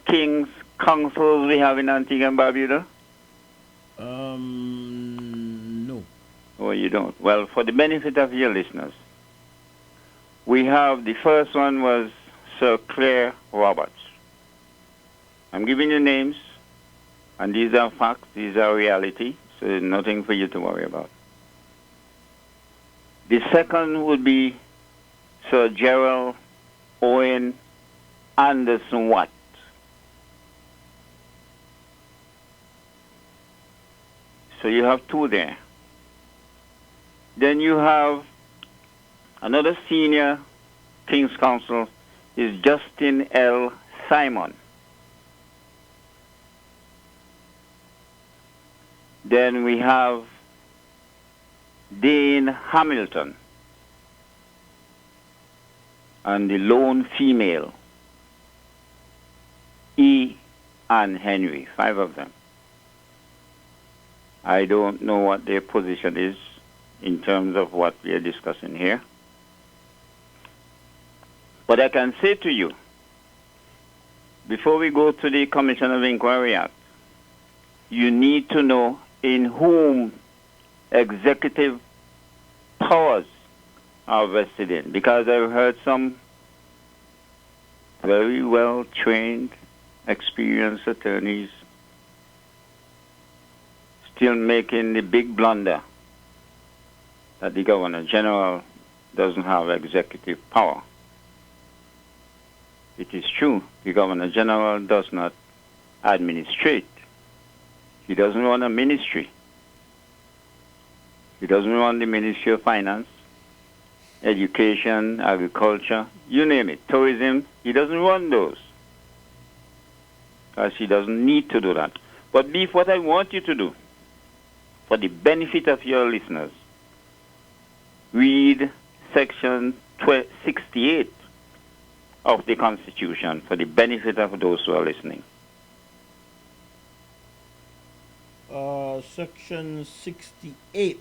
King's Councils we have in Antigua and Barbuda? No. Oh, you don't? Well, for the benefit of your listeners, we have, the first one was Sir Clare Roberts. I'm giving you names, and these are facts, these are reality, so there's nothing for you to worry about. The second would be Sir Gerald Owen Anderson Watt. So you have 2 there. Then you have another senior King's Counsel is Justin L. Simon. Then we have Dane Hamilton. And the lone female, E. Ann Henry, 5 of them. I don't know what their position is in terms of what we are discussing here. But I can say to you, before we go to the Commission of Inquiry Act, you need to know in whom executive powers are vested in. Because I've heard some very well-trained, experienced attorneys still making the big blunder that the Governor General doesn't have executive power. It is true, the Governor General does not administrate. He doesn't run a ministry. He doesn't run the Ministry of Finance, Education, Agriculture, you name it, tourism. He doesn't run those, because he doesn't need to do that. But Beef, what I want you to do, for the benefit of your listeners, read section 68 of the Constitution for the benefit of those who are listening. Section 68.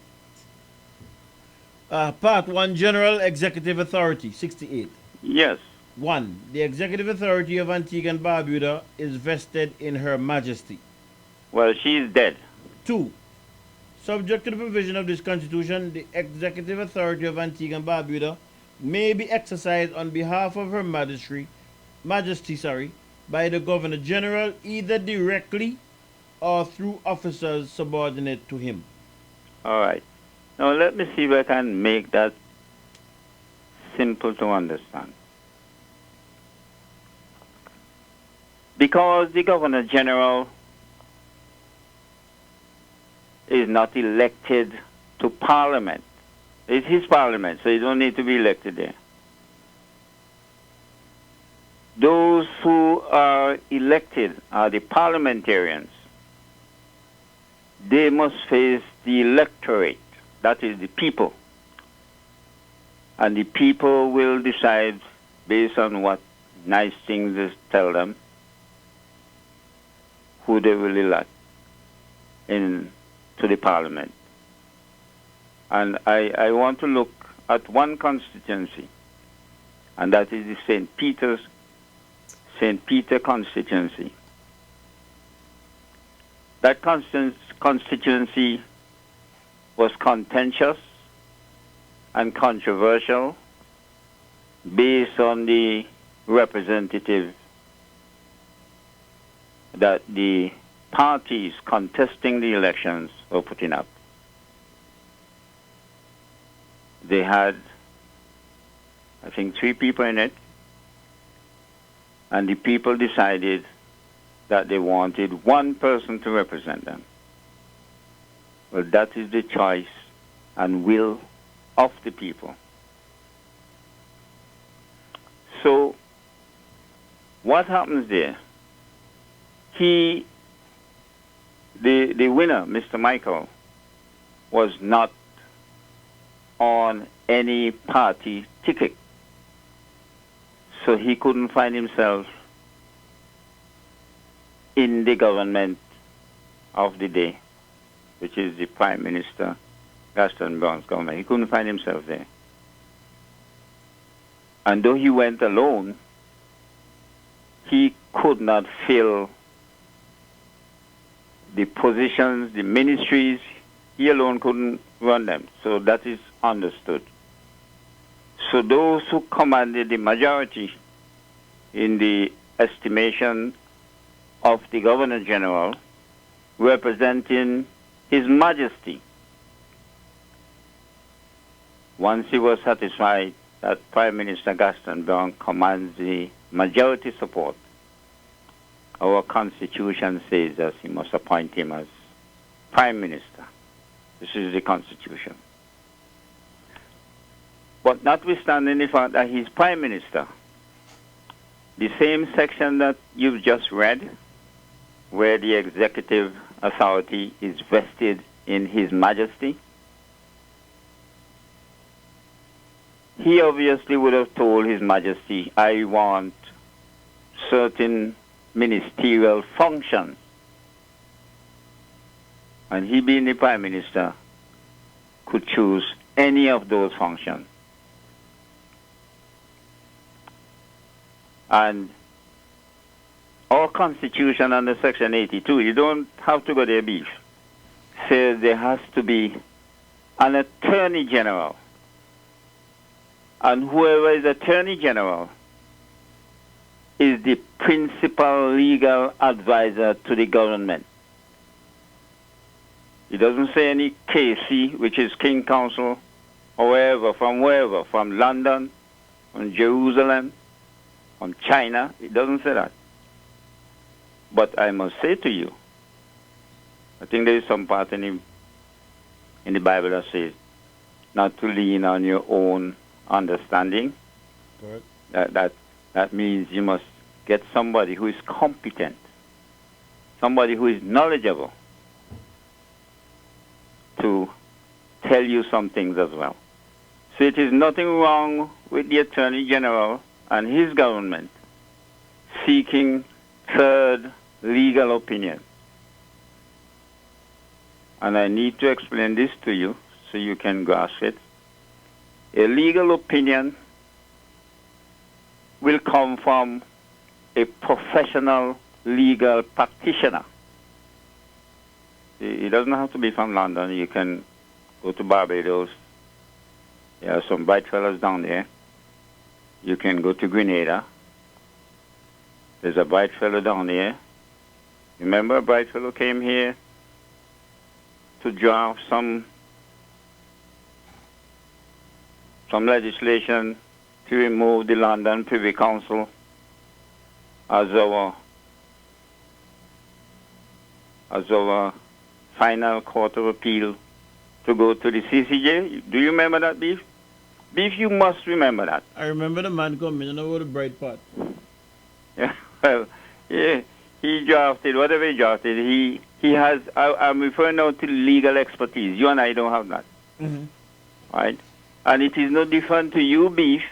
Part 1, General Executive Authority, 68. Yes. 1. The executive authority of Antigua and Barbuda is vested in Her Majesty. Well, she is dead. 2. Subject to the provision of this Constitution, the executive authority of Antigua and Barbuda may be exercised on behalf of Her Majesty, by the Governor General, either directly or through officers subordinate to him. All right. Now let me see if I can make that simple to understand. Because the Governor General is not elected to Parliament. It's his Parliament, so he don't need to be elected there. Those who are elected are the parliamentarians. They must face the electorate, that is the people. And the people will decide based on what nice things they tell them who they will elect into the Parliament. And I want to look at one constituency, and that is the St. Peter constituency. That constituency was contentious and controversial based on the representative that the parties contesting the elections were putting up. They had, I think, 3 people in it, and the people decided that they wanted one person to represent them. Well, that is the choice and will of the people. So, what happens there? The winner, Mr. Michael, was not on any party ticket. So he couldn't find himself in the government of the day, which is the Prime Minister, Gaston Brown's government. He couldn't find himself there. And though he went alone, he could not fill the positions, the ministries. He alone couldn't run them. So that is understood. So those who commanded the majority in the estimation of the Governor General, representing His Majesty, once he was satisfied that Prime Minister Gaston Brown commands the majority support, our Constitution says that he must appoint him as Prime Minister. This is the Constitution. But notwithstanding the fact that he's Prime Minister, the same section that you've just read, where the executive authority is vested in His Majesty, he obviously would have told His Majesty, I want certain ministerial functions. And he, being the Prime Minister, could choose any of those functions. And our Constitution under Section 82, you don't have to go there, Beef, says there has to be an Attorney General. And whoever is Attorney General is the principal legal advisor to the government. It doesn't say any KC, which is King Council, or wherever, from London, from Jerusalem, from China. It doesn't say that. But I must say to you, I think there is some part in the Bible that says not to lean on your own understanding. Correct. That means you must get somebody who is competent, somebody who is knowledgeable to tell you some things as well. So it is nothing wrong with the Attorney General and his government seeking third legal opinion. And I need to explain this to you so you can grasp it. A legal opinion will come from a professional legal practitioner. It doesn't have to be from London. You can go to Barbados. There are some bright fellows down there. You can go to Grenada. There's a bright fellow down there. Remember, a bright fellow came here to draft some legislation to remove the London Privy Council as our final court of appeal to go to the CCJ. Do you remember that, Beef? Beef, you must remember that. I remember the man coming and about the bright part. Yeah, well, yeah, he drafted, whatever he drafted, he has, I'm referring now to legal expertise. You and I don't have that. Mm-hmm. Right? And it is no different to you, Beef,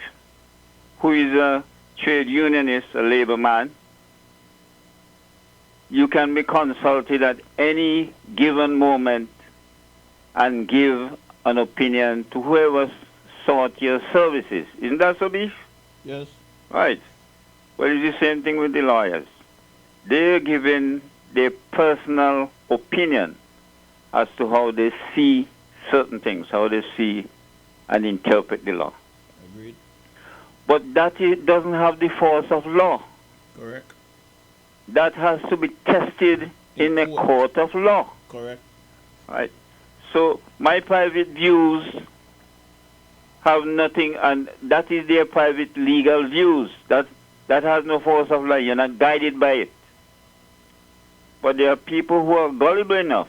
who is a trade unionist, a labor man. You can be consulted at any given moment and give an opinion to whoever sought your services. Isn't that so, Beef? Yes. Right. Well, it's the same thing with the lawyers. They're giving their personal opinion as to how they see certain things, how they see and interpret the law. Agreed. But that doesn't have the force of law. Correct. That has to be tested in a court of law. Correct. Right. So my private views have nothing, and that is their private legal views. That has no force of law. You're not guided by it. But there are people who are gullible enough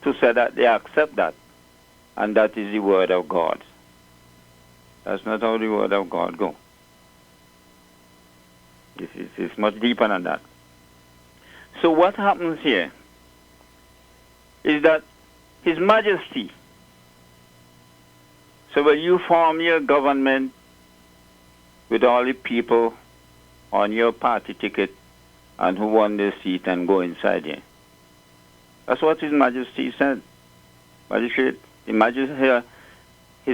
to say that they accept that, and that is the word of God. That's not how the word of God goes. It's much deeper than that. So what happens here is that His Majesty, so when you form your government with all the people on your party ticket and who won their seat and go inside here. That's what His Majesty said. Magistrate, His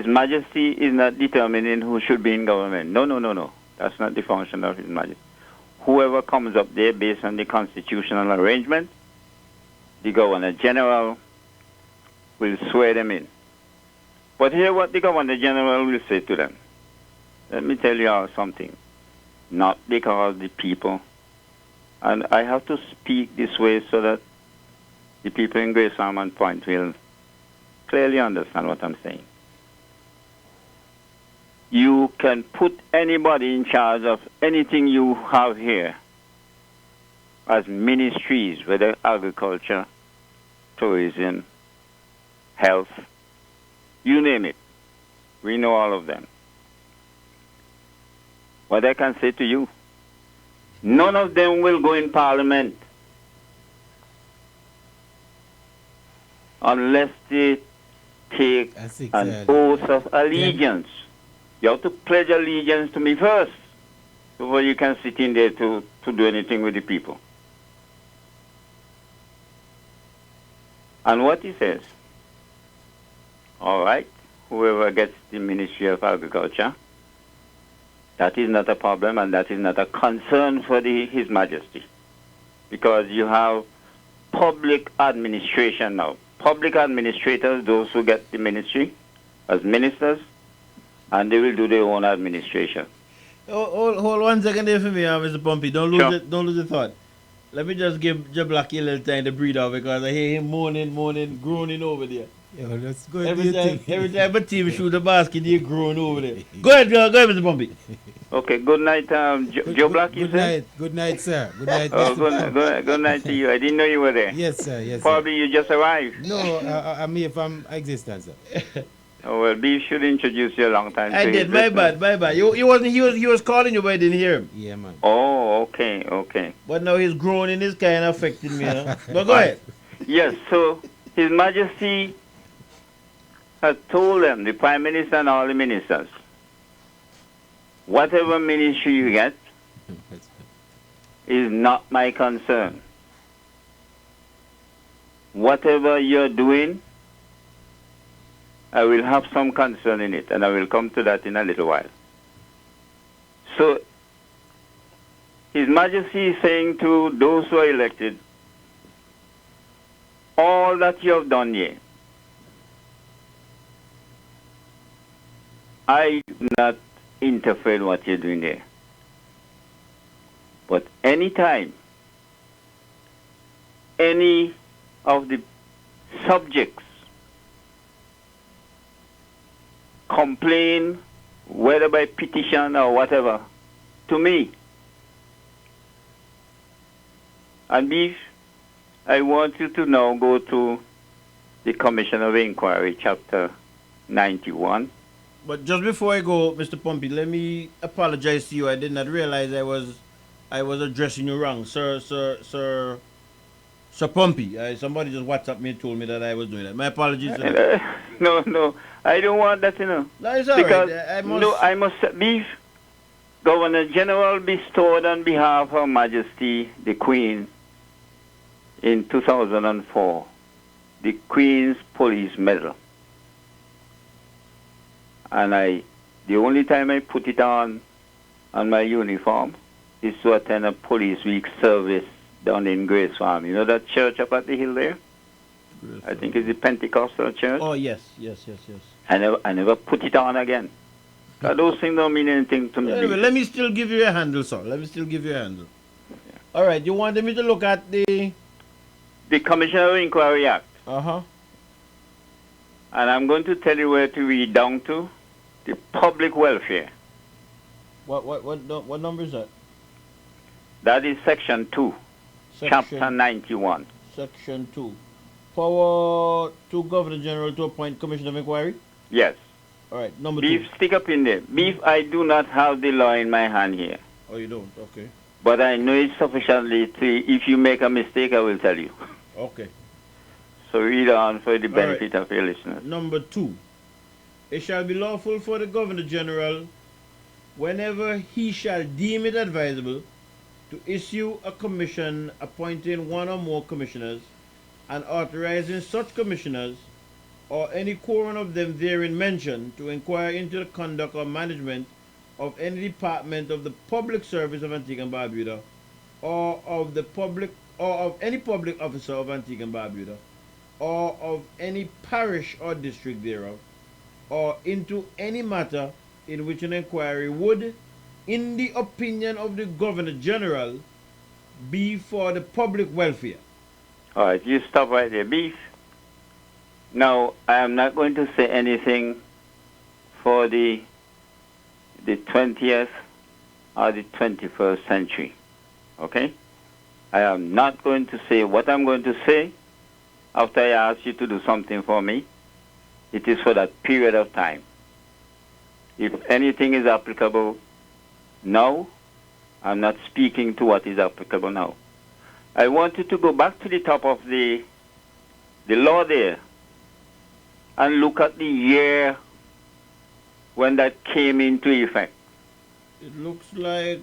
Majesty is not determining who should be in government. No. That's not the function of His Majesty. Whoever comes up there based on the constitutional arrangement, the Governor General will swear them in. But hear what the Governor General will say to them. Let me tell you all something. Not because the people, and I have to speak this way so that the people in Great Salmon Point will clearly understand what I'm saying. You can put anybody in charge of anything you have here as ministries, whether agriculture, tourism, health, you name it. We know all of them. What I can say to you, none of them will go in Parliament unless they take an oath of allegiance. You have to pledge allegiance to me first before you can sit in there to do anything with the people. And what he says, all right, whoever gets the Ministry of Agriculture, that is not a problem and that is not a concern for His Majesty. Because you have public administration now. Public administrators, those who get the ministry as ministers, and they will do their own administration. Hold 1 second there for me, Mr. Pumpy. Don't lose the thought. Let me just give Joe Blackie a little time to breathe out because I hear him moaning, groaning over there. Yo, let's go every time a team shoot a basket, he groan over there. Go ahead, Mr. Pumpy. Okay, good night, Joe Blackie. Good night, sir. Good night, good night to you. I didn't know you were there. Yes, sir. Yes, Probably you just arrived. No, I'm here from existence, sir. Oh, well, Beef should introduce you a long time. I did. My bad. He was calling you, but I didn't hear him. Yeah, man. Oh, okay. But now his groaning is kind of affecting me. But go ahead. Yes. So His Majesty has told them, the Prime Minister and all the ministers, whatever ministry you get is not my concern. Whatever you're doing, I will have some concern in it, and I will come to that in a little while. So, His Majesty is saying to those who are elected, all that you have done here, I do not interfere in what you're doing there. But anytime any of the subjects complain, whether by petition or whatever, to me, and Beef, I want you to now go to the Commission of Inquiry, Chapter 91. But just before I go, Mr. Pumpy, let me apologize to you. I did not realize I was addressing you wrong, Sir Pumpy. Somebody just WhatsApped me and told me that I was doing that. My apologies. No, I don't want that, No, it's all because, right. I must Beef, Governor General bestowed on behalf of Her Majesty the Queen in 2004 the Queen's Police Medal. And the only time I put it on my uniform is to attend a police week service down in Grace Farm. You know that church up at the hill there? I think it's the Pentecostal church. Oh, yes. I never put it on again. Those things don't mean anything to me. Anyway, let me still give you a handle, sir. Yeah. All right, you wanted me to look at the Commission of Inquiry Act. Uh-huh. And I'm going to tell you where to read down to. The public welfare. What number is that? That is Section 2, Chapter 91. Section 2. Power to Governor General to appoint Commission of Inquiry? Yes. All right, number Beef, 2. stick up in there. Beef, I do not have the law in my hand here. Oh, you don't? Okay. But I know it sufficiently to, if you make a mistake, I will tell you. Okay. So read on for the benefit of your listeners. Number 2. It shall be lawful for the Governor General, whenever he shall deem it advisable, to issue a commission appointing one or more commissioners and authorizing such commissioners or any quorum of them therein mentioned to inquire into the conduct or management of any department of the public service of Antigua and Barbuda, or of any public officer of Antigua and Barbuda, or of any parish or district thereof, or into any matter in which an inquiry would, in the opinion of the Governor General, be for the public welfare. All right, you stop right there, Beef. Now, I am not going to say anything for the 20th or the 21st century, okay? I am not going to say what I'm going to say after I ask you to do something for me. It is for that period of time. If anything is applicable now, I'm not speaking to what is applicable now. I wanted to go back to the top of the law there and look at the year when that came into effect. It looks like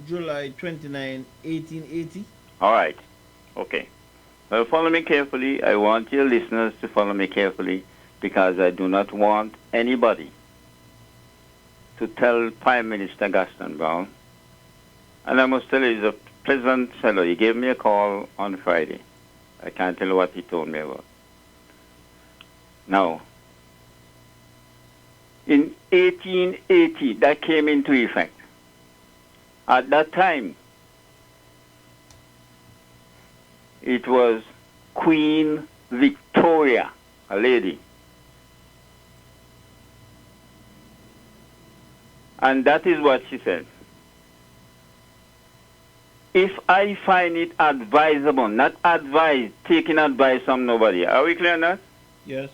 July 29, 1880. All right. Okay. Well, follow me carefully. I want your listeners to follow me carefully because I do not want anybody to tell Prime Minister Gaston Brown. And I must tell you, he's a pleasant fellow. He gave me a call on Friday. I can't tell you what he told me about. Now, in 1880, that came into effect. At that time, it was Queen Victoria, a lady. And that is what she said. If I find it advisable, not advised, taking advice from nobody. Are we clear on that? Yes.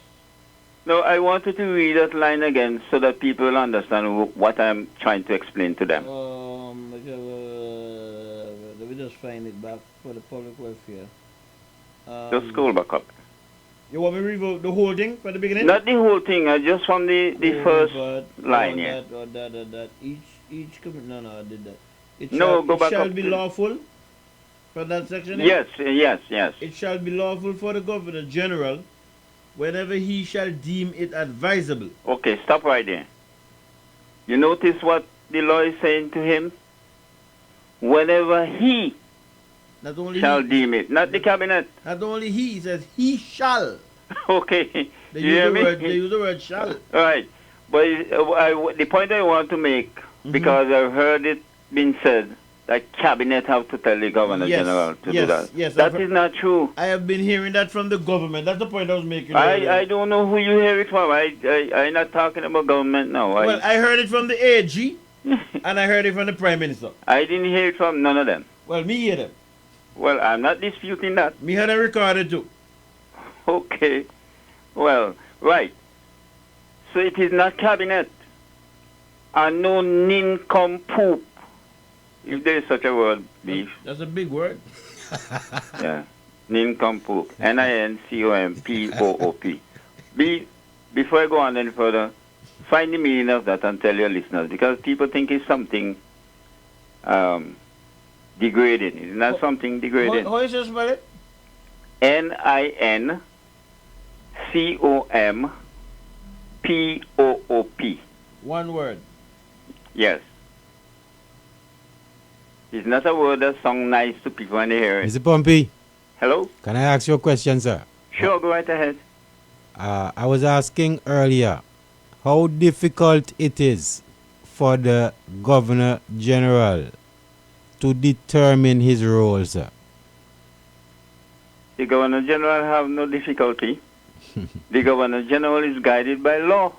No, I wanted to read that line again so that people will understand what I'm trying to explain to them. Let me just find it back for the public welfare. Just scroll back up. You want me to read the whole thing from the beginning? Not the whole thing, just from the first line here. Each no, I did that. Go back shall up. be lawful for that section? Yes. It shall be lawful for the Governor General whenever he shall deem it advisable. Okay, stop right there. You notice what the law is saying to him? Whenever he not only shall deem it, not the cabinet. Not only he says he shall. Okay. They They use the word shall. All right. But the point I want to make, because I've heard it being said, that cabinet have to tell the Governor General to do that. Yes, that is not true. I have been hearing that from the government. That's the point I was making. I don't know who you hear it from. I'm not talking about government now. Well, I heard it from the AG, and I heard it from the Prime Minister. I didn't hear it from none of them. Well, me hear them. Well, I'm not disputing that. Me had it recorded too. Okay. Well, right. So it is not cabinet. And no nincompoop, if there is such a word, Beef. That's a big word. Yeah. Nincompoop. Nincompoop. Before I go on any further, find the meaning of that and tell your listeners, because people think it's something degrading. It's not something degrading. How is it spell it? Nincompoop. One word. Yes. It's not a word that sounds nice to people when they hear it. Mr. Pompey. Hello? Can I ask you a question, sir? Sure, go right ahead. I was asking earlier how difficult it is for the Governor General to determine his role, sir. The Governor General have no difficulty. The Governor General is guided by law.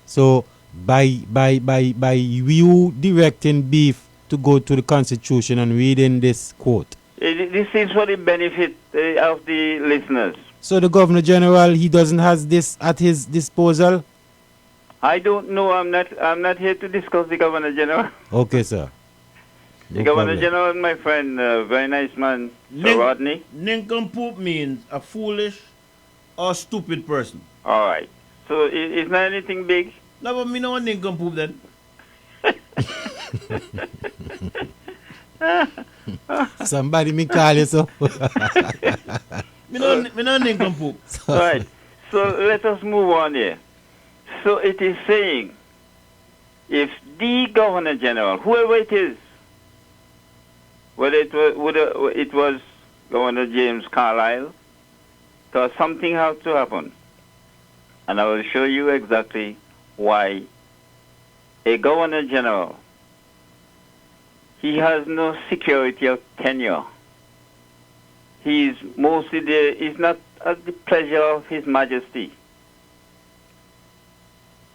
So by you directing Beef to go to the Constitution and reading this quote. This is for the benefit of the listeners. So the Governor General, he doesn't have this at his disposal? I don't know. I'm not here to discuss the Governor General. Okay, sir. The Governor General is my friend, very nice man, Sir Rodney. Nincompoop means a foolish or stupid person. All right. So it's not anything big? No, but me no want nincompoop then. Somebody me call you so. me no nincompoop. All right. So let us move on here. So it is saying, if the Governor General, whoever it is, whether it was Governor James Carlisle, so something has to happen. And I will show you exactly why a Governor General, he has no security of tenure. He is mostly there, he's not at the pleasure of His Majesty.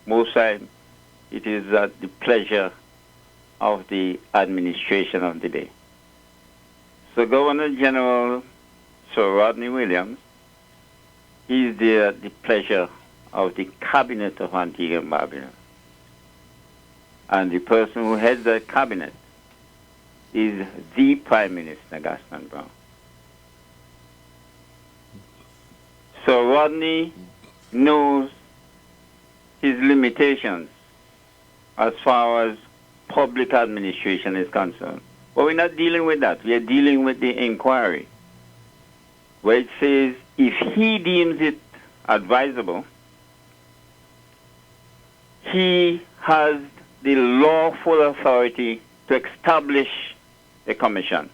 Most time, it is at the pleasure of the administration of the day. So Governor General Sir Rodney Williams, he is there at the pleasure of the Cabinet of Antigua and Barbuda. And the person who heads the cabinet is the Prime Minister, Gaston Brown. So Rodney knows his limitations as far as public administration is concerned. But we're not dealing with that. We are dealing with the inquiry, where it says if he deems it advisable, he has the lawful authority to establish a commission.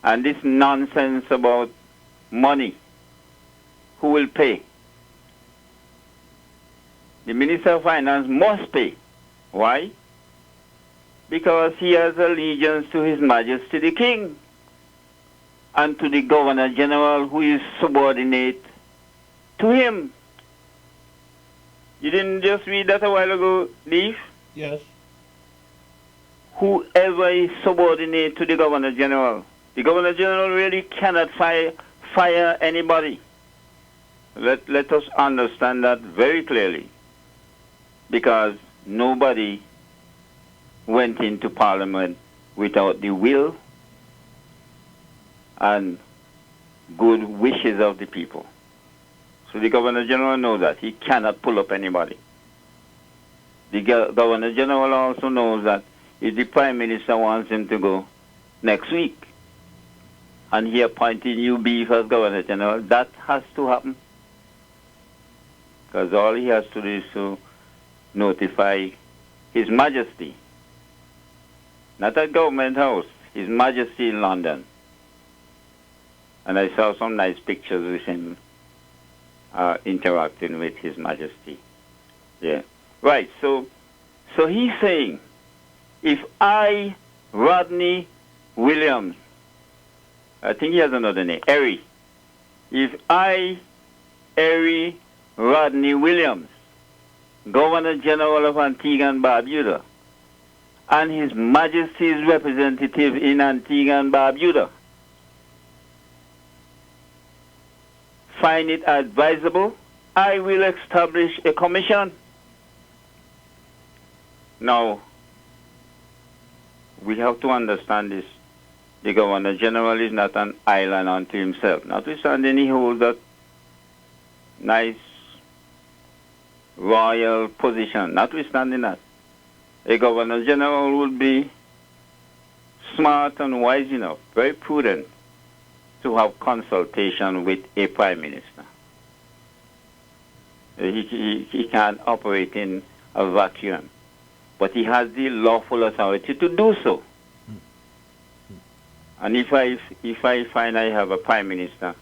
And this nonsense about money, who will pay? The Minister of Finance must pay. Why? Because he has allegiance to His Majesty the King and to the Governor General, who is subordinate to him. You didn't just read that a while ago, Leaf? Yes. Whoever is subordinate to the Governor General. The Governor General really cannot fire anybody. Let us understand that very clearly. Because nobody went into Parliament without the will and good wishes of the people. So the Governor General knows that. He cannot pull up anybody. The Governor General also knows that if the Prime Minister wants him to go next week and he appointed you Beef as Governor General, that has to happen. Because all he has to do is to notify His Majesty, not at Government House, His Majesty in London. And I saw some nice pictures with him interacting with His Majesty. Yeah. Right, so he's saying, if I, Rodney Williams, I think he has another name, Erie, if I, Erie Rodney Williams, Governor General of Antigua and Barbuda, and His Majesty's representative in Antigua and Barbuda, find it advisable, I will establish a commission. Now, we have to understand this. The Governor General is not an island unto himself. Notwithstanding, he holds that nice royal position. Notwithstanding that, a Governor General would be smart and wise enough, very prudent, to have consultation with a Prime Minister. He can't operate in a vacuum, but he has the lawful authority to do so. And if I find I have a Prime Minister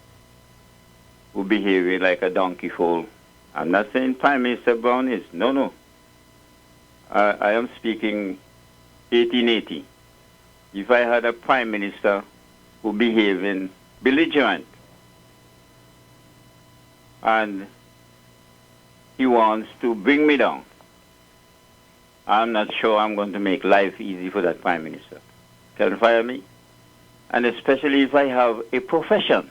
who behaves like a donkey fool, I'm not saying Prime Minister Brown is. No. I am speaking 1880. If I had a Prime Minister who behaving belligerent and he wants to bring me down, I'm not sure I'm going to make life easy for that Prime Minister. Can fire me? And especially if I have a profession.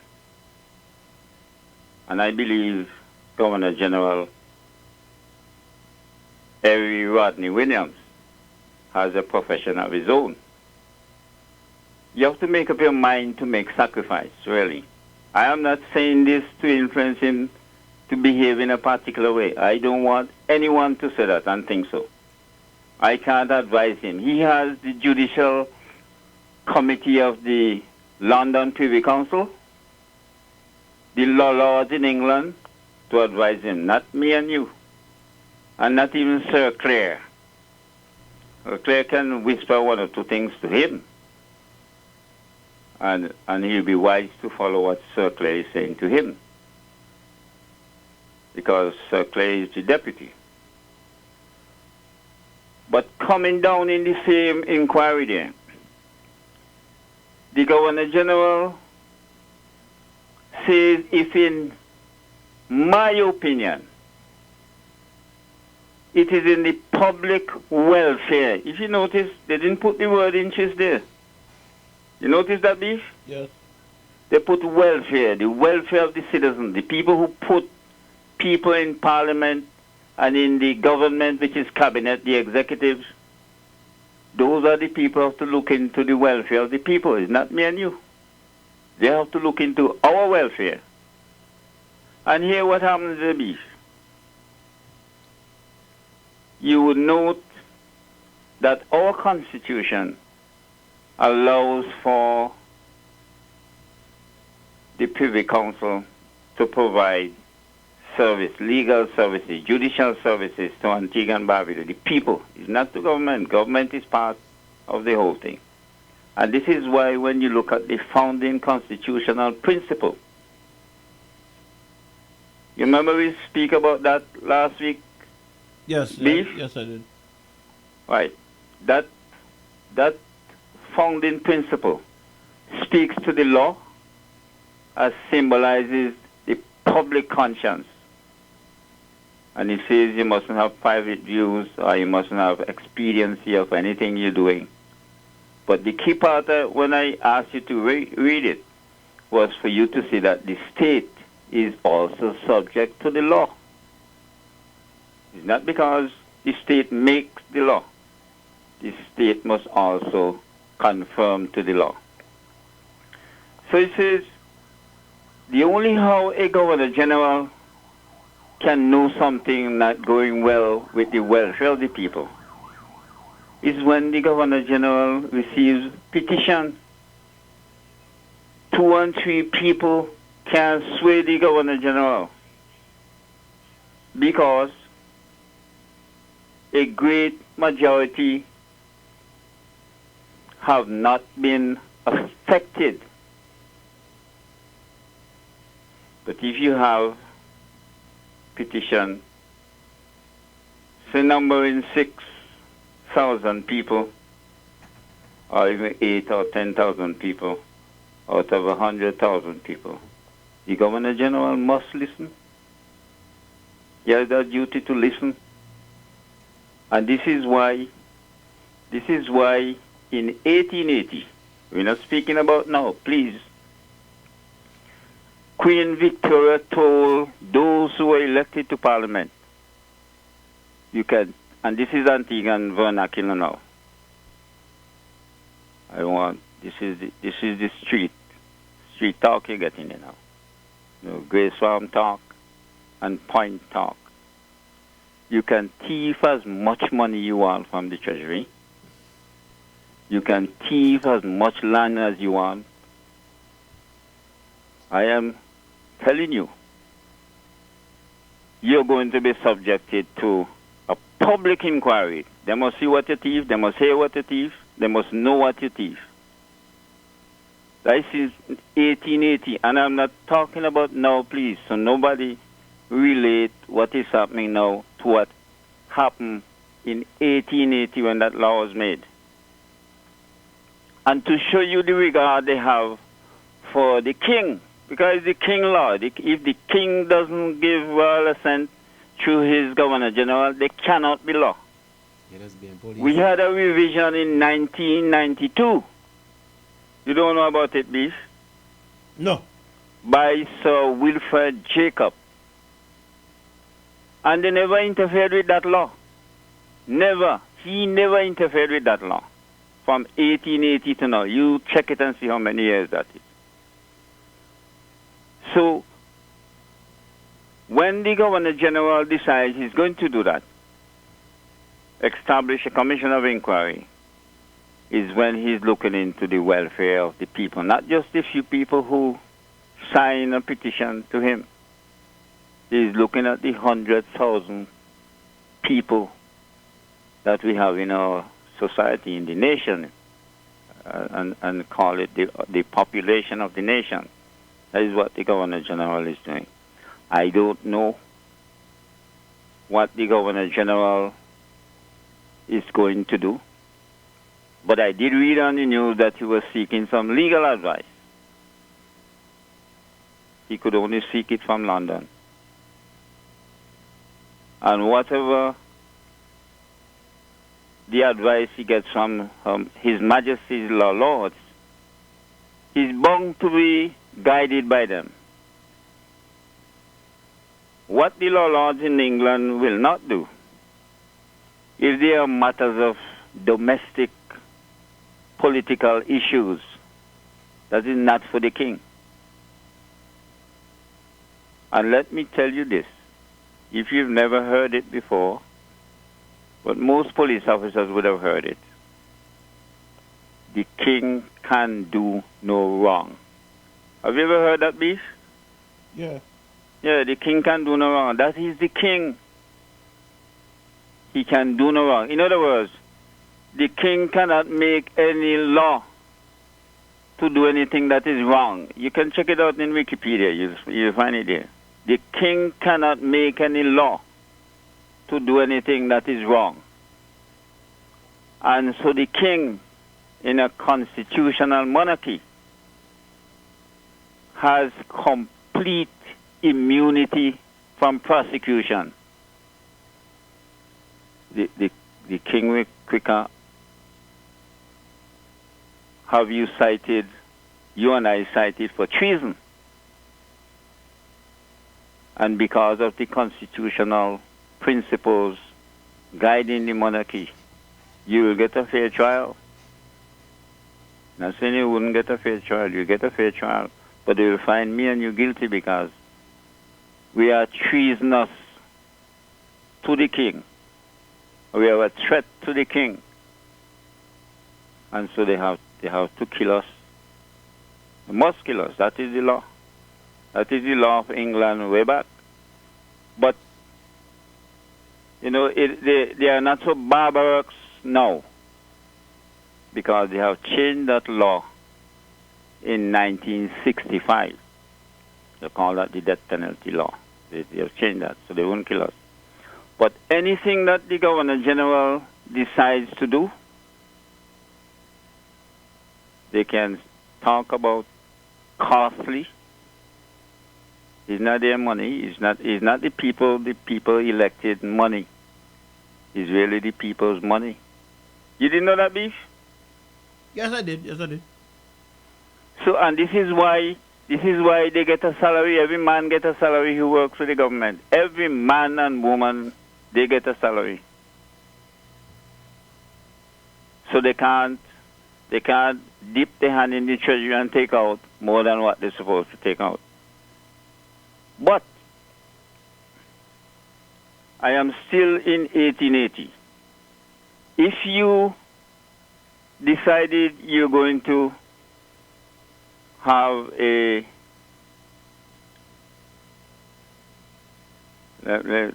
And I believe Governor General Erie Rodney Williams has a profession of his own. You have to make up your mind to make sacrifice, really. I am not saying this to influence him to behave in a particular way. I don't want anyone to say that and think so. I can't advise him. He has the Judicial Committee of the London Privy Council, the law lords in England, to advise him, not me and you, and not even Sir Clare. Sir Clare can whisper one or two things to him, and he'll be wise to follow what Sir Clare is saying to him, because Sir Clare is the deputy. But coming down in the same inquiry there, the Governor General says, if in my opinion, it is in the public welfare. If you notice, they didn't put the word interest there. You notice that, Beef? Yes. They put welfare, the welfare of the citizens, the people who put people in Parliament and in the government, which is cabinet, the executive, those are the people who have to look into the welfare of the people. It's not me and you. They have to look into our welfare. And here what happens to the beef. You would note that our Constitution allows for the Privy Council to provide service, legal services, judicial services to Antigua and Barbuda, the people. It's not the government. Government is part of the whole thing. And this is why when you look at the founding constitutional principle, you remember we speak about that last week? Yes, Beef? yes, I did. Right. That founding principle speaks to the law as symbolizes the public conscience. And it says you mustn't have private views or you mustn't have expediency of anything you're doing. But the key part, when I asked you to read it, was for you to see that the state is also subject to the law. It's not because the state makes the law. The state must also conform to the law. So it says, the only how a Governor General can know something not going well with the welfare of the people is when the Governor General receives petition. 2 and 3 people can sway the Governor General because a great majority have not been affected. But if you have petition, say numbering 6,000 people, or even 8 or 10,000 people, out of 100,000 people, the Governor General must listen. He has a duty to listen. And this is why in 1880, we're not speaking about now, please, Queen Victoria told those who were elected to Parliament, you can, and this is Antiguan vernacular now. This is the street talk you're getting in now. You know, Grace Farm talk and point talk. You can thief as much money you want from the Treasury. You can thief as much land as you want. I am telling you, you're going to be subjected to a public inquiry. They must see what you thief, they must hear what you thief, they must know what you thief. This is 1880, and I'm not talking about now, please, so nobody relate what is happening now to what happened in 1880 when that law was made. And to show you the regard they have for the king, because it's the king law. If the king doesn't give royal assent through his Governor General, they cannot be law. We had a revision in 1992. You don't know about it, Beef? No. By Sir Wilfred Jacob. And they never interfered with that law. Never. He never interfered with that law. From 1880 to now. You check it and see how many years that is. So, when the Governor General decides he's going to do that, establish a commission of inquiry, is when he's looking into the welfare of the people, not just the few people who sign a petition to him. He's looking at the 100,000 people that we have in our society, in the nation, and call it the population of the nation. That is what the Governor General is doing. I don't know what the Governor General is going to do, but I did read on the news that he was seeking some legal advice. He could only seek it from London. And whatever the advice he gets from His Majesty's Lords, he's bound to be guided by them. What the Lords in England will not do, if there are matters of domestic political issues. That is not for the king. And let me tell you this, if you've never heard it before, but most police officers would have heard it, the king can do no wrong. Have you ever heard that, Beef? Yeah. Yeah, the king can do no wrong. That is the king. He can do no wrong. In other words, the king cannot make any law to do anything that is wrong. You can check it out in Wikipedia. You'll find it there. The king cannot make any law to do anything that is wrong. And so the king, in a constitutional monarchy, has complete immunity from prosecution. The king will quicker have you cited, you and I cited for treason. And because of the constitutional principles guiding the monarchy, you will get a fair trial. Not saying you wouldn't get a fair trial, you get a fair trial, but they will find me and you guilty because we are treasonous to the king. We are a threat to the king. And so they have to kill us. They must kill us. That is the law. That is the law of England way back. But, you know, they are not so barbarous now because they have changed that law in 1965. They call that the death penalty law. They have changed that, so they won't kill us. But anything that the Governor General decides to do, they can talk about costly. It's not their money. It's not the people elected money. It's really the people's money. You didn't know that, Beef? Yes, I did. Yes, I did. So, and this is why they get a salary. Every man gets a salary who works for the government. Every man and woman, they get a salary. So they can't dip their hand in the treasury and take out more than what they're supposed to take out. But I am still in 1880. If you decided you're going to have a I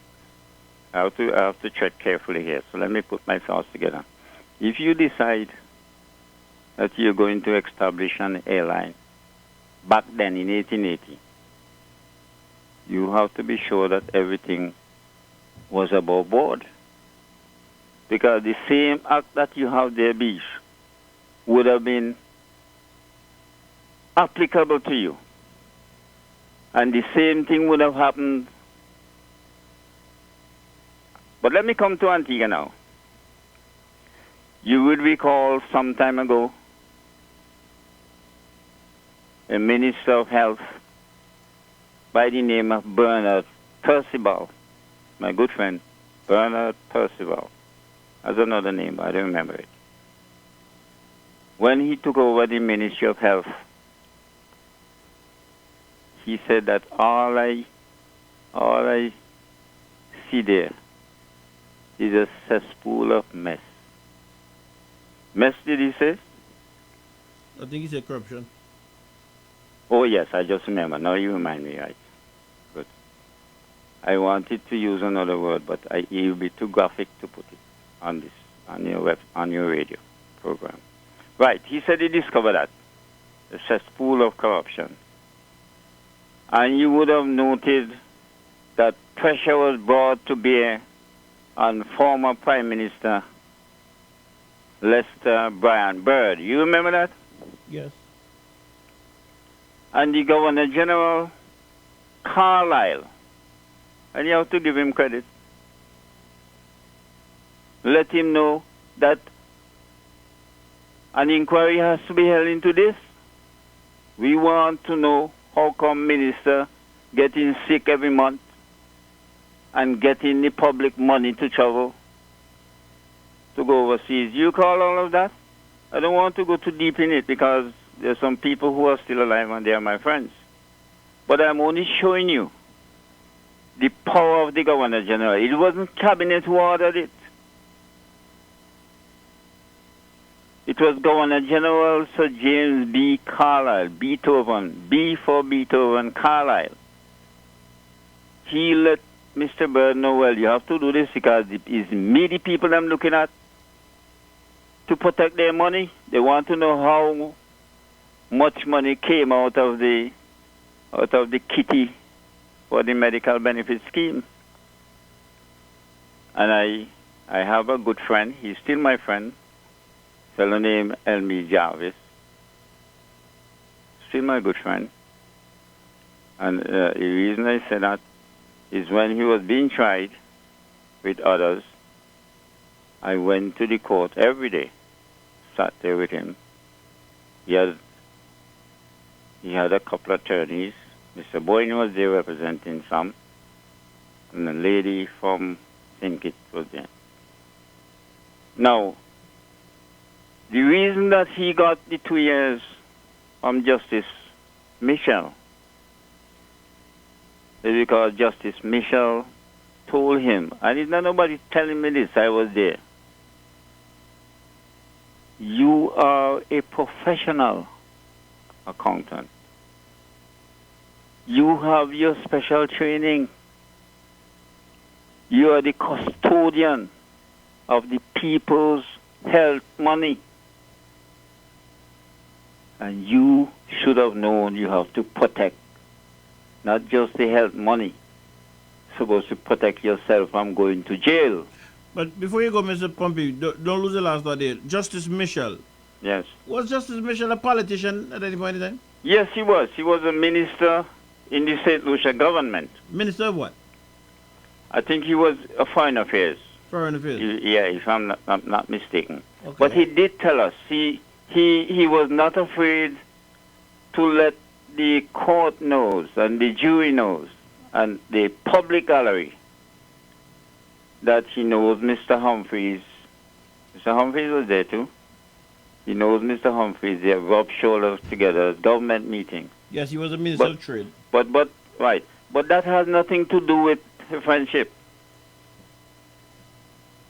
have to tread carefully here, so let me put my thoughts together. If you decide that you're going to establish an airline back then in 1880, you have to be sure that everything was above board. Because the same act that you have there, Beef, would have been applicable to you. And the same thing would have happened. But let me come to Antigua now. You would recall some time ago a Minister of Health by the name of Bernard Percival, my good friend, Bernard Percival. Has another name, I don't remember it. When he took over the Ministry of Health, he said that all I see there is a cesspool of mess. Mess, did he say? I think he said corruption. Oh, yes, I just remember. Now you remind me, right? Good. I wanted to use another word, but it would be too graphic to put it on this, on your radio program. Right, he said he discovered that. A cesspool of corruption. And you would have noted that pressure was brought to bear on former Prime Minister Lester Bryan Bird. You remember that? Yes. And the Governor General Carlisle, and you have to give him credit, let him know that an inquiry has to be held into this. We want to know how come minister getting sick every month and getting the public money to travel to go overseas. You call all of that? I don't want to go too deep in it because there's some people who are still alive and they are my friends. But I'm only showing you the power of the Governor General. It wasn't Cabinet who ordered it. It was Governor General Sir James B. Carlyle, Beethoven, B for Beethoven, Carlyle. He let Mr. Bird know, well, you have to do this because it's me, the people I'm looking at, to protect their money. They want to know how much money came out of the kitty for the medical benefit scheme. And I have a good friend. He's still my friend. Fellow named Elmi Jarvis. Still my good friend. And the reason I say that is when he was being tried with others, I went to the court every day, sat there with him. He had a couple of attorneys. Mr. Boyne was there representing some, and a lady from St. Kitts was there. Now, the reason that he got the 2 years from Justice Michel is because Justice Michel told him, and it's not nobody telling me this, I was there. You are a professional accountant. You have your special training. You are the custodian of the people's health money. And you should have known you have to protect not just the health money. You're supposed to protect yourself from going to jail. But before you go, Mr. Pompey, don't lose the last thought there. Justice Michel. Yes. Was Justice Michel a politician at any point in time? Yes, he was. He was a minister in the St. Lucia government. Minister of what? I think he was a foreign affairs. Foreign affairs. Yeah, if I'm not mistaken. Okay. But he did tell us he was not afraid to let the court knows and the jury knows and the public gallery that he knows Mr. Humphreys. Mr. Humphreys was there too. He knows Mr. Humphreys. They have rubbed shoulders together at government meeting. Yes, he was a minister of trade. But that has nothing to do with friendship.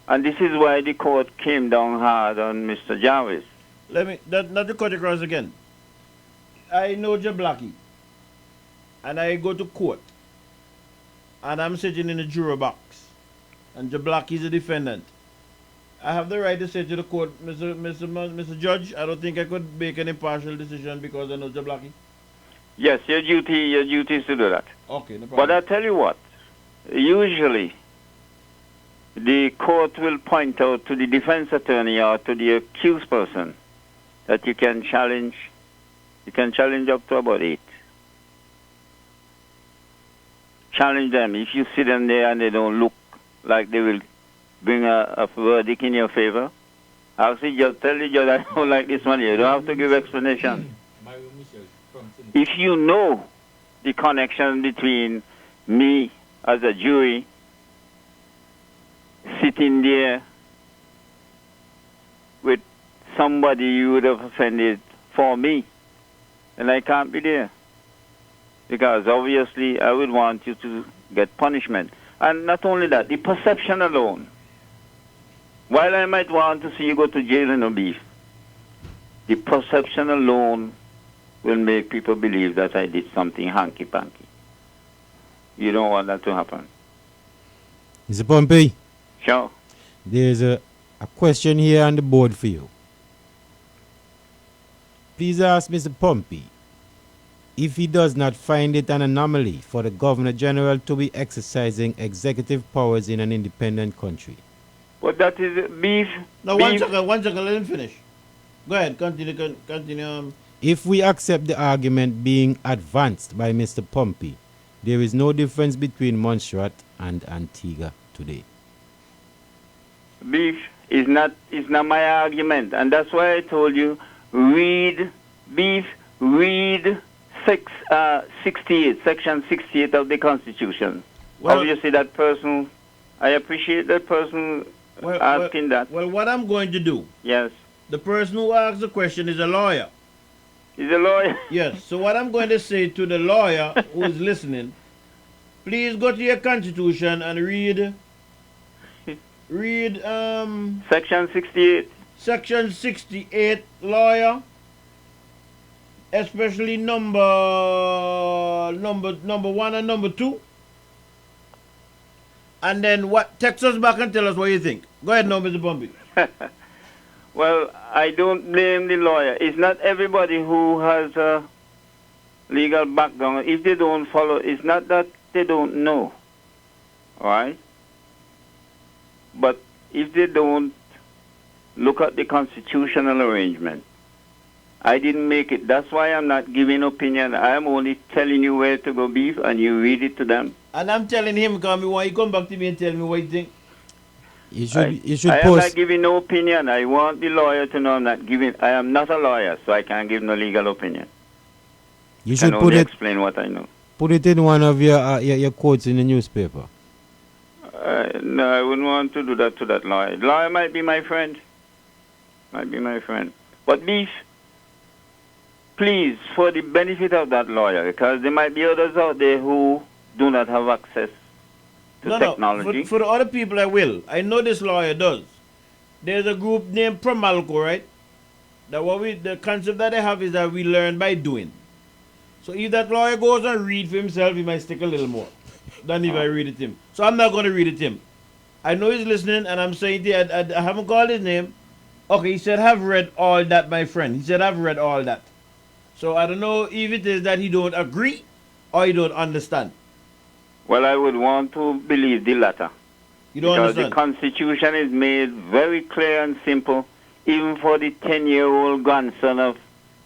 And this is why the court came down hard on Mr. Jarvis. Not to cut across again. I know Jablaki, and I go to court, and I'm sitting in the juror box, and Jablaki is a defendant. I have the right to say to the court, Mr. Judge, I don't think I could make an impartial decision because I know Jablaki. Yes, your duty is to do that. Okay, no problem. But I tell you what, usually the court will point out to the defense attorney or to the accused person that you can challenge up to about 8. Challenge them. If you see them there and they don't look like they will bring a verdict in your favor, actually just tell the judge, I don't like this one here. You don't have to give explanation. If you know the connection between me as a jury sitting there with somebody you would have offended for me, then I can't be there. Because obviously I would want you to get punishment. And not only that, the perception alone. While I might want to see you go to jail in a beef, the perception alone will make people believe that I did something hanky-panky. You don't want that to happen. Mr. Pompey. Sure. There's a question here on the board for you. Please ask Mr. Pompey if he does not find it an anomaly for the Governor General to be exercising executive powers in an independent country. But that is beef. No, one second, let him finish. Go ahead, continue. If we accept the argument being advanced by Mr. Pompey, there is no difference between Montserrat and Antigua today. Beef is not my argument, and that's why I told you read 68, section 68 of the Constitution. Well, obviously that person, I appreciate that person asking that. Well, what I'm going to do, yes, The person who asked the question is a lawyer. He's a lawyer? Yes. So what I'm going to say to the lawyer who is listening, please go to your constitution and read Section 68. Section 68, lawyer. Especially number 1 and number 2. And then text us back and tell us what you think. Go ahead now, Mr. Bumpy. Well, I don't blame the lawyer. It's not everybody who has a legal background. If they don't follow, it's not that they don't know. All right? But if they don't look at the constitutional arrangement, I didn't make it. That's why I'm not giving opinion. I'm only telling you where to go, Beef, and you read it to them. And I'm telling him, because why you come back to me and tell me what you think. You should I am post. not giving no opinion. I want the lawyer to know I am not a lawyer, so I can't give no legal opinion. You should I put it. Explain what I know. Put it in one of your quotes in the newspaper. No, I wouldn't want to do that to that lawyer. The lawyer might be my friend. But Beef, please, for the benefit of that lawyer, because there might be others out there who do not have access to technology. No, for the other people I will. I know this lawyer does. There's a group named Promalco, right? The concept that they have is that we learn by doing. So if that lawyer goes and read for himself, he might stick a little more than if I read it to him. So I'm not going to read it to him. I know he's listening, and I'm saying to you, I haven't called his name. Okay, he said, I've read all that, my friend. He said, I've read all that. So I don't know if it is that he don't agree or he don't understand. Well, I would want to believe the latter. You don't because understand? The Constitution is made very clear and simple, even for the 10-year-old grandson of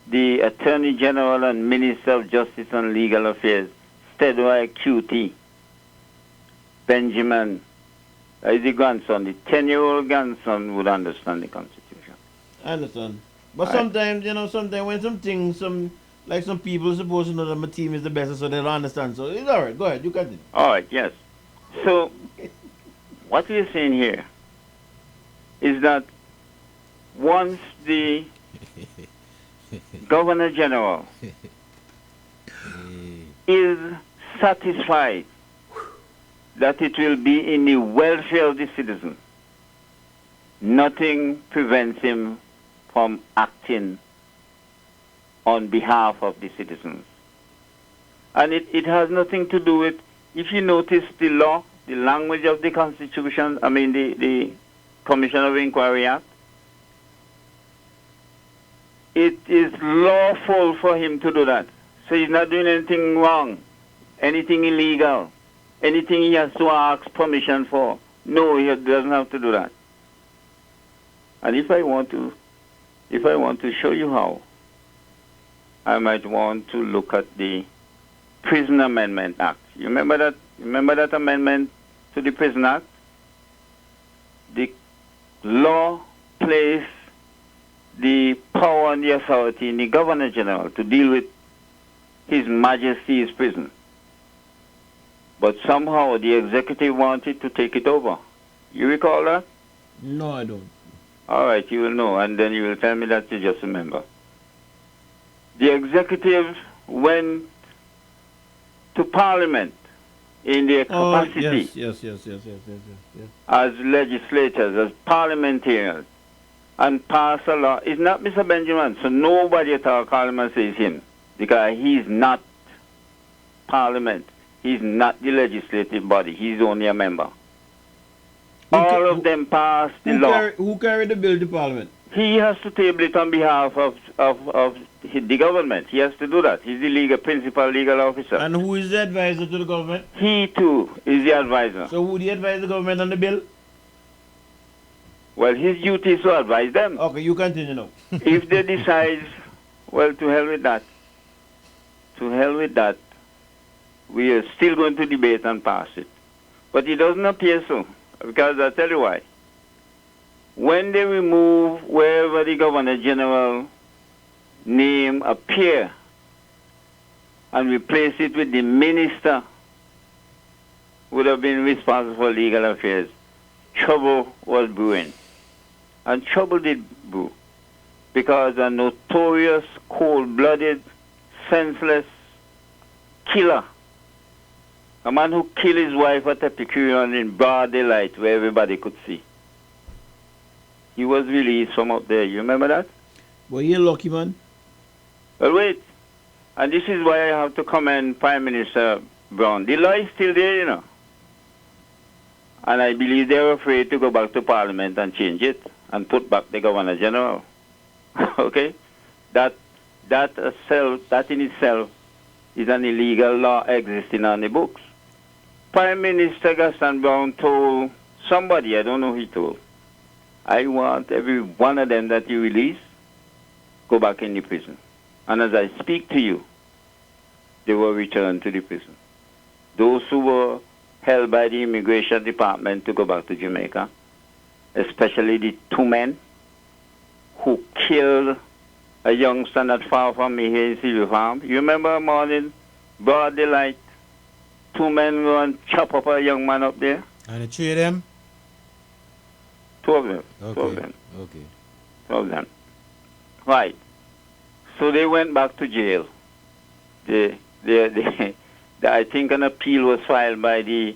the Attorney General and Minister of Justice and Legal Affairs, Stedway QT, Benjamin. Is the grandson. The 10-year-old grandson would understand the Constitution. I understand. But sometimes, when some things, like some people supposed to know that my team is the best, so they don't understand. So it's all right. Go ahead. You continue. All right, yes. So what we're saying here is that once the Governor General is satisfied that it will be in the welfare of the citizen, nothing prevents him from acting on behalf of the citizens. And it has nothing to do with, if you notice the law, the language of the Constitution, the Commission of Inquiry Act, it is lawful for him to do that. So he's not doing anything wrong, anything illegal, anything he has to ask permission for. No, he doesn't have to do that. And if I want to show you how, I might want to look at the Prison Amendment Act. You remember that amendment to the Prison Act? The law placed the power and the authority in the Governor General to deal with His Majesty's prison. But somehow the executive wanted to take it over. You recall that? No, I don't. All right, you will know, and then you will tell me that you just remember. The executive went to Parliament in their capacity Yes. as legislators, as parliamentarians, and passed a law. It's not Mr. Benjamin, so nobody at our Parliament says him, because he's not Parliament. He's not the legislative body. He's only a member. All of them passed the law. Who carried the bill to Parliament? He has to table it on behalf of the government. He has to do that. He's the principal legal officer. And who is the advisor to the government? He, too, is the advisor. So who do you advise the government on the bill? Well, his duty is to advise them. Okay, you continue now. If they decide, well, to hell with that. To hell with that. We are still going to debate and pass it. But it doesn't appear so. Because I'll tell you why. When they remove wherever the Governor General name appear and replace it with the minister who would have been responsible for legal affairs, trouble was brewing. And trouble did brew. because a notorious, cold-blooded, senseless killer, a man who killed his wife at Epicurean in broad daylight where everybody could see. He was released from up there. You remember that? Well, you're lucky, man. Well, wait. And this is why I have to commend Prime Minister Brown. The law is still there, you know. And I believe they're afraid to go back to Parliament and change it and put back the Governor General. Okay? That in itself is an illegal law existing on the books. Prime Minister Gaston Brown told somebody, I don't know who he told, I want every one of them that you release go back in the prison. And as I speak to you, they were returned to the prison. Those who were held by the Immigration Department to go back to Jamaica, especially the two men who killed a youngster not far from me here in Silver Farm. You remember a morning, broad daylight, two men go and chop up a young man up there? And the three of them? Two of them. Okay. Two of them. Okay. Two of them. Right. So they went back to jail. I think an appeal was filed by the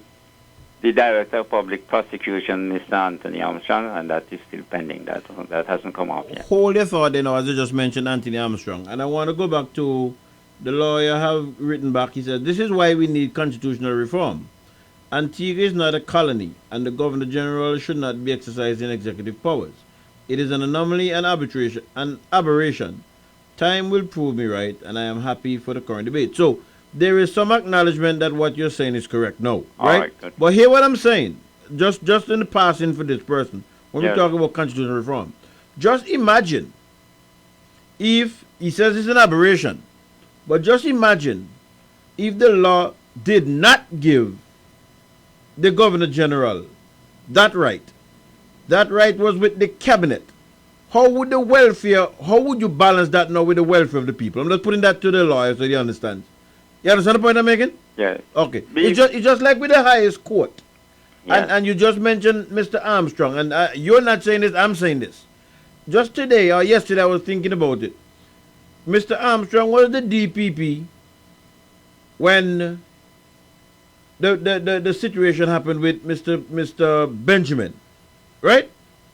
Director of Public Prosecution, Mr. Anthony Armstrong, and that is still pending. That hasn't come out yet. Hold your thought, as you just mentioned Anthony Armstrong. And I want to go back to the lawyer have written back. He said, this is why we need constitutional reform. Antigua is not a colony, and the Governor General should not be exercising executive powers. It is an anomaly and an aberration. Time will prove me right, and I am happy for the current debate. So, there is some acknowledgement that what you're saying is correct. No, right? But hear what I'm saying. Just in the passing for this person, when we talk about constitutional reform, just imagine if he says it's an aberration, but just imagine if the law did not give the Governor General that right. That right was with the cabinet. How would you balance that now with the welfare of the people? I'm just putting that to the lawyer so you understand. You understand the point I'm making? Yes. Okay. It's just like with the highest court. Yes. And you just mentioned Mr. Armstrong, and you're not saying this, I'm saying this. Just today or yesterday I was thinking about it. Mr. Armstrong was the DPP when the situation happened with Mr. Benjamin, right?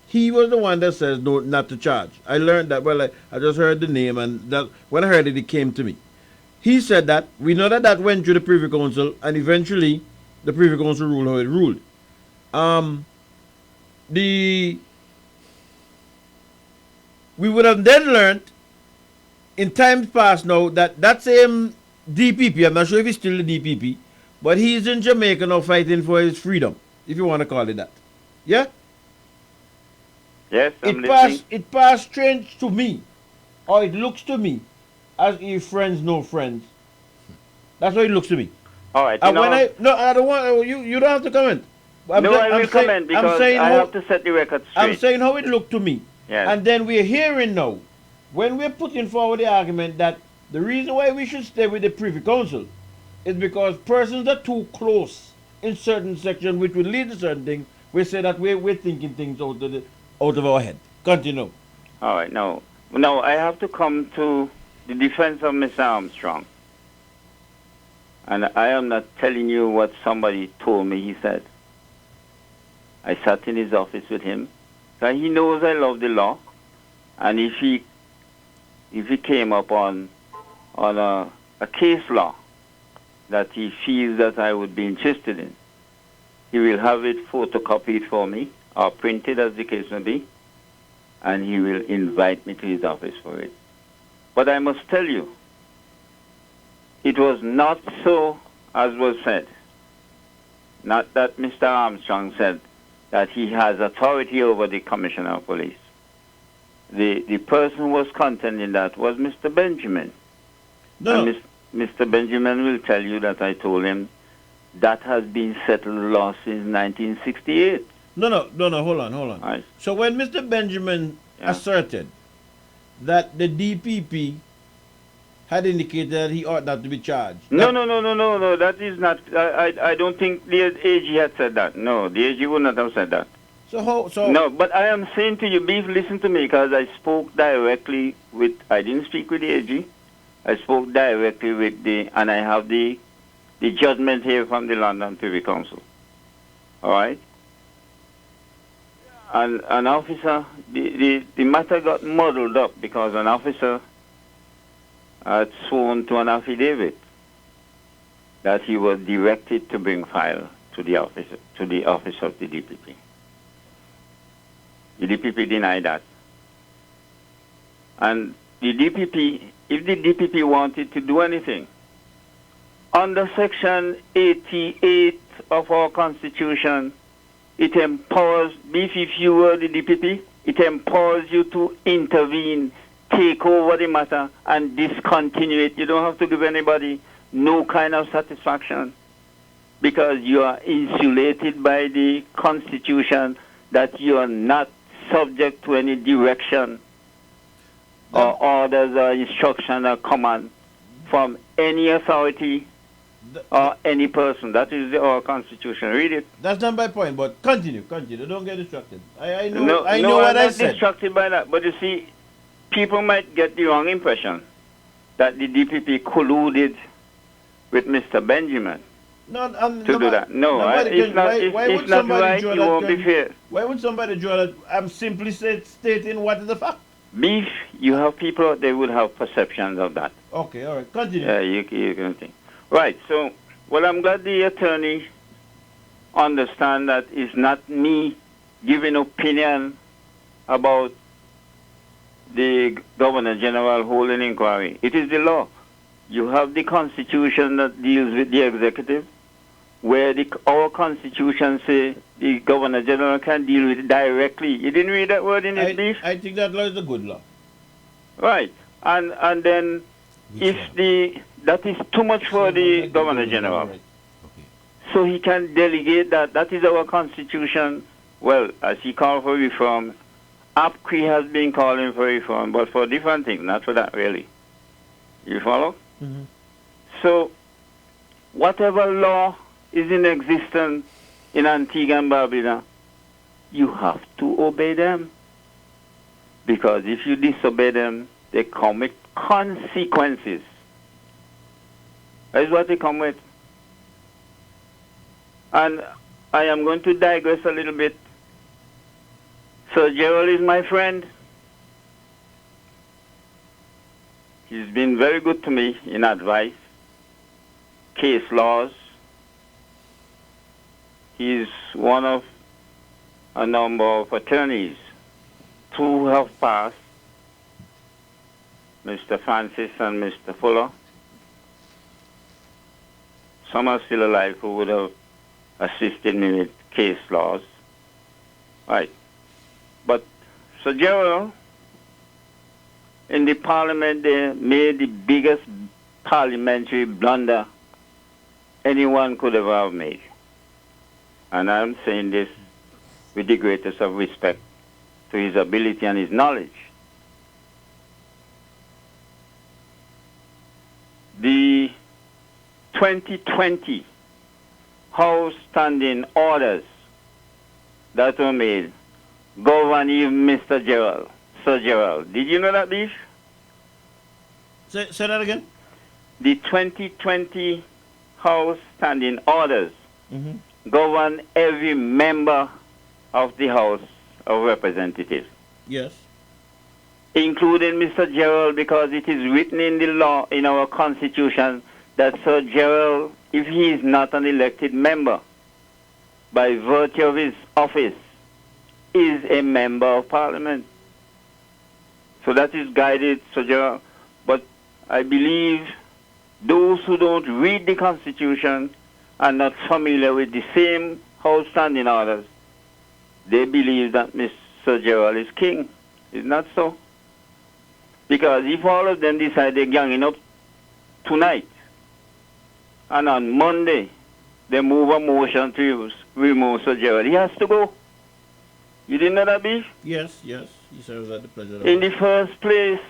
He was the one that says no, not to charge. I learned that. Well, I just heard the name, and that when I heard it, it came to me. He said that. We know that went through the Privy Council, and eventually the Privy Council ruled how it ruled. We would have then learned in times past now that same DPP, I'm not sure if he's still the DPP, but he's in Jamaica now fighting for his freedom, if you want to call it that. Yeah? Yes, it passed strange to me, or it looks to me, as if friends know friends. That's what it looks to me. All right. And I don't want you don't have to comment. I will comment because I have to set the record straight. I'm saying how it looked to me. Yes. And then we're hearing now, when we're putting forward the argument that the reason why we should stay with the Privy Council is because persons are too close in certain sections, which would lead to certain things. We say that we're thinking things out of our head. Continue. All right. Now, I have to come to the defense of Mr. Armstrong. And I am not telling you what somebody told me he said. I sat in his office with him. And he knows I love the law. And if he came up on a case law that he feels that I would be interested in, he will have it photocopied for me or printed, as the case may be, and he will invite me to his office for it. But I must tell you, it was not so as was said. Not that Mr. Armstrong said that he has authority over the Commissioner of Police. The person who was contending that was Mr. Benjamin. No. And Mr. Benjamin will tell you that I told him that has been settled law since 1968. No, hold on. Right. So when Mr. Benjamin asserted that the DPP had indicated that he ought not to be charged. No, that is not, I don't think the AG had said that. No, the AG would not have said that. No, but I am saying to you, Beef, listen to me, because I spoke directly with, I didn't speak with the AG. I spoke directly with and I have the judgment here from the London Privy Council. All right? And an officer, the matter got muddled up because an officer had sworn to an affidavit that he was directed to bring file to the office of the DPP. The DPP denied that. And the DPP, if the DPP wanted to do anything, under Section 88 of our Constitution, it empowers, if you were the DPP, it empowers you to intervene, take over the matter, and discontinue it. You don't have to give anybody no kind of satisfaction because you are insulated by the Constitution that you are not subject to any direction or orders or instruction or command from any authority or any person. That is our Constitution. Read it. That's not my point, but continue. Don't get distracted. I know no, what I I'm not said. distracted by that. But you see, people might get the wrong impression that the DPP colluded with Mr. Benjamin to do that. No, it's not right. You won't be fair. Why would somebody draw that? I'm simply stating what is the fact. Beef, you have people out there would have perceptions of that. Okay, all right, continue. Yeah, you can think. Right, so, well, I'm glad the attorney understand that it's not me giving opinion about the Governor General holding inquiry. It is the law. You have the Constitution that deals with the executive, where our Constitution says the Governor General can deal with it directly. You didn't read that word in it, Beef? I think that law is a good law. Right. And then that is too much for the Governor General. Right. Okay. So he can delegate that. That is our Constitution. Well, as he called for reform, APCRI has been calling for reform, but for different things, not for that really. You follow? Mm-hmm. So, whatever law is in existence in Antigua and Barbuda, you have to obey them. Because if you disobey them, they come with consequences. That is what they come with. And I am going to digress a little bit. Sir Gerald is my friend. He's been very good to me in advice, case laws. He's one of a number of attorneys. Two have passed, Mr. Francis and Mr. Fuller. Some are still alive who would have assisted me with case laws. Right. But Sir Gerald, in the parliament, they made the biggest parliamentary blunder anyone could ever have made. And I'm saying this with the greatest of respect to his ability and his knowledge. The 2020 House standing orders that were made govern even Mr. Gerald, Sir Gerald. Did you know that, Beef? Say that again? The 2020 House standing orders govern every member of the House of Representatives. Yes. Including Mr. Gerald, because it is written in the law, in our Constitution, that Sir Gerald, if he is not an elected member, by virtue of his office, is a member of Parliament. So that is guided, Sir Gerald. But I believe those who don't read the Constitution are not familiar with the same House standing orders. They believe that Mr. Gerald is king. It's not so. Because if all of them decide they're ganging up tonight, and on Monday they move a motion to remove Sir Gerald, he has to go. You didn't know that, Beef? Yes. He serves at the pleasure. In the first place,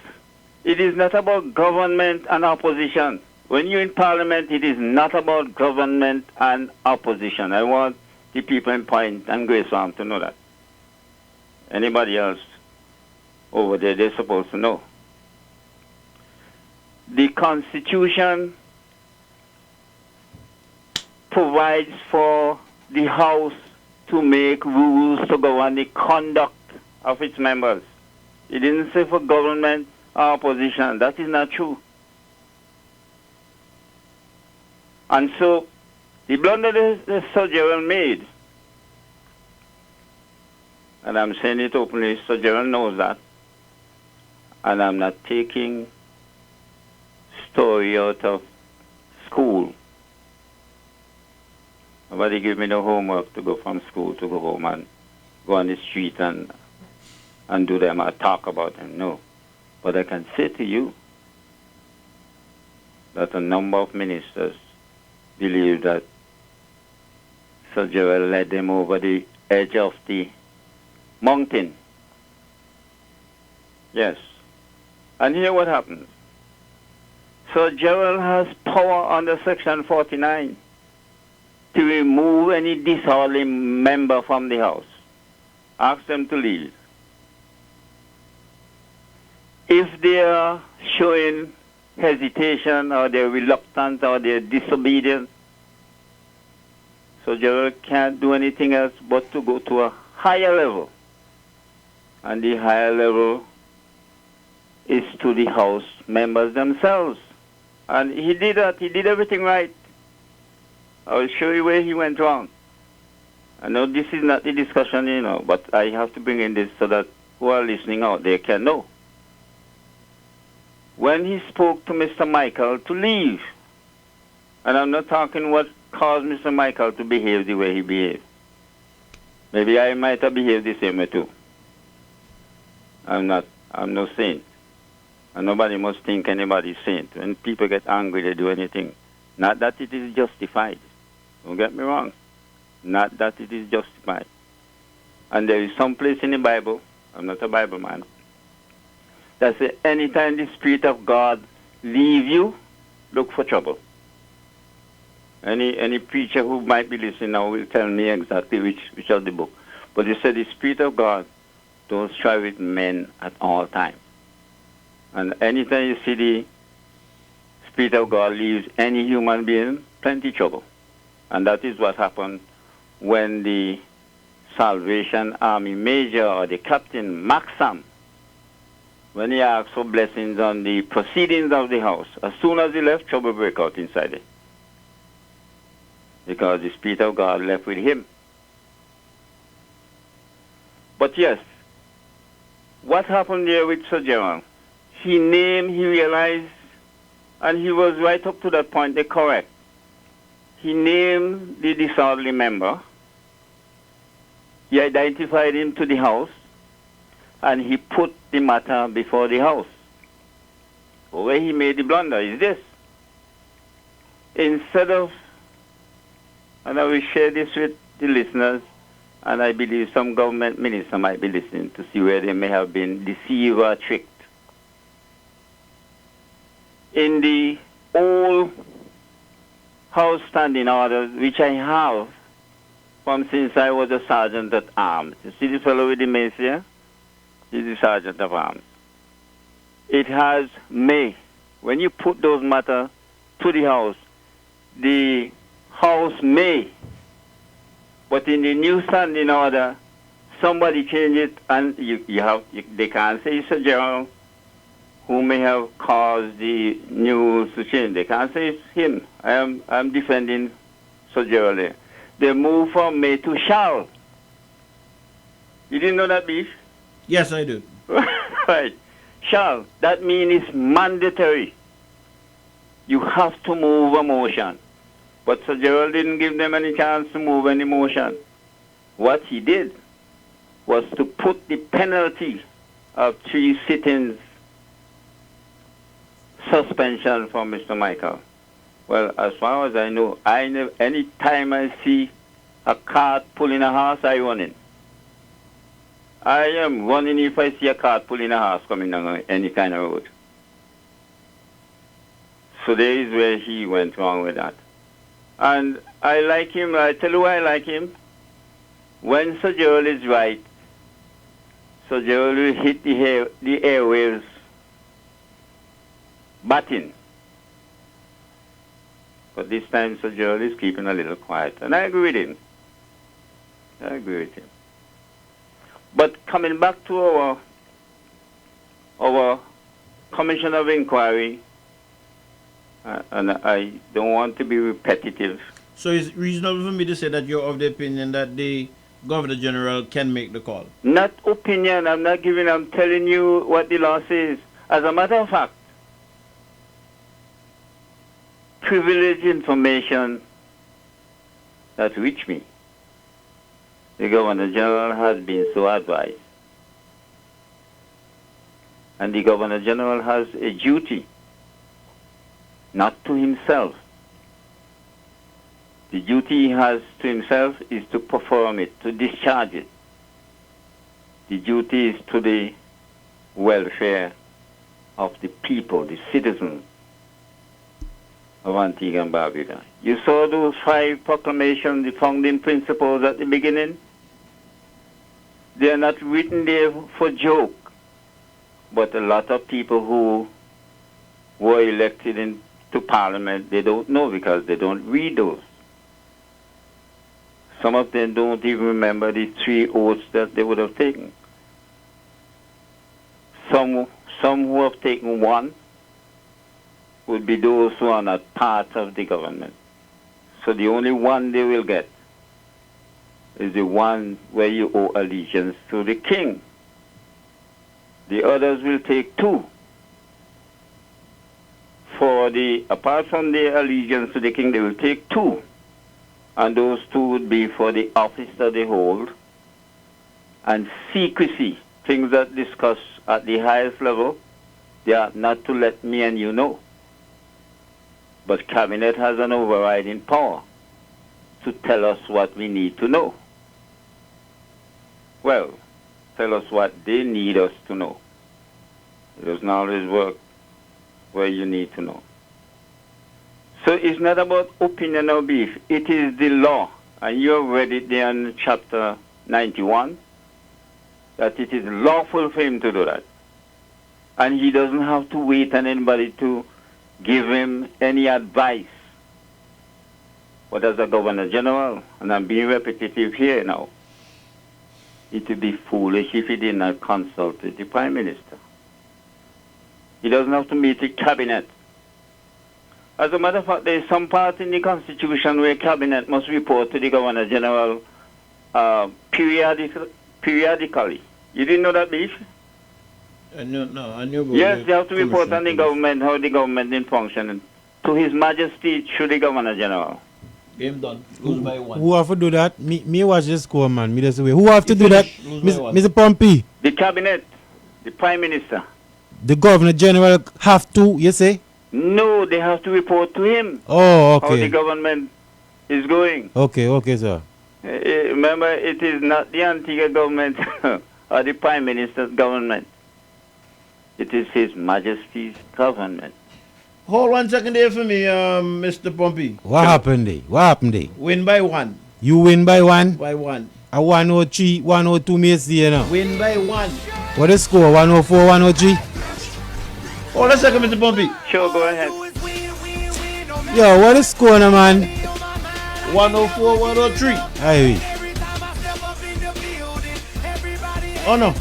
it is not about government and opposition. When you're in Parliament, it is not about government and opposition. I want the people in Point and Grace Farm to know that. anybody else over there, they're supposed to know. The Constitution provides for the House to make rules to govern the conduct of its members. It didn't say for government or opposition. That is not true. And so, the blunder that Sir Gerald made, and I'm saying it openly, Sir Gerald knows that, and I'm not taking story out of school. Nobody give me no homework to go from school to go home and go on the street and do them or talk about them. No. But I can say to you that a number of ministers believe that Sir Gerald led them over the edge of the mountain. Yes. And here what happens. Sir Gerald has power under Section 49 to remove any disorderly member from the House. Ask them to leave. If they are showing hesitation or they're reluctant or they're disobedient, Sir Gerald can't do anything else but to go to a higher level. And the higher level is to the House members themselves. And he did that. He did everything right. I will show you where he went wrong. I know this is not the discussion, but I have to bring in this so that who are listening out there can know. When he spoke to Mr. Michael to leave, and I'm not talking what caused Mr. Michael to behave the way he behaved. Maybe I might have behaved the same way too. I'm no saint. And nobody must think anybody's saint. When people get angry, they do anything. Not that it is justified. Don't get me wrong. Not that it is justified. And there is some place in the Bible, I'm not a Bible man, that says anytime the Spirit of God leave you, look for trouble. Any preacher who might be listening now will tell me exactly which of the book. But he said the Spirit of God don't strive with men at all times. And anytime you see the Spirit of God leaves any human being, plenty trouble. And that is what happened when the Salvation Army Major or the Captain Maxam, when he asked for blessings on the proceedings of the House, as soon as he left, trouble broke out inside it. Because the Spirit of God left with him. But yes, what happened there with Sir Gerald? He realized, and he was right up to that point, they're correct. He named the disorderly member. He identified him to the House, and he put the matter before the House. Where he made the blunder is this. Instead of, and I will share this with the listeners, and I believe some government minister might be listening to see where they may have been deceived or tricked. In the old House standing orders, which I have from since I was a sergeant at arms. You see this fellow with the mace here? He's the sergeant of arms. It has may. When you put those matters to the House may. But in the new standing order, somebody change it, and they can't say it's a general who may have caused the news to change. They can't say it's him. I'm defending Sir Gerald there. They move from may to shall. You didn't know that, Beef? Yes, I do. Right. Shall. That means it's mandatory. You have to move a motion. But Sir Gerald didn't give them any chance to move any motion. What he did was to put the penalty of 3 sittings suspension for Mr. Michael. Well, as far as I know, any time I see a cart pulling a horse, I run in. I am running if I see a cart pulling a horse coming down any kind of road. So there is where he went wrong with that. And I like him. I tell you why I like him. When Sir Gerald is right, Sir Gerald will hit the airwaves batting. But this time Sir Gerald is keeping a little quiet. And I agree with him. But coming back to our Commission of Inquiry, and I don't want to be repetitive. So it's reasonable for me to say that you're of the opinion that the Governor General can make the call? Not opinion, I'm telling you what the law says. As a matter of fact, privileged information that reached me, the Governor General has been so advised. And the Governor General has a duty, not to himself. The duty he has to himself is to perform it, to discharge it. The duty is to the welfare of the people, the citizens of Antigua and Barbuda. You saw those 5 proclamations, the founding principles at the beginning? They are not written there for joke, but a lot of people who were elected into Parliament, they don't know because they don't read those. Some of them don't even remember the 3 oaths that they would have taken. Some who have taken one would be those who are not part of the government. So the only one they will get is the one where you owe allegiance to the king. The others will take 2. Apart from the allegiance to the king, they will take 2. And those 2 would be for the office that they hold and secrecy, things that discuss at the highest level, they are not to let me and you know. But Cabinet has an overriding power to tell us what we need to know. Well, tell us what they need us to know. It doesn't always work where you need to know. So it's not about opinion or beef. It is the law. And you have read it there in chapter 91, that it is lawful for him to do that. And he doesn't have to wait on anybody to give him any advice. But as a Governor General, and I'm being repetitive here now, it would be foolish if he did not consult with the Prime Minister. He doesn't have to meet the Cabinet. As a matter of fact, there is some part in the Constitution where Cabinet must report to the Governor General periodically. You didn't know that, Beef? I knew. Yes, they have to report on the government, how the government is functioning. To His Majesty, through the Governor General. Game done. Lose by 1. Who have to do that? Me watch the score, man. Me just way. Who have to do that? Mr. Pompey. The Cabinet, the Prime Minister. The Governor General have to, you say? No, they have to report to him. Oh, okay. How the government is going. Okay, sir. Remember, it is not the Antigua government or the Prime Minister's government. It is His Majesty's government. Hold 1 second there for me, Mr. Pompey. What happened there? Win by 1. You win by 1? By 1. A 103, 102 me see now. Win by 1. What is score? 104, 103? Hold a second, Mr. Pompey. Sure, go ahead. Yo, what is score now, man? 104, 103. Aye. Oh no.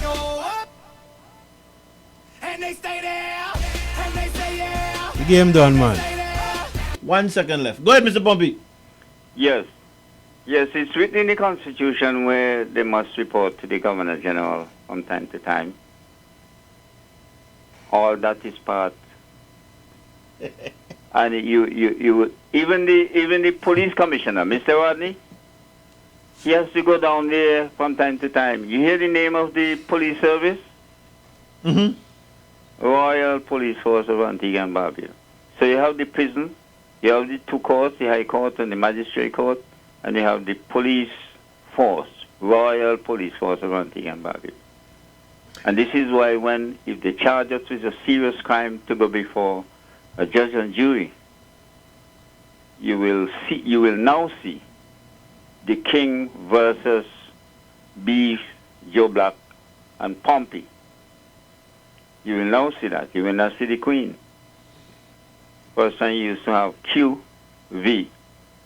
The game done, man. 1 second left. Go ahead, Mr. Pompey. Yes, it's written in the Constitution where they must report to the Governor General from time to time. All that is part. And you even the police commissioner, Mr. Rodney, he has to go down there from time to time. You hear the name of the police service? Mm-hmm. Royal Police Force of Antigua and Barbuda. So you have the prison, you have the 2 courts, the High Court and the Magistrate Court, and you have the police force, Royal Police Force of Antigua and Barbuda. And this is why if they charge us with a serious crime to go before a judge and jury, you will now see the King versus Beef Joe Black and Pompey. You will now see that. You will not see the Queen. First time you used to have Q, V,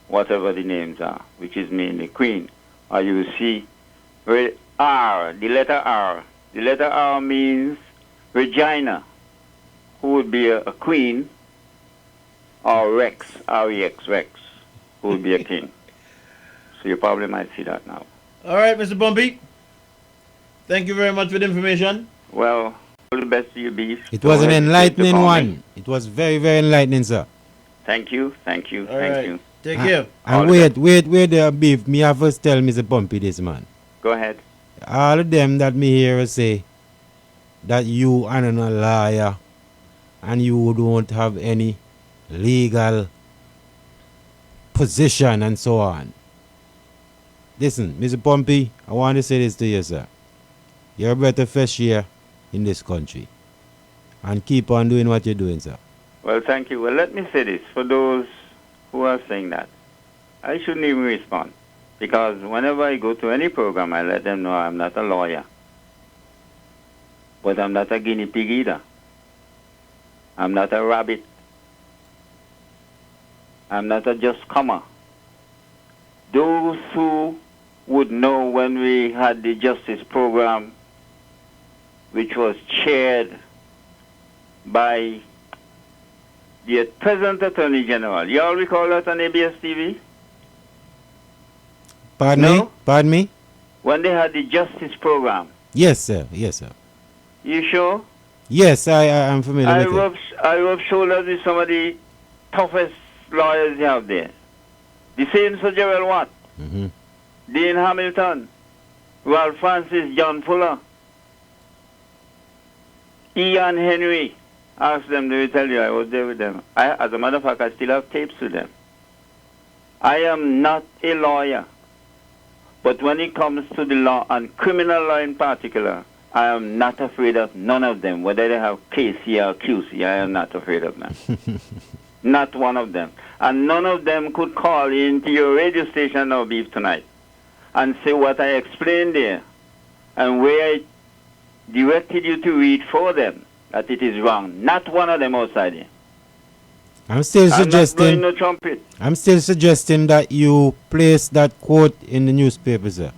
whatever the names are, which is mainly Queen. Or you will see R, the letter R. The letter R means Regina, who would be a queen, or Rex, R-E-X, Rex, who would be a king. So you probably might see that now. All right, Mr. Bumpy. Thank you very much for the information. Well, all the best to you, Beef. It was an enlightening one. It was very, very enlightening, sir. Thank you. All right. You. Take care. And wait there, Beef. Me have first tell Mr. Bumpy this, man. Go ahead. All of them that me hear say that you are not a lawyer and you don't have any legal position and so on. Listen, Mr. Bumpy, I want to say this to you, sir. You're a better fish here in this country. And keep on doing what you're doing, sir. Well, thank you. Well, let me say this. For those who are saying that, I shouldn't even respond. Because whenever I go to any program, I let them know I'm not a lawyer. But I'm not a guinea pig either. I'm not a rabbit. I'm not a just comer. Those who would know when we had the justice program, which was chaired by the present Attorney General. You all recall that on ABS TV? Pardon me? When they had the justice program. Yes, sir. Yes, sir. You sure? Yes, I am familiar with it. I rub shoulders with some of the toughest lawyers you have there. The same Sir Gerald Watt, Dean Hamilton, Ralph Francis, John Fuller, Ian Henry. Ask them, they will tell you I was there with them. As a matter of fact, I still have tapes with them. I am not a lawyer. But when it comes to the law, and criminal law in particular, I am not afraid of none of them. Whether they have KC or QC, I am not afraid of them. Not one of them. And none of them could call into your radio station or Beef tonight and say what I explained there and where I directed you to read for them, that it is wrong. Not one of them outside here. I'm still suggesting. No trumpet. I'm still suggesting that you place that quote in the newspaper, sir.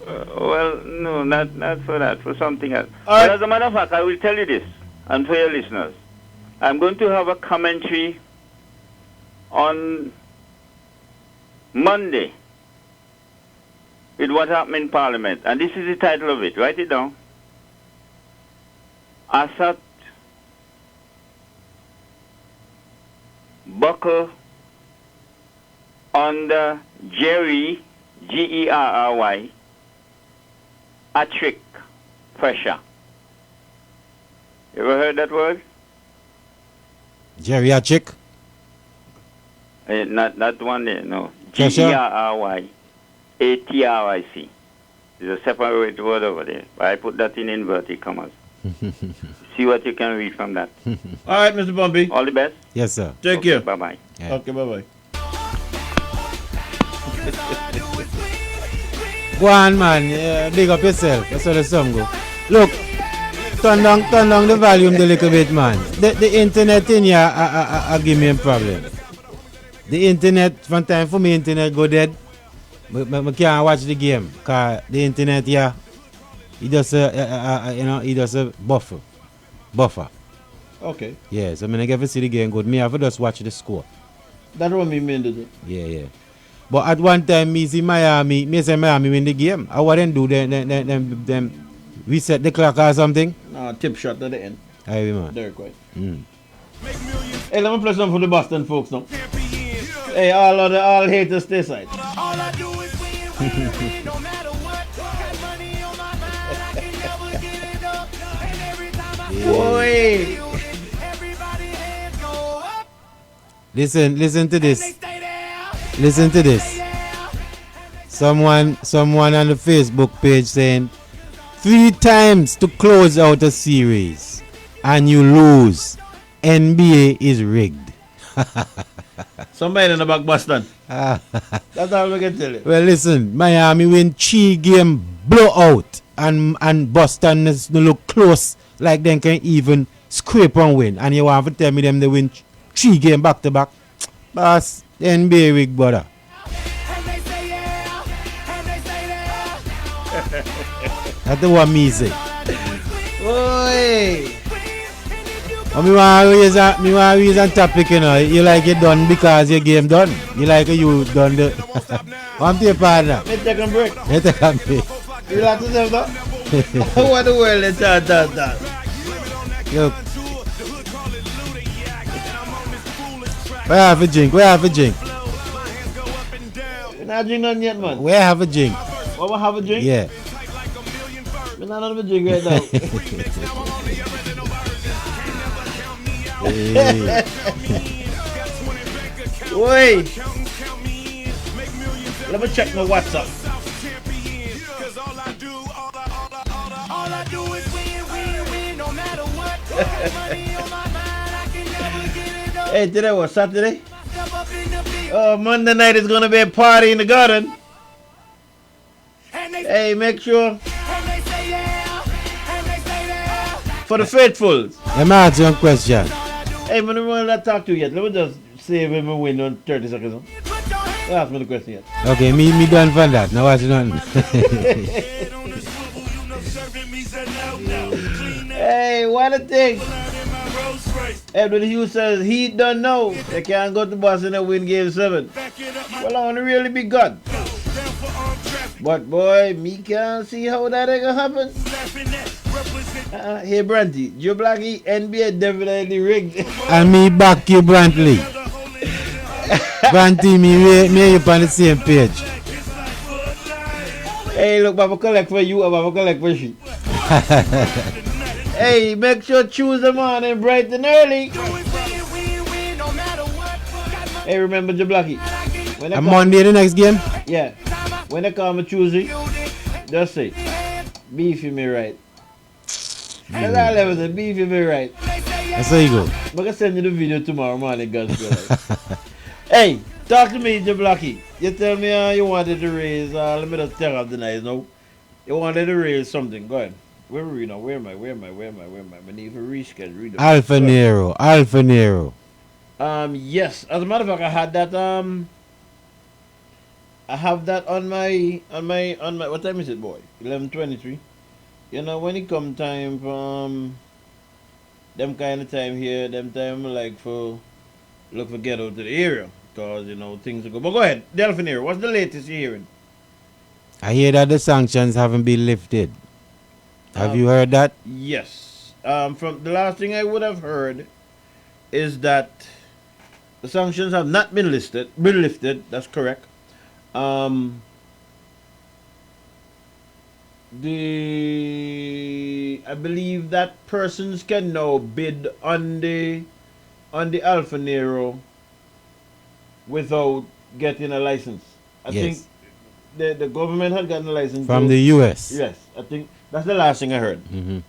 Well, no, not for that. For something else. But as a matter of fact, I will tell you this, and for your listeners, I'm going to have a commentary on Monday with what happened in Parliament, and this is the title of it. Write it down. Assat buckle under Jerry, Gerry, atric pressure. You ever heard that word? Geriatric? Not one there, no. Pressure? Geryatric. There's a separate word over there, but I put that in inverted commas. See what you can read from that. All right, Mr. Bumpy. All the best. Yes, sir. Take care. Bye-bye. Yeah. Okay, bye-bye. Go on, man. Big up yourself. That's how the song go. Look, turn down the volume a little bit, man. The internet in here give me a problem. The internet, from time for me, internet go dead. I can't watch the game. Because the internet here, it does it does a buffer. Okay. Yeah, so I get to see the game good. Me have to just watch the score. That's what me mean to do. Yeah. But at one time, me see Miami win the game. I wouldn't do them reset the clock or something. No, tip shot at the end. I remember. Very quiet. Hey, let me play some for the Boston folks now. Hey, all haters stay aside. Boy. Listen to this. Listen to this. Someone on the Facebook page saying 3 times to close out a series and you lose. NBA is rigged. Somebody in the back Boston. That's all we can tell you. Well, listen, Miami win 3 game blow out and Boston look close like they can even scrape and win. And you want to tell me them they win 3 games back to back? That's NBA week, brother. That's what me say. Oi! Me want to raise a topic, you know. You like it done because your game done. You like you done the. One paper now. Let's take a break. Let's take a break. Relax yourself, though. What the world is that? Look. Where have a drink? We're not drinking nothing yet, man. Where have a drink? What, we have a drink? Yeah. We're not having a drink right now. Wait. Let me check my WhatsApp. All I do is win, no matter what. Money on my mind, I can never get it up. Hey, today was Saturday? Oh, Monday night is going to be a party in the garden. Hey, make sure. For the faithfuls. Let me ask you a question. Hey, man, I don't want to talk to you yet. Let me just say when we win on 30 seconds. Don't ask me the question yet. Okay, me done for that. Now watch nothing. Hey, what a thing. Edwin Hughes says he don't know. They can't go to Boston and win game 7. Well, I want to really be good. But boy, me can't see how that ain't gonna happen. Hey Branty, Joe Blackie, NBA definitely rigged. And me back you, Brantley. Branty, me you on the same page. Hey, look, Baba collect for you, or Baba collect for she. Hey, make sure choose the morning bright and early. Hey, remember Joe Blackie. On Monday the next game? Yeah. When they call me Tuesday, just say, beefy me right. That's all I say, beefy me right. That's how you go. I'm going to send you the video tomorrow morning, guys. Hey, talk to me, Joe Blackie. You tell me you wanted to raise, let me just tell off the night now. You wanted to raise something, go ahead. Where are we now? Where am I? I need to reschedule. Alpha Nero. Yes. As a matter of fact, I had that, I have that on my what time is it, boy? 11:23. You know, when it come time from them kind of time here, them time like for look for get out to the area. Because you know things are good. But go ahead, Delphinaire, what's the latest you're hearing? I hear that the sanctions haven't been lifted. Have you heard that? Yes. From the last thing I would have heard is that the sanctions have not been lifted. That's correct. I believe that persons can now bid on the Alpha Nero without getting a license. I think the government had gotten a license from the US. Yes, I think that's the last thing I heard. Mm-hmm.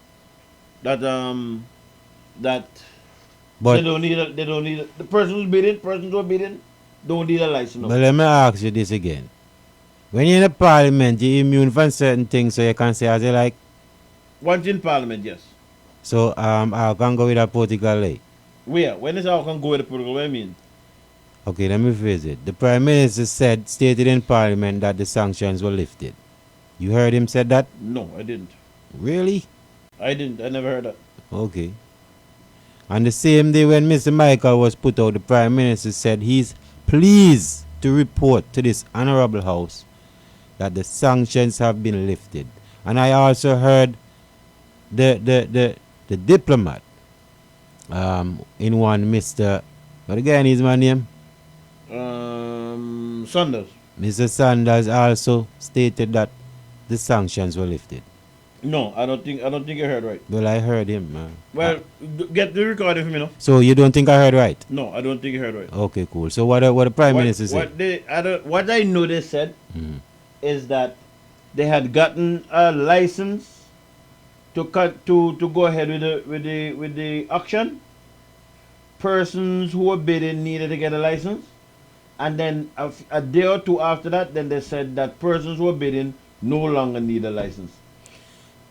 That but they don't need the persons who are bidding don't need a license. But let me ask you this again. When you're in a parliament, you're immune from certain things, so you can say as you like? Once in parliament, yes. So I can go with a political lay. Where? When is I can go with a political lay mean? Okay, let me phrase it. The Prime Minister stated in parliament that the sanctions were lifted. You heard him said that? No, I didn't. Really? I didn't. I never heard that. Okay. On the same day when Mr. Michael was put out, the Prime Minister said he's pleased to report to this honorable house that the sanctions have been lifted. And I also heard the diplomat in one Mr. What again is my name? Sanders. Mr. Sanders also stated that the sanctions were lifted. No, I don't think you heard right. Well, I heard him. Well, get the recording for me now. So you don't think I heard right? No, I don't think you heard right. Okay, cool. So what the Prime Minister said? What I know they said is that they had gotten a license to go ahead with the auction. Persons who were bidding needed to get a license, and then a day or two after that, then they said that persons who were bidding no longer need a license.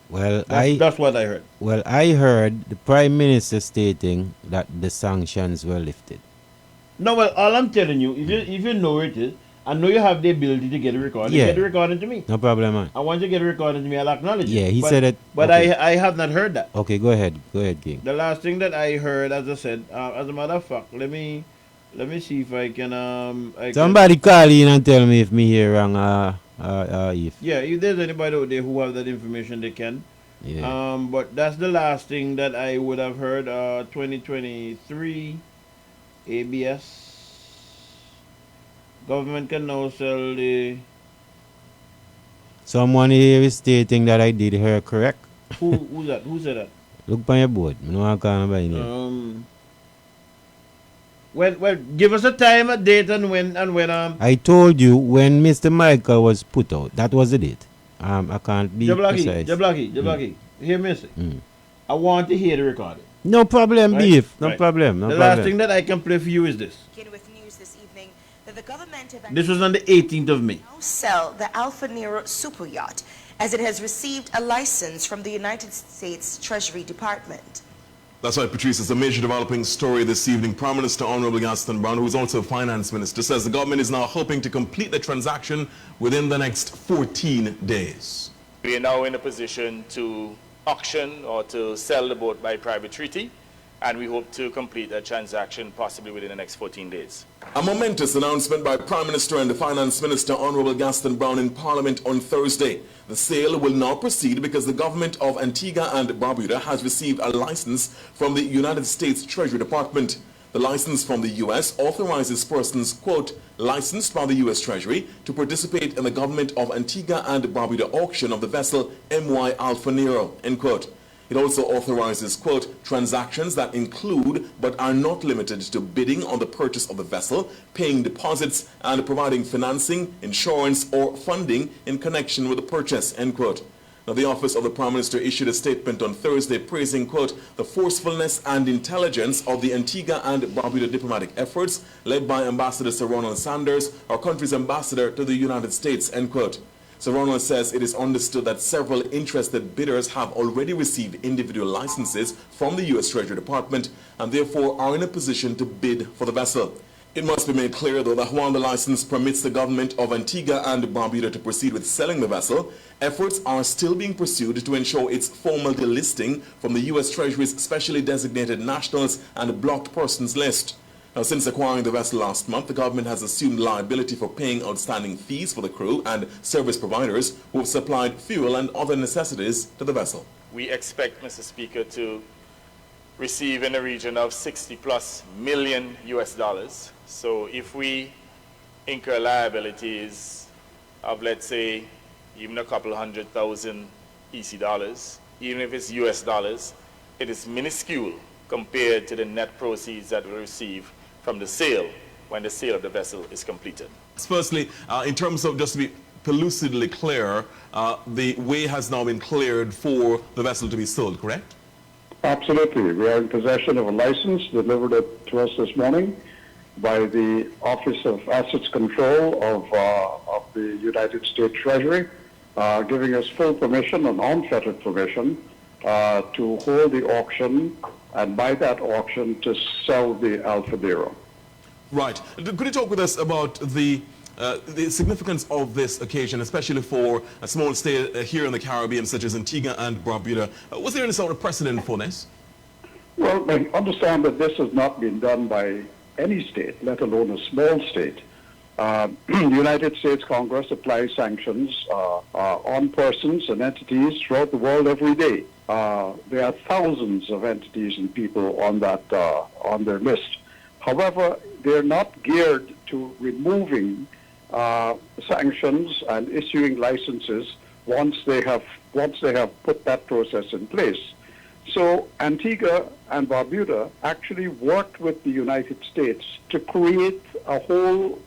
Well, that's what I heard. Well, I heard the Prime Minister stating that the sanctions were lifted. No, well, all I'm telling you, if you know it is, I know you have the ability to get a recording. Yeah. Get the recording to me. No problem, man. I want you to get a recording to me. I'll acknowledge it. Yeah, he said it. But okay. I have not heard that. Okay, go ahead. Go ahead, King. The last thing that I heard, as I said, as a matter of fact, let me see if I can. Somebody call in and tell me if me hear wrong. If there's anybody out there who have that information, they can. Yeah. But that's the last thing that I would have heard. 2023 ABS. Government can now sell the. Someone here is stating that I did her correct. Who's that? Who said that? Look on your board. I don't want to call nobody name. Well, give us a time, a date, and when. I told you when Mr. Michael was put out. That was the date. I can't be precise. Jablaki, hear me say. I want to hear the recording. No problem, right? Beef. No right. problem. No the problem. last thing that I can play for you is this. With news this evening that the government This was on the 18th of May. now sell the Alpha Nero super yacht as it has received a license from the United States Treasury Department. That's right, Patrice. It's a major developing story this evening. Prime Minister Honorable Gaston Brown, who is also Finance Minister, says the government is now hoping to complete the transaction within the next 14 days. We are now in a position to auction or to sell the boat by private treaty, and we hope to complete that transaction possibly within the next 14 days. A momentous announcement by Prime Minister and the Finance Minister Honorable Gaston Brown in Parliament on Thursday. The sale will now proceed because the government of Antigua and Barbuda has received a license from the United States Treasury Department. The license from the U.S. authorizes persons, quote, licensed by the U.S. Treasury to participate in the government of Antigua and Barbuda auction of the vessel MY Alpha Nero, end quote. It also authorizes, quote, transactions that include but are not limited to bidding on the purchase of the vessel, paying deposits, and providing financing, insurance, or funding in connection with the purchase, end quote. Now, the Office of the Prime Minister issued a statement on Thursday praising, quote, the forcefulness and intelligence of the Antigua and Barbuda diplomatic efforts led by Ambassador Sir Ronald Sanders, our country's ambassador to the United States, end quote. Sir Ronald says it is understood that several interested bidders have already received individual licenses from the U.S. Treasury Department and therefore are in a position to bid for the vessel. It must be made clear, though, that while the license permits the government of Antigua and Barbuda to proceed with selling the vessel, efforts are still being pursued to ensure its formal delisting from the U.S. Treasury's specially designated nationals and blocked persons list. Now, since acquiring the vessel last month, the government has assumed liability for paying outstanding fees for the crew and service providers who have supplied fuel and other necessities to the vessel. We expect, Mr. Speaker, to receive in the region of 60+ million US dollars. So if we incur liabilities of, let's say, even a couple $100,000 EC dollars, even if it's US dollars, it is minuscule compared to the net proceeds that we'll receive from the sale when the sale of the vessel is completed. Firstly, in terms of just to be lucidly clear, the way has now been cleared for the vessel to be sold, correct? Absolutely. We are in possession of a license delivered to us this morning by the Office of Assets Control of the United States Treasury, giving us full permission and unfettered permission to hold the auction and by that auction to sell the Alpha Nero. Right. Could you talk with us about the significance of this occasion, especially for a small state here in the Caribbean such as Antigua and Barbuda? Was there any sort of precedent for this? Well, I understand that this has not been done by any state, let alone a small state. The United States Congress applies sanctions on persons and entities throughout the world every day. There are thousands of entities and people on that on their list. However, they're not geared to removing sanctions and issuing licenses once they have put that process in place. So Antigua and Barbuda actually worked with the United States to create a whole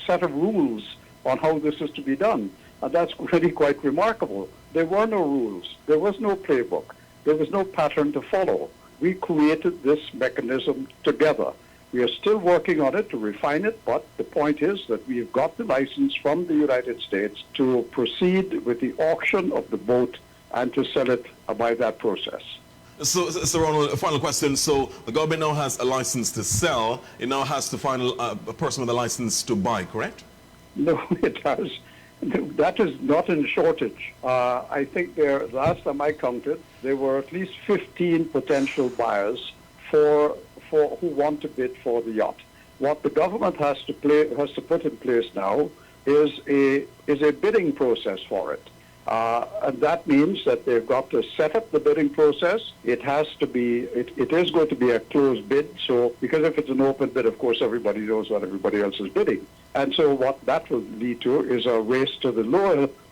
set of rules on how this is to be done. And that's really quite remarkable. There were no rules. There was no playbook. There was no pattern to follow. We created this mechanism together. We are still working on it to refine it, but the point is that we have got the license from the United States to proceed with the auction of the boat and to sell it by that process. So Ronald, a final question. So the government now has a license to sell. It now has to find a person with a license to buy, correct? No, it does. That is not in shortage. I think last time I counted, there were at least 15 potential buyers for who want to bid for the yacht. What the government has to put in place now is a bidding process for it. And that means that they've got to set up the bidding process. It is going to be a closed bid. So, because if it's an open bid, of course, everybody knows what everybody else is bidding. And so what that will lead to is a race to the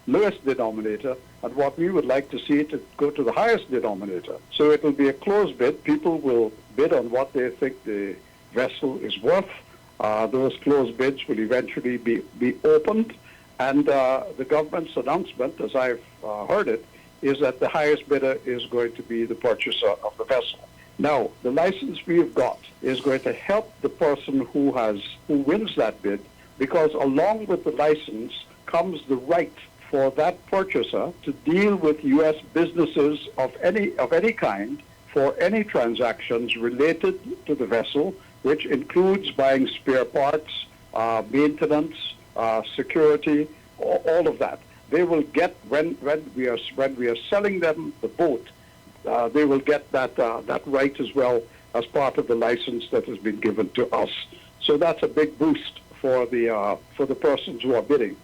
lowest denominator. And what we would like to see to go to the highest denominator. So it will be a closed bid. People will bid on what they think the vessel is worth. Those closed bids will eventually be opened. And the government's announcement, as I've heard it, is that the highest bidder is going to be the purchaser of the vessel. Now, the license we've got is going to help the person who wins that bid, because along with the license comes the right for that purchaser to deal with U.S. businesses of any kind for any transactions related to the vessel, which includes buying spare parts, maintenance, security, all of that. They will get when we are selling them the boat, they will get that right as well as part of the license that has been given to us. So that's a big boost for the persons who are bidding.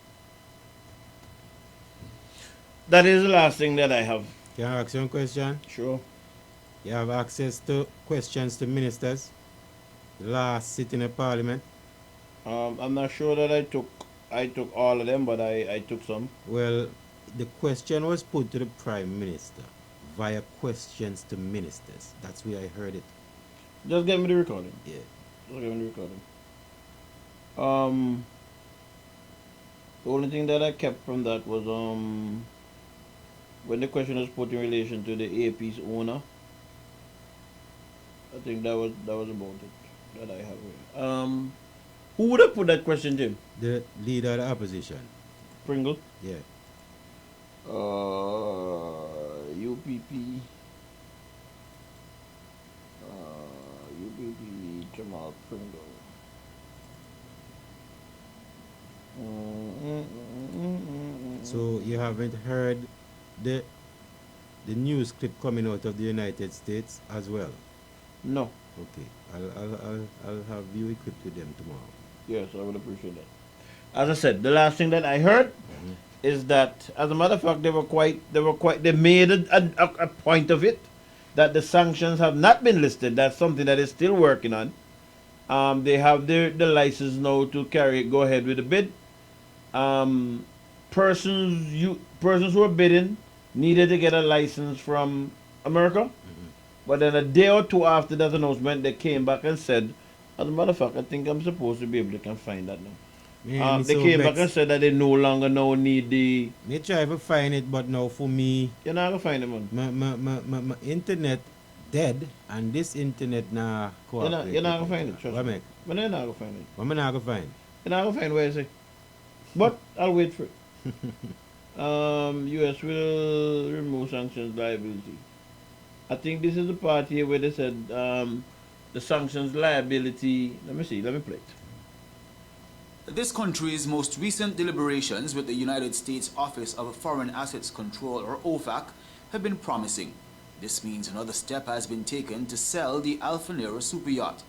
That is the last thing that I have. Can I ask you a question? Sure. You have access to questions to ministers? Last sitting in Parliament? I'm not sure that I took all of them, but I took some. Well, the question was put to the Prime Minister via questions to ministers. That's where I heard it. Just get me the recording. Yeah. Just get me the recording. The only thing that I kept from that was when the question was put in relation to the AP's owner. I think that was about it that I have here. Who would have put that question, Jim? The leader of the opposition. Pringle? Yeah. UPP. UPP Jamal Pringle. So you haven't heard the news clip coming out of the United States as well? No. Okay. I'll have you equipped with them tomorrow. Yes, I would appreciate that. As I said, the last thing that I heard is that, as a matter of fact, they made a point of it that the sanctions have not been listed. That's something that is still working on. They have the license now to go ahead with the bid. Persons who are bidding needed to get a license from America. But then a day or two after that announcement, they came back and said, as a matter of fact, I think I'm supposed to be able to find that now. They came back and said that they no longer now need the... They try to find it, but now for me... You're not going to find it, man. My internet dead, and this internet now... You're not going to find it, trust me. But you're not going to find it. What am I not going to find? You're not going to find where I say. But I'll wait for it. U.S. will remove sanctions liability. I think this is the part here where they said the sanctions liability. Let me play it. This country's most recent deliberations with the United States Office of Foreign Assets Control, or OFAC, have been promising. This means another step has been taken to sell the Alpha Nero superyacht.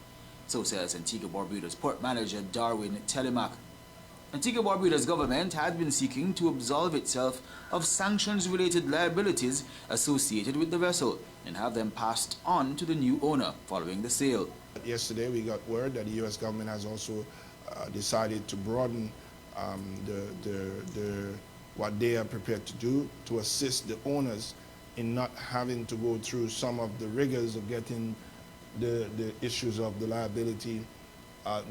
So says Antigua Barbuda's port manager Darwin Telemac. Antigua Barbuda's government had been seeking to absolve itself of sanctions-related liabilities associated with the vessel and have them passed on to the new owner following the sale. Yesterday we got word that the U.S. government has also decided to broaden what they are prepared to do to assist the owners in not having to go through some of the rigors of getting the issues of the liability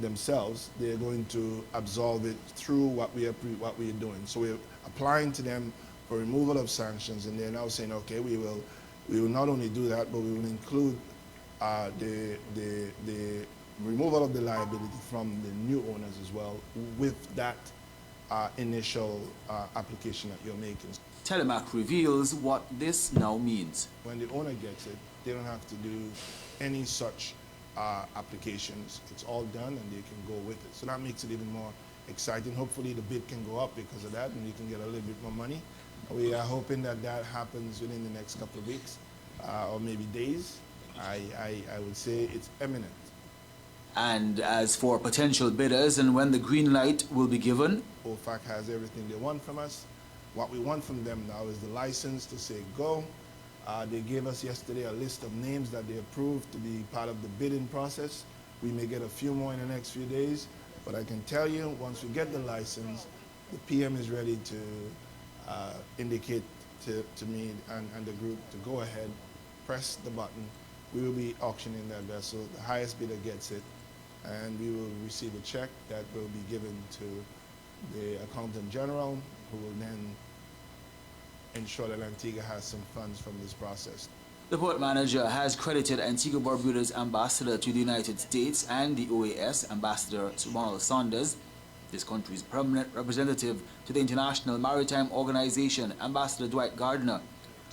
themselves. They're going to absolve it through what we are doing. So we're applying to them for removal of sanctions, and they're now saying, okay, we will not only do that, but we will include the removal of the liability from the new owners as well with that initial application that you're making. Telemac reveals what this now means. When the owner gets it, they don't have to do any such applications. It's all done and they can go with it. So that makes it even more exciting. Hopefully the bid can go up because of that and we can get a little bit more money. We are hoping that that happens within the next couple of weeks or maybe days. I would say it's imminent. And as for potential bidders and when the green light will be given, OFAC has everything they want from us. What we want from them now is the license to say go. They gave us yesterday a list of names that they approved to be part of the bidding process. We may get a few more in the next few days, but I can tell you once we get the license, the PM is ready to indicate to me and the group to go ahead, press the button. We will be auctioning that vessel. The highest bidder gets it, and we will receive a check that will be given to the Accountant General, who will then ensure that Antigua has some funds from this process. The port manager has credited Antigua Barbuda's ambassador to the United States and the OAS, Ambassador Ronald Saunders, this country's permanent representative to the International Maritime Organization, Ambassador Dwight Gardner,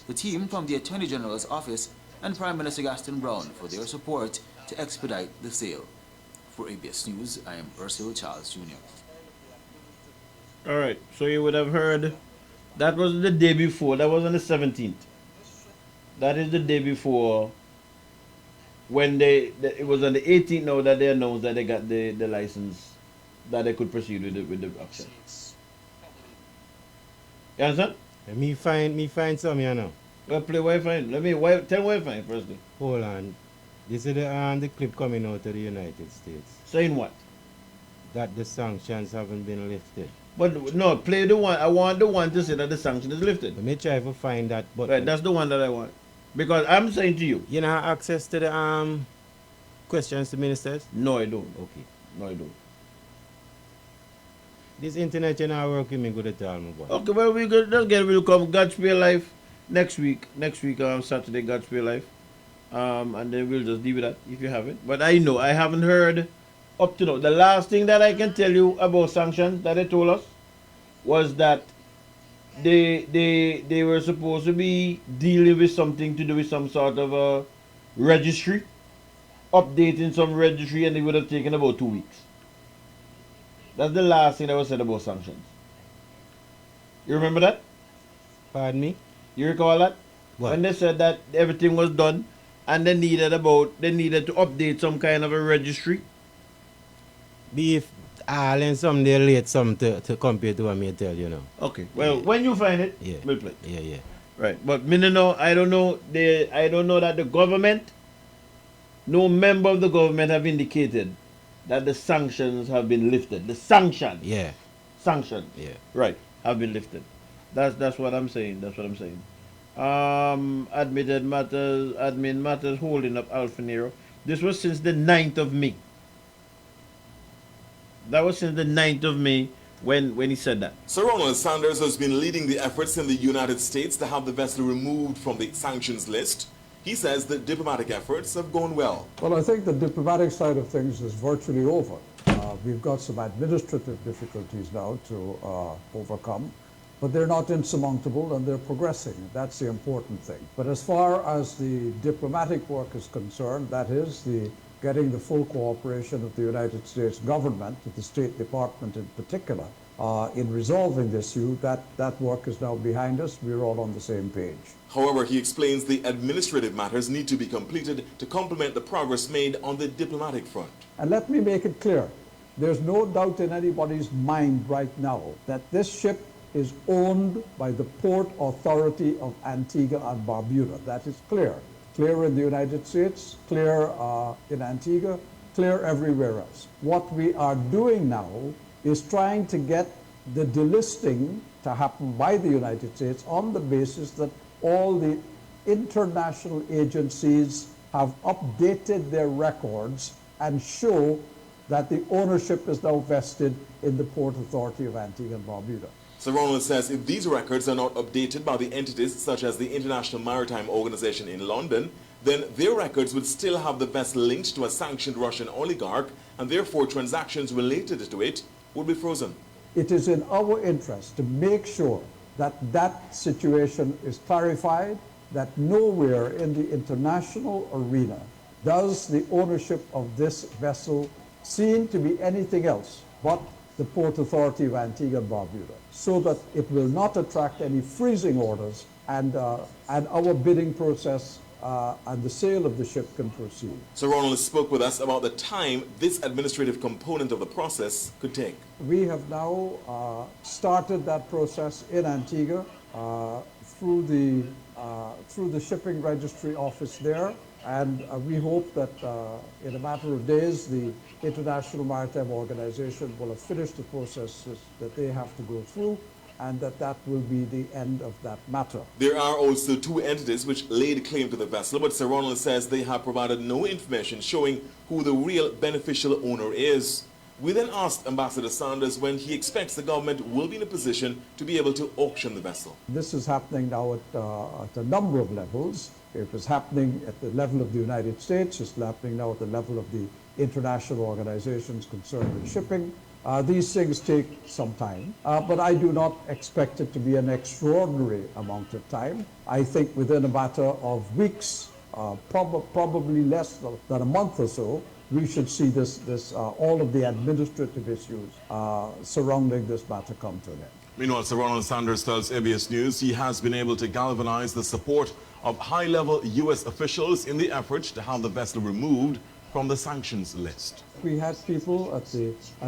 the team from the Attorney General's office, and Prime Minister Gaston Brown for their support to expedite the sale. For ABS News, I am Ursula Charles Jr. All right, so you would have heard that was the day before. That was on the 17th. That is the day before when it was on the 18th now that they announced that they got the license, that they could proceed with the auction. You understand? Me find some, you know. Well, play Wi-Fi. Tell Wi-Fi firstly. Hold on. This is the clip coming out of the United States. Saying what? That the sanctions haven't been lifted. But no, play the one. I want the one to say that the sanction is lifted. Let me try to find that button. Right, that's the one that I want. Because I'm saying to you. You know access to the questions to ministers? No, I don't. Okay. No, I don't. This internet, you know, working me good at all, my boy. Okay, well, we'll come God's Spare Life next week. Saturday, God's Spare Life. And then we'll just deal with that if you have it. But I know, I haven't heard up to now. The last thing that I can tell you about sanctions that they told us was that they were supposed to be dealing with something to do with some sort of a registry, updating some registry, and it would have taken about 2 weeks. That's the last thing that was said about sanctions. You remember that? Pardon me? You recall that? What? When they said that everything was done and they needed to update some kind of a registry. Be if and someday late some to compare to what me tell you know. Okay. Well, when you find it, yeah, we'll play. Yeah. Right. But I don't know that the government, no member of the government have indicated that the sanctions have been lifted. The sanction. Yeah. Sanction. Yeah. Right. Have been lifted. That's what I'm saying. Admitted matters, admin matters holding up Alpha Nero. This was since the 9th of May. That was since the 9th of May when he said that. Sir Ronald Sanders has been leading the efforts in the United States to have the vessel removed from the sanctions list. He says the diplomatic efforts have gone well. Well, I think the diplomatic side of things is virtually over. We've got some administrative difficulties now to overcome, but they're not insurmountable and they're progressing. That's the important thing. But as far as the diplomatic work is concerned, that is getting the full cooperation of the United States government, of the State Department in particular, in resolving this issue, that work is now behind us. We're all on the same page. However, he explains the administrative matters need to be completed to complement the progress made on the diplomatic front. And let me make it clear, there's no doubt in anybody's mind right now that this ship is owned by the Port Authority of Antigua and Barbuda. That is clear. Clear in the United States, clear in Antigua, clear everywhere else. What we are doing now is trying to get the delisting to happen by the United States on the basis that all the international agencies have updated their records and show that the ownership is now vested in the Port Authority of Antigua and Barbuda. Sir Ronald says if these records are not updated by the entities such as the International Maritime Organization in London, then their records would still have the vessel linked to a sanctioned Russian oligarch, and therefore transactions related to it would be frozen. It is in our interest to make sure that that situation is clarified, that nowhere in the international arena does the ownership of this vessel seem to be anything else but the Port Authority of Antigua and Barbuda, so that it will not attract any freezing orders, and our bidding process and the sale of the ship can proceed. Sir Ronald spoke with us about the time this administrative component of the process could take. We have now started that process in Antigua through the shipping registry office there, and we hope that in a matter of days the International Maritime Organization will have finished the processes that they have to go through, and that will be the end of that matter. There are also two entities which laid claim to the vessel, but Sir Ronald says they have provided no information showing who the real beneficial owner is. We then asked Ambassador Sanders when he expects the government will be in a position to be able to auction the vessel. This is happening now at a number of levels. It was happening at the level of the United States. It's happening now at the level of the international organizations concerned with shipping. These things take some time, but I do not expect it to be an extraordinary amount of time. I think within a matter of weeks, probably less than a month or so, we should see all of the administrative issues surrounding this matter come to an end. Meanwhile, Sir Ronald Sanders tells ABS News he has been able to galvanize the support of high-level U.S. officials in the effort to have the vessel removed from the sanctions list. We had people at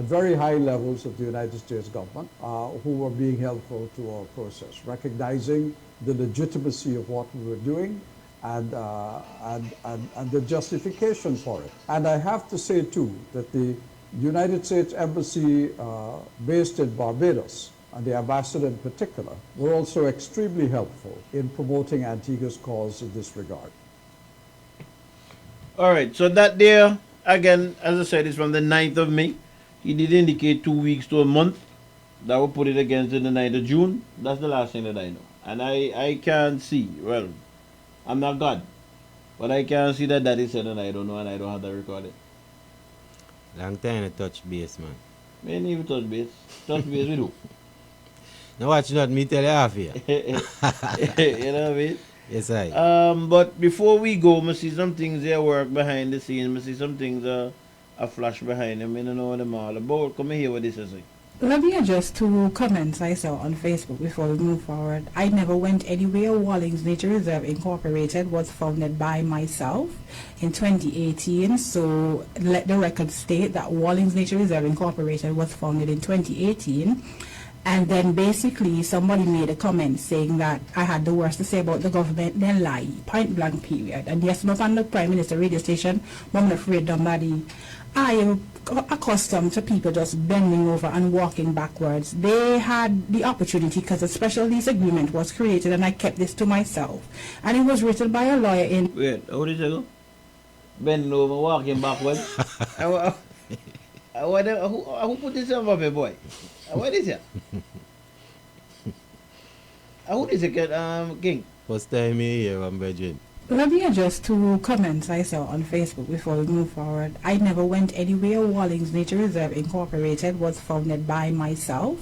very high levels of the United States government who were being helpful to our process, recognizing the legitimacy of what we were doing and the justification for it. And I have to say, too, that the United States Embassy based in Barbados, and the ambassador in particular, were also extremely helpful in promoting Antigua's cause in this regard. All right, so that there, again, as I said, is from the 9th of May. He did indicate 2 weeks to a month. That will put it against the 9th of June. That's the last thing that I know. And I can't see, well, I'm not God, but I can't see that is said, and I don't know, and I don't have that recorded. Long time to touch base, man. Man, even touch base. Touch base with who? Now watch not me tell you half here. You know what I mean? Yes, I. But before we go, I see some things there work behind the scenes. I see some things a flash behind them. I don't know what them all about. Come here what this is. Let me address two comments I saw on Facebook before we move forward. I never went anywhere. Wallings Nature Reserve Incorporated was founded by myself in 2018. So let the record state that Wallings Nature Reserve Incorporated was founded in 2018. And then basically somebody made a comment saying that I had the worst to say about the government, then lie, point blank period. And yes, not on the Prime Minister radio station, but I'm afraid somebody. I am accustomed to people just bending over and walking backwards. They had the opportunity because a special lease agreement was created and I kept this to myself. And it was written by a lawyer in... Wait, how did you go? Bending over, walking backwards? Who put this on my boy? What is it? Who is it, King? First time here, I'm Virgin. Let me address two comments I saw on Facebook before we move forward. I never went anywhere. Wallings Nature Reserve Incorporated was founded by myself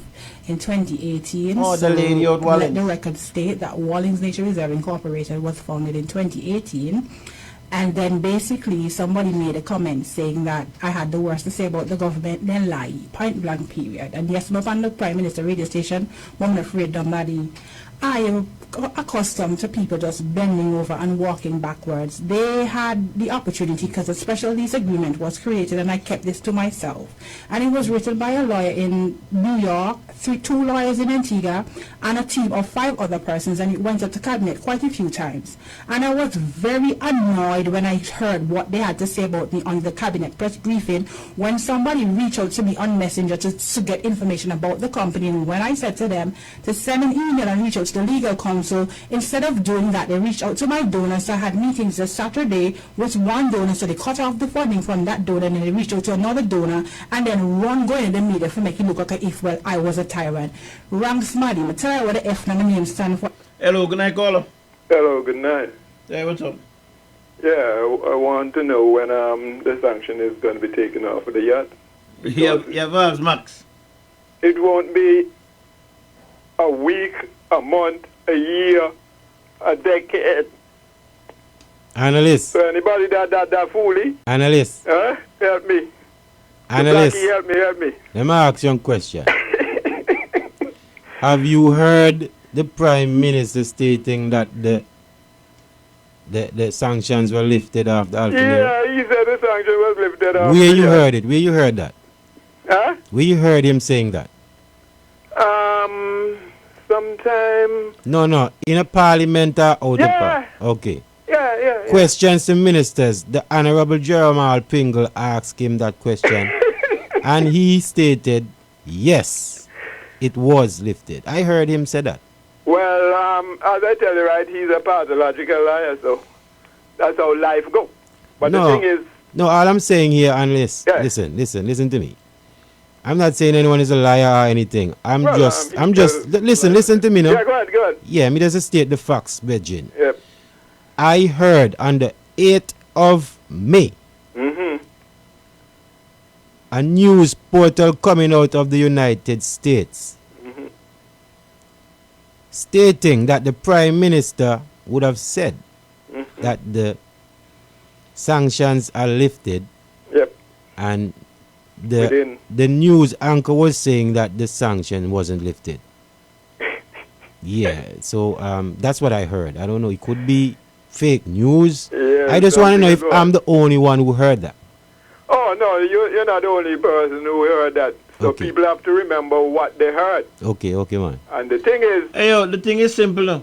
in 2018. Oh, the lady out Wallings. Let the record state that Wallings Nature Reserve Incorporated was founded in 2018. And then basically somebody made a comment saying that I had the worst to say about the government, then lie, point blank period. And yes, not on the Prime Minister radio station, but I'm afraid somebody. I am accustomed to people just bending over and walking backwards. They had the opportunity because a special lease agreement was created and I kept this to myself. And it was written by a lawyer in New York, two lawyers in Antigua, and a team of 5 other persons, and it went up to cabinet quite a few times. And I was very annoyed when I heard what they had to say about me on the cabinet press briefing when somebody reached out to me on Messenger to get information about the company. And when I said to them to send an email and reach out to the legal counsel council, instead of doing that, they reached out to my donor. So I had meetings this Saturday with one donor, so they cut off the funding from that donor, and then they reached out to another donor, and then run going in the media for making look like if, well, I was a tyrant. Wrong smarty. I tell you what the F and the name stand for. Hello, good night, caller. Hello, good night. Hey, what's up? Yeah, I want to know when the sanction is going to be taken off of the yacht. Yeah, Max. It won't be a week, a month, a year, a decade. Analyst. So anybody that fooly? Analyst. Help me. Analyst. Blackie, help me. Let me ask you a question. Have you heard the Prime Minister stating that the sanctions were lifted off the Alpha Nero? Yeah, he said the sanction was lifted off. Where you heard it? Where you heard that? Huh? Where you heard him saying that? Sometime. No. In a parliament or out of Okay. Yeah. Questions to ministers. The Honorable Jeremiah Pingle asked him that question. And he stated, yes, it was lifted. I heard him say that. Well, as I tell you, right, he's a pathological liar, so that's how life goes. But the thing is... No, all I'm saying here, unless... Listen to me. I'm not saying anyone is a liar or anything. Listen to me now. Yeah, go ahead. Yeah, me just state the facts, Virgin. Yep. I heard on the 8th of May, a news portal coming out of the United States stating that the Prime Minister would have said that the sanctions are lifted. Yep. And the news anchor was saying that the sanction wasn't lifted. Yeah, so that's what I heard. I don't know, it could be fake news. Yeah, I just want to know if I'm the only one who heard that. Oh, no, you're not the only person who heard that. So people have to remember what they heard. Okay, man. And the thing is... Hey, yo, the thing is simple now.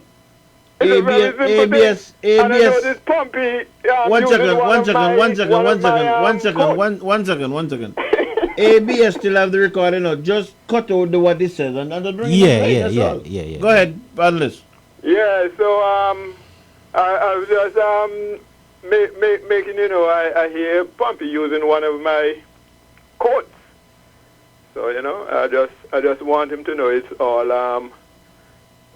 ABS. And I know this Pumpy... One second. ABS still have the recording now. Just cut out what he says and bring it back. Yeah. Go ahead, Alice. Yeah, so I was just making, I hear Pumpy using one of my quotes. So, I just want him to know it's all,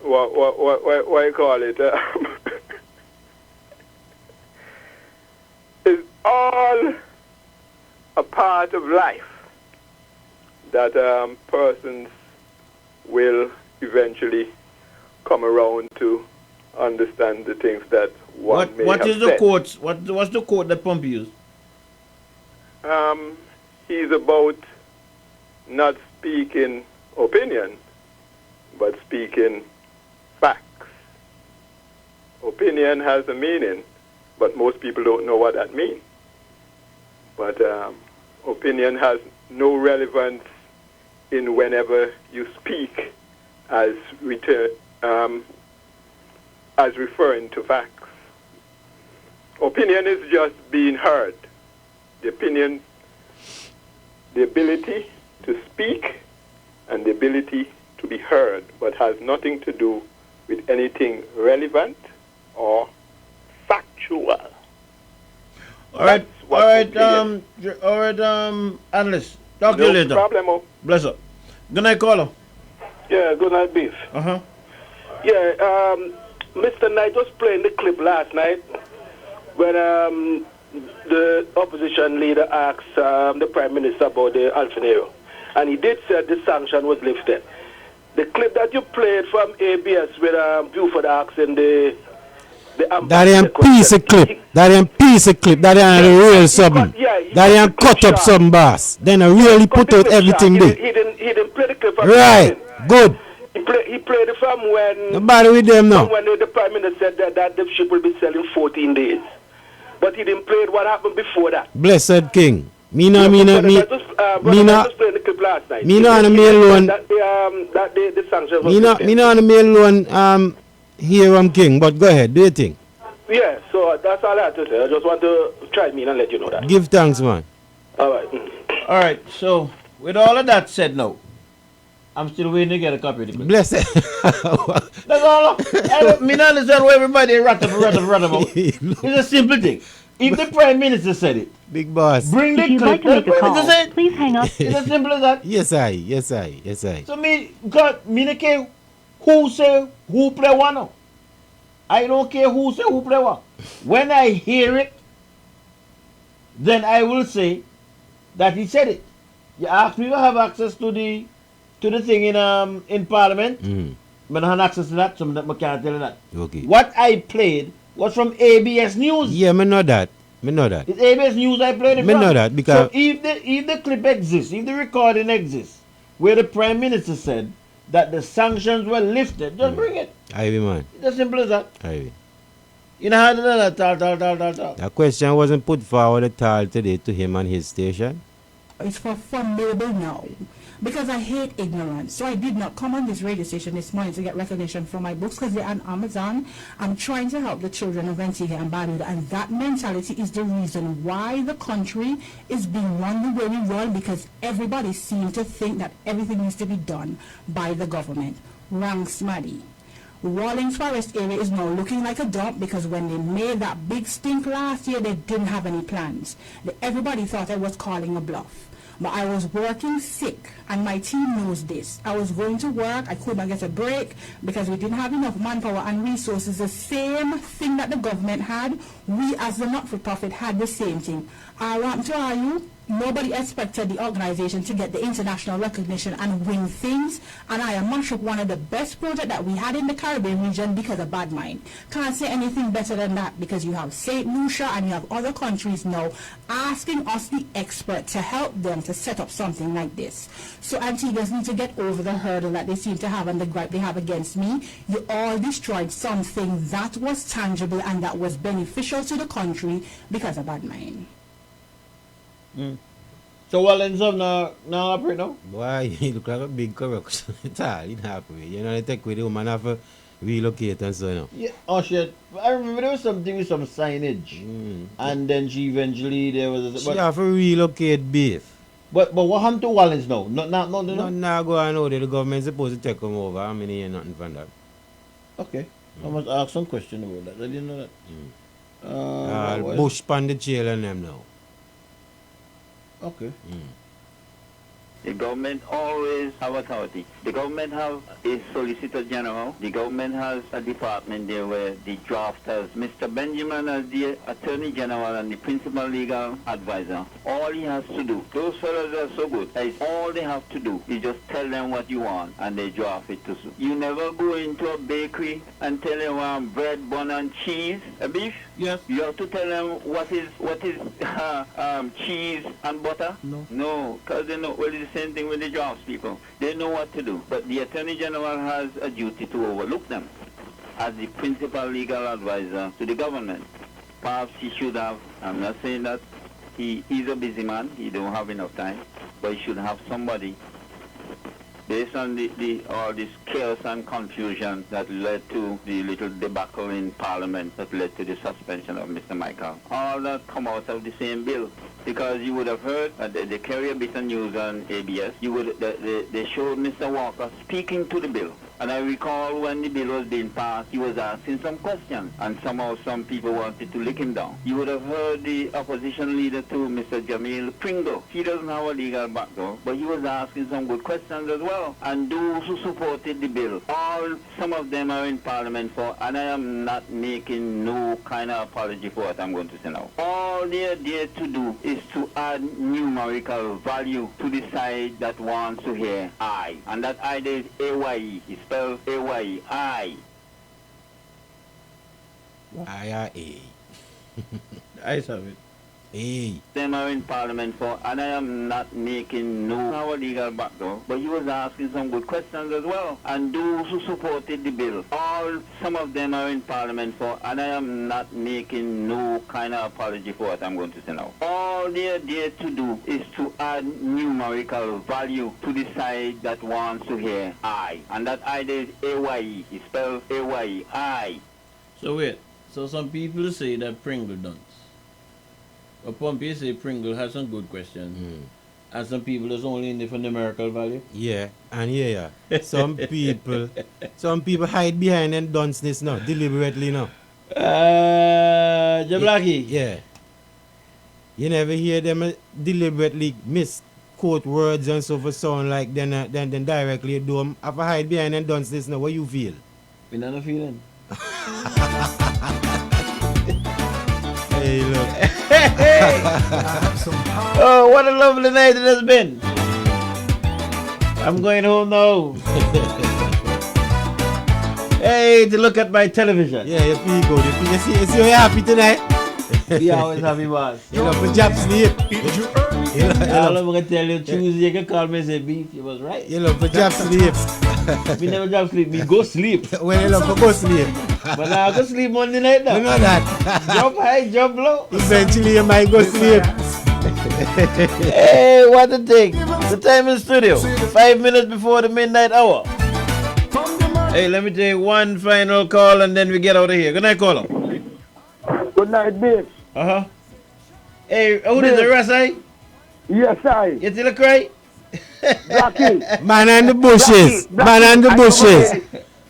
what you call it? It's all a part of life that persons will eventually come around to understand the things that one may what have is the said. quote? What's the quote that Pumpy used? He's about not speaking opinion, but speaking facts. Opinion has a meaning, but most people don't know what that means. But opinion has no relevance in whenever you speak as referring to facts. Opinion is just being heard. The ability to speak and the ability to be heard, but has nothing to do with anything relevant or factual. All right, Analyst. Talk to you later. No problem. Bless up. Good night, caller. Yeah, good night, Beef. Yeah, Mr. Knight was playing the clip last night when the opposition leader asked the Prime Minister about the Alpha Nero. And he did say the sanction was lifted. The clip that you played from ABS with Buford asking that ain't piece of clip. That ain't the real something. That ain't cut up some boss. Then I really put out everything there. He didn't play the clip from right, good. He played it from when... Nobody with them now. When the Prime Minister said that the ship will be selling 14 days. But he didn't play it what happened before that. Blessed King. Me no on the mail loan here King, but go ahead, do your thing. Yeah, so that's all I have to say. I just want to try me and let you know that. Give thanks, man. All right. All right, so with all of that said now, I'm still waiting to get a copy of the clip. Bless it. That's all. I don't understand why everybody rat about. It's a simple thing. If the Prime Minister said it, Big boss, bring the clip. The Prime Minister said, please hang up. It's as simple as that. Yes, I. So me don't care who say who play one now. I don't care who say who play one. When I hear it, then I will say that he said it. You ask me to have access to the thing in Parliament. But I have access to that, so I can't tell you that. Okay. What I played was from ABS News. Yeah, me know that. It's ABS News I played it Me from. know that because so if the clip exists, if the recording exists, where the Prime Minister said that the sanctions were lifted, just bring it. Ivy man. It's as simple as that. Ivy. You know how to do that? That question wasn't put forward at all today to him and his station. It's for formidable now. Because I hate ignorance. So I did not come on this radio station this morning to get recognition for my books because they're on Amazon. I'm trying to help the children of Antigua and Barbuda, and that mentality is the reason why the country is being run the way we run, because everybody seems to think that everything needs to be done by the government. Wrong, Smaddy. Rawlings Forest area is now looking like a dump because when they made that big stink last year, they didn't have any plans. Everybody thought I was calling a bluff. But I was working sick, and my team knows this. I was going to work, I couldn't get a break because we didn't have enough manpower and resources. The same thing that the government had, we as the not-for-profit had the same thing. I want to argue, nobody expected the organization to get the international recognition and win things, and I mash up one of the best projects that we had in the Caribbean region because of Bad Mind. Can't say anything better than that because you have St. Lucia and you have other countries now asking us, the expert, to help them to set up something like this. So Antiguans need to get over the hurdle that they seem to have and the gripe they have against me. You all destroyed something that was tangible and that was beneficial to the country because of Bad Mind. So what ends up now operate now? Why, you look like a big corruption. It's all in happy. You know, they take with the woman have to relocate and so on. Yeah. Oh shit. I remember there was something with some signage. And then she eventually there was she have to relocate beef. But what happened to Wallins now? No, now go on over there. The government's supposed to take them over. I mean, hear nothing from that. Okay. I must ask some question about that. I didn't know that. Bush pan the jail and them now. Okay. The government always have authority. The government have a Solicitor General. The government has a department there where the drafters, Mr. Benjamin as the Attorney General and the Principal Legal Advisor. All he has to do, those fellows are so good, is all they have to do is just tell them what you want and they draft it to suit. You never go into a bakery and tell them bread, bun and cheese, a beef. Yes. You have to tell them what is cheese and butter. No, because they know. Well, it's the same thing with the jobs people. They know what to do, but the Attorney General has a duty to overlook them as the principal legal advisor to the government. Perhaps he should have. I'm not saying that he's a busy man. He don't have enough time, but he should have somebody. Based on all this chaos and confusion that led to the little debacle in Parliament that led to the suspension of Mr. Michael. All that come out of the same bill. Because you would have heard, they carry a bit of news on ABS, they showed Mr. Walker speaking to the bill. And I recall when the bill was being passed, he was asking some questions, and somehow some people wanted to lick him down. You would have heard the opposition leader to Mr. Jamil Pringle. He doesn't have a legal background, but he was asking some good questions as well. And those who supported the bill, some of them are in Parliament for, and I am not making no kind of apology for what I'm going to say now. All they are there to do is to add numerical value to the side that wants to hear I. And that I there is AYE. It's spelled AYE. I. I. I have it. Hey. Them are in Parliament for, and I am not making no legal background, but he was asking some good questions as well. And those who supported the bill, some of them are in Parliament for, and I am not making no kind of apology for what I'm going to say now. All they are there to do is to add numerical value to the side that wants to hear I. And that I there is AYE. It's spelled AYE. I. So wait, so some people say that Pringle done. Pompey say Pringle has some good questions. And some people is only in there for numerical value. Yeah, and some people hide behind and dunceness now, deliberately now. Blackie. Yeah. You never hear them deliberately misquote words and so for sound like then directly do them. If I hide behind and dunceness now, what you feel? Me not feeling. Hey, look. Oh, what a lovely night it has been. I'm going home now. Hey, to look at my television. Yeah, you feel good. You see you're happy tonight? We always happy, boss. You know, for job sleep. I'm going to tell you, Tuesday, you can call me and say, Beef, you was right. You know, for job sleep. We never job sleep, we go sleep. When you love for go sleep. But now I go sleep Monday night now. You know that. Jump high, jump low. Eventually you might go sleep. Hey, what a thing. The time in studio, 5 minutes before the midnight hour. Hey, let me take one final call and then we get out of here. Good night, caller. Good night, Biff. Uh-huh. Hey, who is it, Rasai? Yes, I. You still cry? Blackie. Man on the bushes. Man on the bushes.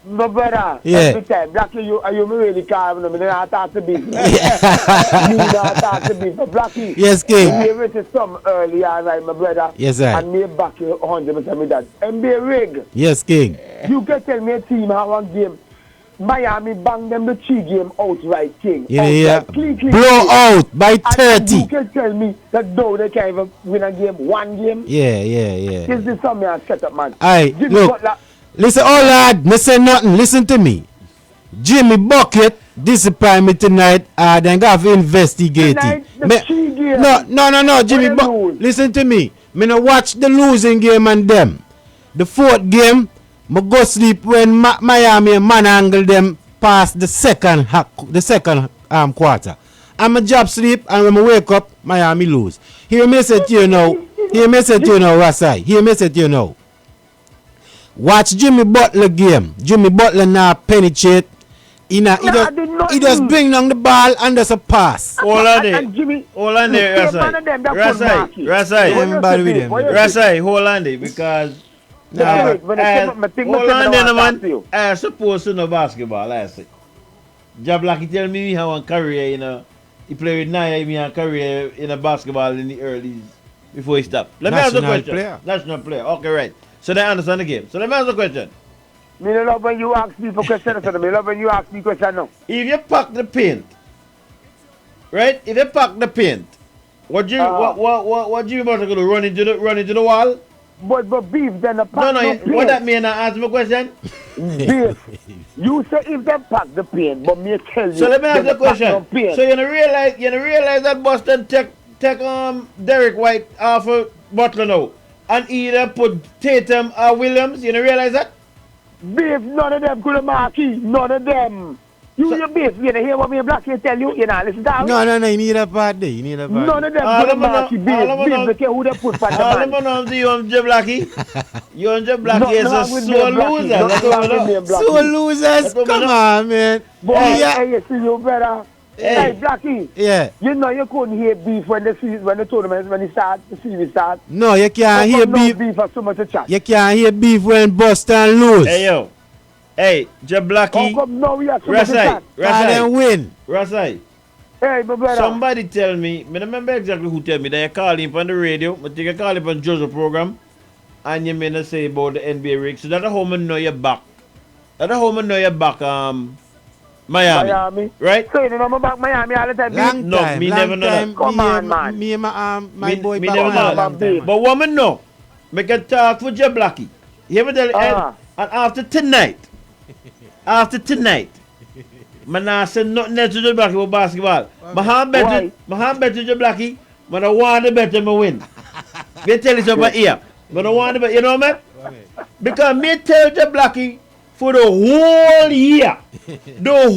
My brother, Yeah. every time, Blackie, you me really calm, me not talk to Beef. Me not talk to Beef. Blackie. Yes, King. Me written some earlier, right, my brother. Yes, sir. And me back you 100% with that. NBA rig. Yes, King. You can tell me a team how one game. Miami bang them the 3 game outright, King. Yeah. Clean, Blow out by 30. You can tell me that though they can't even win a game, one game. Yeah. This is something I set up, man. Aye, Jimmy look. Butler. Listen, oh lad, me say nothing. Listen to me. Jimmy Bucket disappoint me tonight. Then go have to investigate it. No, Jimmy Bucket. Listen to me. Me no watch the losing game and them. The 4th game, me go sleep when Miami manangle them past the second quarter. I'm a job sleep and when I wake up, Miami lose. Hear me say to you now, Rasai. Hear me say to you now. Watch Jimmy Butler game. Jimmy Butler now penetrate. He just bring down the ball and just a pass. Hold on there, Rasai, hold on there, because hold on there, man. I supposed to know basketball, I say. Jablaki tell me how a career, he played with Naya, he had a career in a basketball in the early before he stopped. Let me ask the question. National player. Okay, right. So they understand the game. So let me ask the question. Me love when you ask me for questions. Me love when you ask me questions now. If you pack the paint, right? If you pack the paint, what Jimmy Butler gonna run into the wall? But Beef then the pack no, what that mean? I ask me a question. Beef, you say if they pack the paint, but me tell you. So let me ask the question. So you realize that Boston take Derek White off of Butler now, and either put Tatum or Williams. You realize that? Beef, none of them could mark you. None of them. You Beef, you hear what me Blackie tell you? Listen down. No, you need a part there. None of them could mark you. Beef, they care who they put for the man. All of them know you on J Blackie. You on J Blackie is a sore loser. Sore losers? Come on, man. Boy, hey, see you better. Hey, Blackie. Yeah. You know you couldn't hear Beef when the tournament the series start. No, you can't hear Beef. Beef for so much to chat. You can't hear Beef when Boston lose. Hey yo. Hey, J Blackie. How come now we are so much to chat? Rasai win. Rasai. Hey, my brother. Somebody tell me, I don't remember exactly who tell me that you call him on the radio, but you call him on Joseph program, and you may not say about the NBA rig. So that's how I know you're back. That's how I know you're back. Miami. Right? So you know I'm back Miami all the time. Me never know that. Come on, man. Me and my boy me back never know that. But woman know. Make a talk for J Blackie. You ever tell and after tonight, man I say nothing else to J Blackie about basketball. My hand bet to J Blackie, but I want to bet him to win. Me tell you something here. But I want to bet, you know man? Because me tell J Blackie for the whole year, no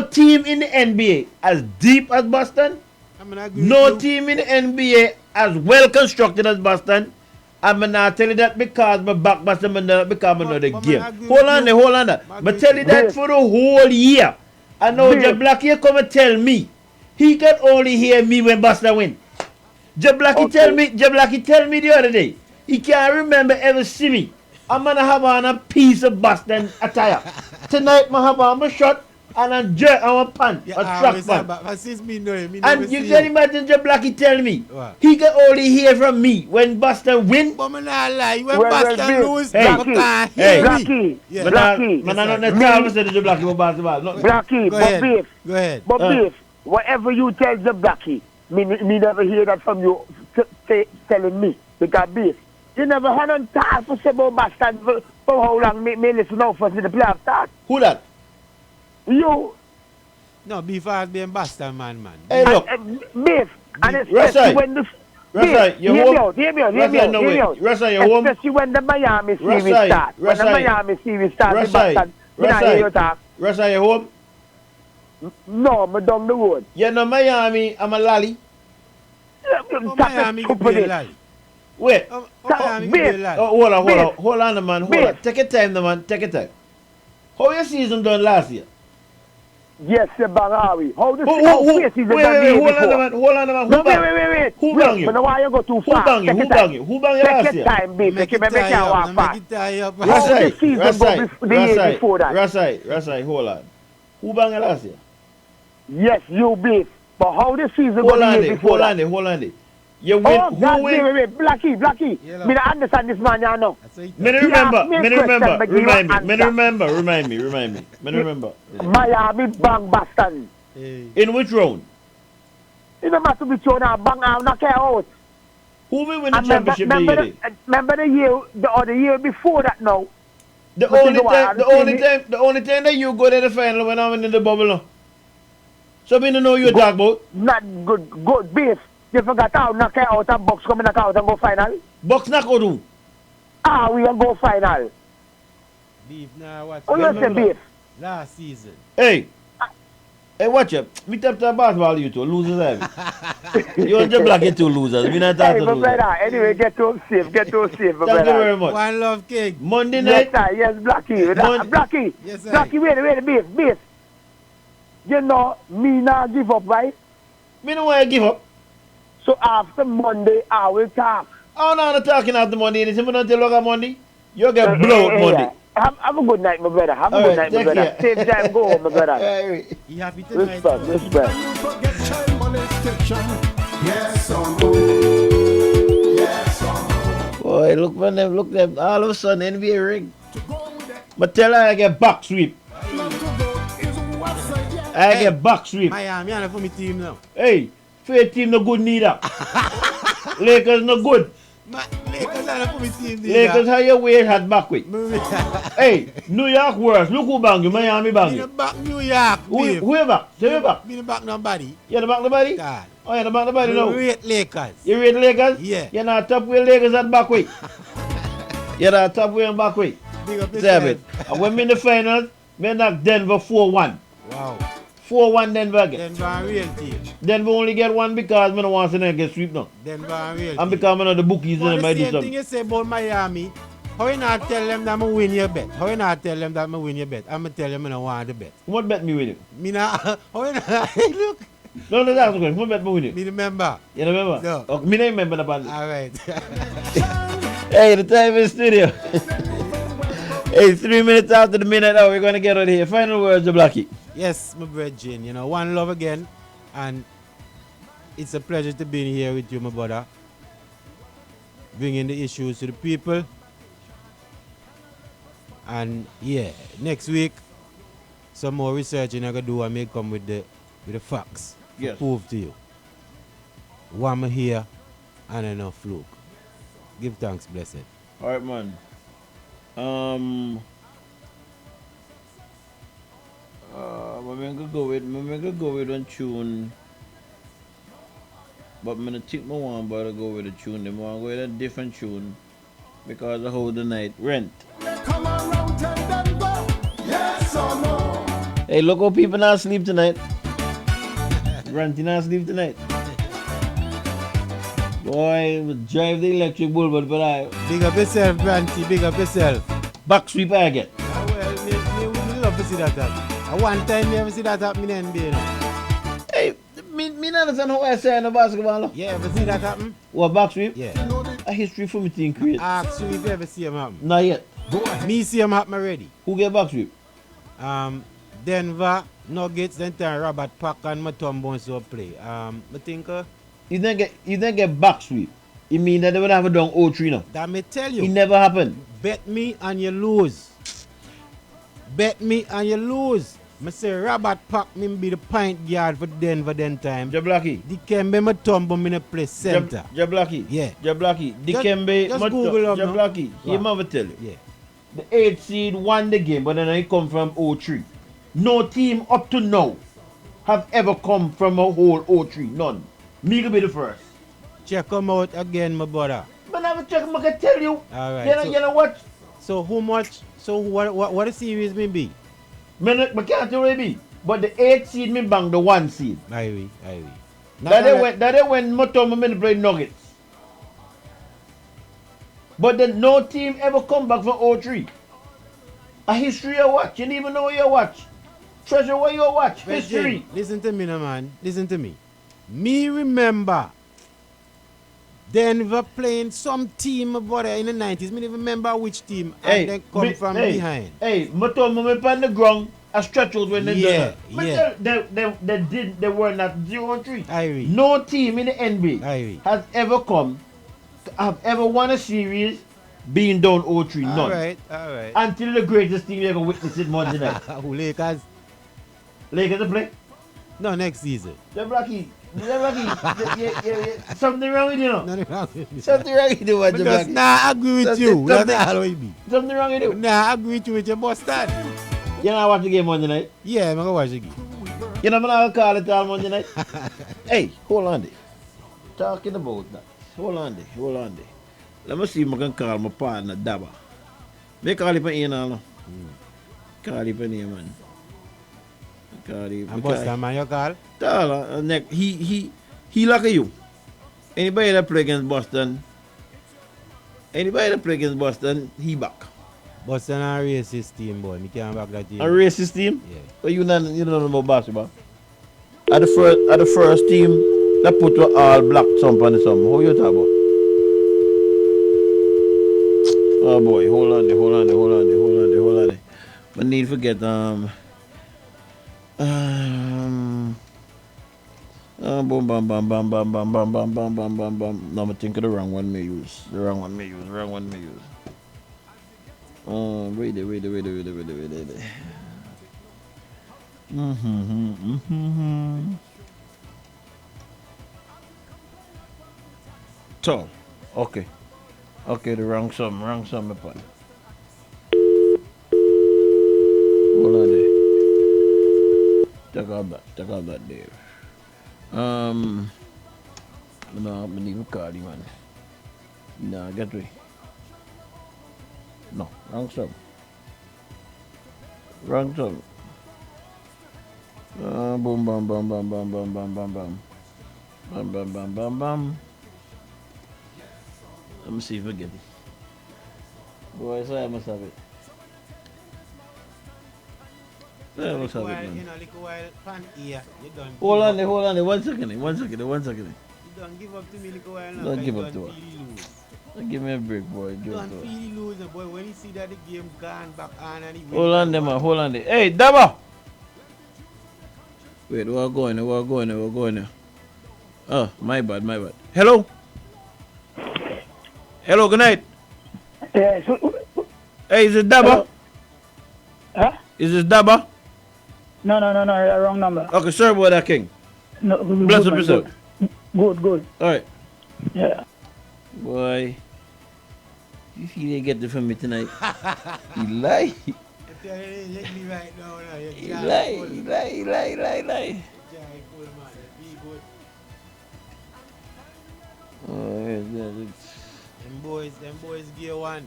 team in the NBA as deep as Boston, no team in the NBA as well constructed as Boston. I'm not tell you that because my back Boston, because I know the game. Hold on there. But tell you that for the whole year. I know J Blackie come and tell me he can only hear me when Boston win. Jablaki tell me the other day, he can't remember ever see me. I'm gonna have on a piece of Boston attire. Tonight I have on my shirt and a jerk on my pants, a track pant. But since me know him, And you can imagine Jablaki tell me, he can only hear from me when Boston win. But I'm not lie, when Boston lose, Blackie, man, I'm not necessarily saying Jablaki for basketball. Blackie, Go ahead. But Beef, whatever you tell Jablaki, me never hear that from you telling me. Because Beef, you never had on talk for say about Boston for how long me listen now for the playoff start. Who that? You. No, Beef has been Boston man. Hey, look. Beef, and especially when the... Rasai, hear me out. Rasai, you're home. Especially when the Miami series start. When the Miami series start, Boston, Rasai, you're home? No, I'm down the road. You know Miami, I'm a lolly. Miami, you're lolly. Wait. Hold on, man. Take your time, man. Take your time. How your season done last year? Yes, sir, Bangawi. How the season done Hold on, man. Wait. Who bang you? But why you go too far? Who bang you last year? Take your time, baby. Make it walk fast. Rasai, hold on. Who bang you last year? Yes, you beef. But how the season hold on there. You win. Who win? Wait. Blackie. Yeah, me not understand this man, you know. Me remember. Remind me. Miami bang Boston. In which round? It don't matter which round, bang out, knock out. Who will win the championship remember the other year before that now? The only time that you go to the final when I'm in the bubble now. So me don't know you talk about. Not good beef. You forgot how knock out and Bucks come knock out and go final? Bucks knock out who? We will go final. Beef now watch. Oh, you say Beef? Last season. Hey, watch up. Me tap basketball you two losers. You want to black it two losers. Me not talking to losers. Brother, anyway, get to safe, Thank you very much. One love cake. Monday night. Yes, Blackie. Blackie. Yes, sir. Blackie, wait, Beef. You know, me not give up, right? Me no want to give up. So after Monday, I will talk. Oh, no, I'm not talking after Monday. Anything but until look at Monday, you'll get blown Monday. Have a good night, my brother. Have a good night, my brother. Same time, go home, my brother. You happy tonight? Respect. Boy, look them. All of a sudden, NBA ring. But tell her I get back sweep. I get back sweep. Miami, I'm for my team now. Hey. Fair team no good neither. Lakers no good. Lakers are for my team neither. Lakers how your way had back with. Hey, New York worse. Look who bang you. Miami bang you. Back New York. Who you back? Say you back. Me back nobody. You the back nobody? God. Oh, you the back nobody now? You rate Lakers. You rate Lakers? Yeah. You're not top way Lakers at back way. You're not top way and back way. Big up yourself. And when me in the finals, me knock Denver 4-1. Wow. 4-1 Denver again. Denver a real team. Denver only get one because I don't want to get sweep now. Denver a real team. And because I know the bookies and the same thing you say about Miami, how you not tell them that I win your bet? How you not tell them that I win your bet? I'm going to tell them I don't want the bet. What bet me win it? Me not, how you not, look. No, that's okay. What bet me win it? Me remember. You remember? No. Okay, me don't remember the band. All right. Hey, the time in the studio. Hey, 3 minutes after the minute hour, we're going to get out of here. Final words of Blackie. Yes, my brethren, you know, one love again, and it's a pleasure to be here with you, my brother, bringing the issues to the people. And yeah, next week, some more researching I can do, I may come with the facts to prove to you. One here and enough fluke. Give thanks, blessed. All right, man. I'm gonna go with one tune, but I'm gonna take my one but to go with a tune. I'm gonna go with a different tune because I hold the night rent. Hey, look how people not sleep tonight. Ranty not sleep tonight. Boy, drive the electric bull, but I big up yourself, Ranty. Big up yourself. Back sweep again. Well, we love to see that happen. One time you ever see that happen in the NBA now? Hey, me not understand how I say in the basketball. Yeah, ever see that happen? What, back sweep? Yeah. A history for me to create. Ask you if you ever see him happen. Not yet. Me see him happen already. Who get back sweep? Denver Nuggets, then turn Robert Pack and Mutombo so play. I think you didn't get back sweep. You mean that they would have done 0-3 now? That may tell you. It never happened. Bet me and you lose. Bet me and you lose. I say Robert Pack me be the point guard for Denver then time. Jablaki. Dikembe Mutombo me play center. Jablaki. Yeah. Jablaki. Dikembe Mutombo. Jablaki. He never tell you. Yeah. The 8th seed won the game, but then he come from 0-3. No team up to now have ever come from a whole 0-3. None. Me could be the first. Check them out again, my brother. But I check them, I can tell you. All right. You know what? So how much? So what the series may be? I can't tell you be. But the 8th seed me bang the 1 seed. Aye. That they when Mutombo me play Nuggets. But then no team ever come back from 0-3. A history you watch. You didn't even know what you watch. Treasure what you watch. History. Listen to me, no man. Listen to me. Me remember Denver playing some team about in the 90s. Me don't remember which team. And then come from behind. Hey, Mutombo me on the ground. A stretch out when they did that. Yeah. They were not 0-3. Irie. No team in the NBA has ever come, have ever won a series being down 0-3. None. All right. Until the greatest team you ever witnessed it Monday night. Who, Lakers? Lakers to play? No, next season. They're Blacky. Something wrong with you, know? Nothing wrong with me. Something wrong with you, what you Nah, I agree with you. That's all it be. Something wrong with you? Nah, I agree with you with your Boston. You know I watch the game Monday night? Yeah, I'm gonna watch the game. You know I'm gonna call it all Monday night? Hey, hold on there. Talking about that. Hold on there. Let me see if I can call my partner Daba. May call him in now. Call him in, man. Call him. And Boston man you call? He like you. Anybody that play against Boston, he back. Boston a racist team, boy. Me can't back that team. A racist team? Yeah. Well, you don't know about basketball. At the first team that put all black thump on the sum. How you talk about? Oh boy, hold on there. I need to forget boom bam bam bam bam bam bam bam bam bam bam bam bam. No, I think of the wrong one may use. Wait there. So, okay, the wrong sum, my part. Hold on there. Check out that there. No, I need to call you, man. Nah, get me. No, wrong sum. Boom, bam, bam, bam, bam, bam, bam, bam, bam. Bam, bam, bam, bam, bam. Let me see if I get it. Boy, so I must have it. I must have it, man. You know, little while, pan ear, you done. Hold on there. One second. You don't give up to me, little while now. Don't give up to her. Give me a break, boy. Don't feel you losing, boy. When you see that the game gone back on and he hold on there. Hey, Daba! Wait, we're going there. Oh, my bad. Hello, good night. Yes. Hey, is it Daba? Huh? Is this Daba? No, wrong number. Okay, sorry about that, King. No, Bless up yourself. Good. Alright. Yeah. Boy, you feel you get it from me tonight? You lie. He lie. Oh, Them boys give you one.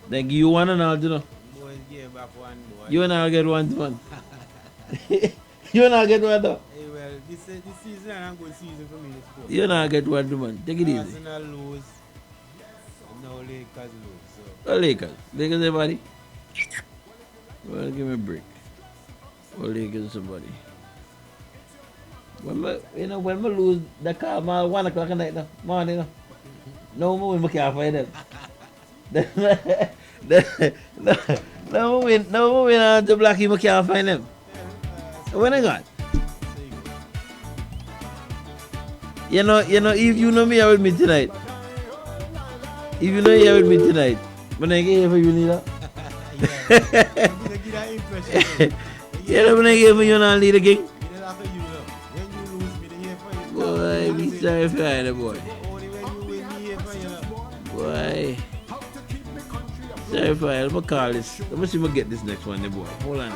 They give you one and all, you know. Boys give back one, boy. You and I'll get one. You and I'll get one, though. Hey, well, this season is a good season for me. You and I'll get one, man. Take it easy. Arsenal lose. And now Lakers lose. So. Oh, Lakers, everybody. Well, give me a break. Oh, Lakers, somebody. when we lose the car, 1 o'clock at night, morning, no more we can't find them. No more the Blackie, we can't find them. When I got, you know, if you know me here with me tonight, if you know here with me tonight, when I get here for you, Nina. You know when I get for you, now lead again. Boy, be sorry for you, boy. Boy. Sorry for you. Let me call this. Let me see if I get this next one, boy. Hold on.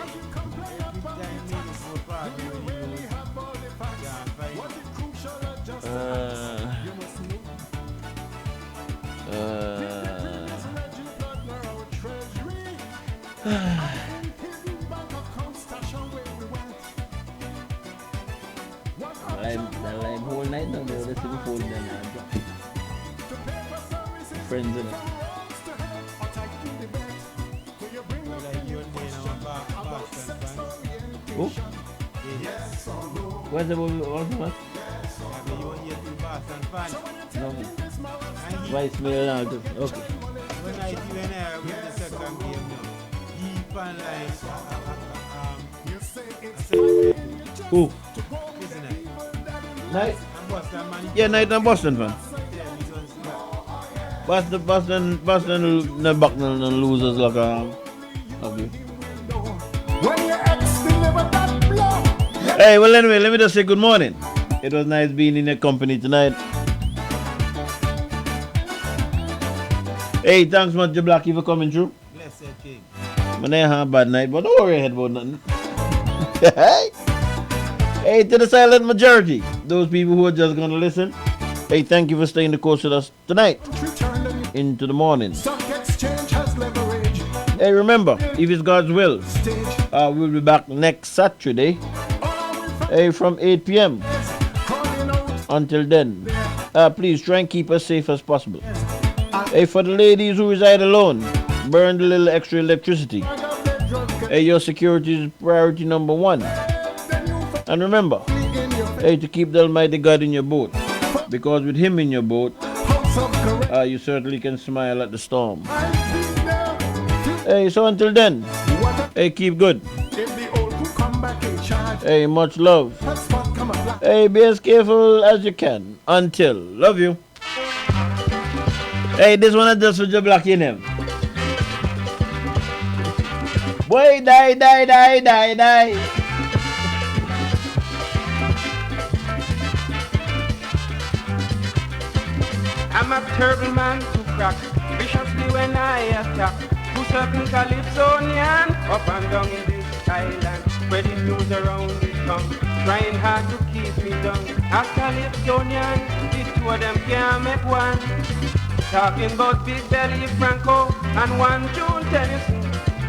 I'm whole night now, they're listening to the phone now. Friends in it. Who? What's the what? No. Voicemail now. Okay. When I do with the second game now, deep and like Who? Night? Yeah, Night and Boston fan. Boston the back and losers like okay. Hey, well anyway, let me just say good morning. It was nice being in your company tonight. Hey, thanks much to Blackie for coming through. Blessed King. I never had a bad night, but don't worry ahead about nothing. Hey, to the silent majority, those people who are just going to listen, hey, thank you for staying the course with us tonight into the morning. Hey, remember, if it's God's will, we'll be back next Saturday, hey, from 8 p.m. Until then, please try and keep us safe as possible. Hey, for the ladies who reside alone, burn a little extra electricity. Hey, your security is priority number 1. And remember, hey, to keep the Almighty God in your boat, because with Him in your boat, you certainly can smile at the storm. Hey, so until then, hey, keep good. Hey, much love. Hey, be as careful as you can. Until, love you. Hey, this one is just for the Blackie in him. Boy, die. I'm a terrible man to crack, viciously when I attack. Who certain Calypsonian, up and down in this island, spreading news around the town, trying hard to keep me down. As Calypsonian, the two of them can't make one. Talking about Big Belly Franco and one June Tennyson.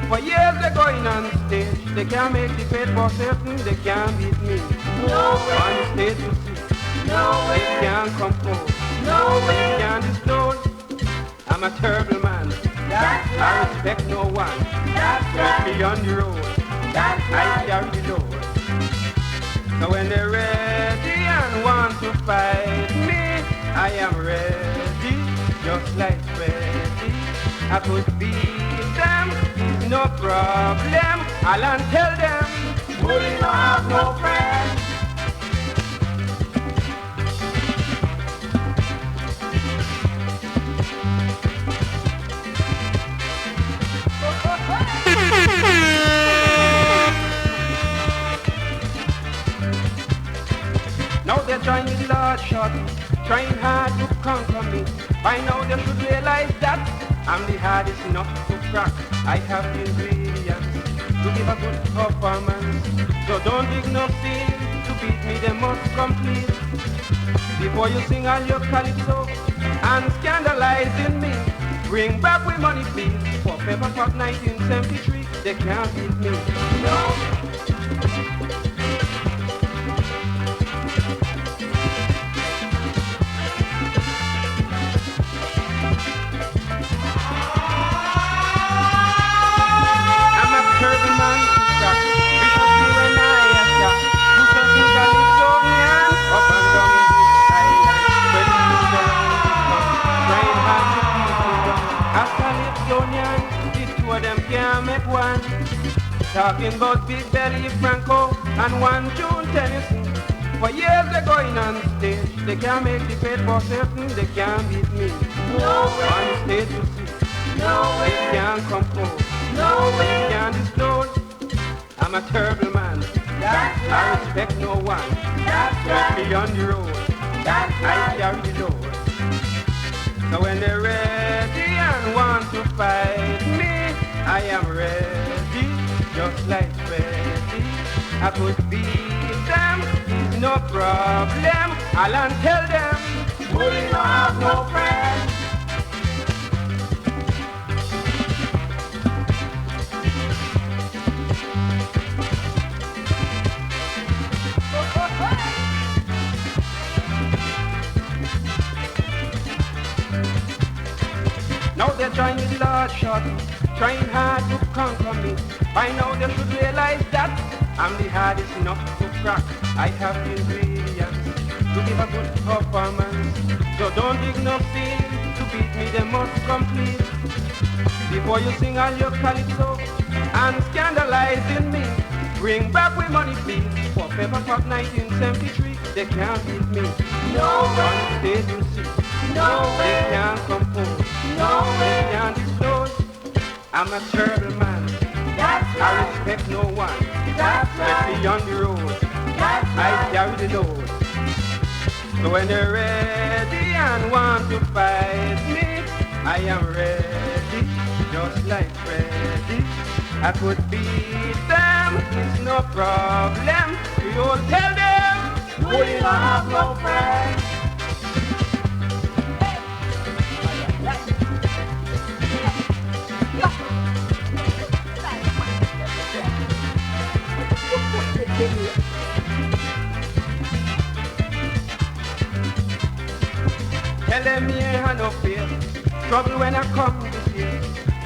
For years they're going on stage, they can't make the bed for certain, they can't beat me. No way. On the stage to see, no way. They can't compose. No way. Can't disclose. I'm a terrible man. That's right. I respect no one. That's right. Me on the road. That's right. I carry the load. So when they're ready and want to fight me, I am ready, just like ready. I could beat them, it's no problem. I'll tell them, we don't have no friends. Now they're trying with large shot, trying hard to conquer me. By now they should realize that I'm the hardest nut to crack. I have the ingredients to give a good performance. So don't dig no seal to beat me, they must complete. Before you sing all your calypso and scandalizing me, bring back with money please. For Pepper Pot 1973, they can't beat me. No. Turban man to crack, viciously when I attack. Who certain Calypsonian, talking about Big Belly Franco and one June Tennyson. For years they're going on stage. They can't make the pay for certain. They can't beat me. No way. On stage you see. No way. They can't compose. No way. They can't disclose. I'm a terrible man. That's right. I respect no one. That's right. Let me on the road. That's right. I carry the load. So when they're ready and want to fight me, I am ready, just like Freddy. I could beat them, it's no problem. I'll tell them, we don't have no friends. Now they're trying with large shot, trying hard to conquer me. By now they should realize that I'm the hardest nut to crack. I have the ingredients to give a good performance. So don't dig no feel to beat me, they must complete. Before you sing all your calypso and scandalizing me, bring back with money please. For Pepper Pot 1973, they can't beat me. No way. On stage you see. No way. They can't compose. No way. They can't disclose. I'm a terrible man. That's right. I respect no one. That's right. Let me on the road. That's I carry the load. So when they're ready and want to fight me, I am ready, just like Freddy. I could beat them, it's no problem. You'll tell them, we don't have no friends. Tell them me ain't had no fear. Trouble when I come this year.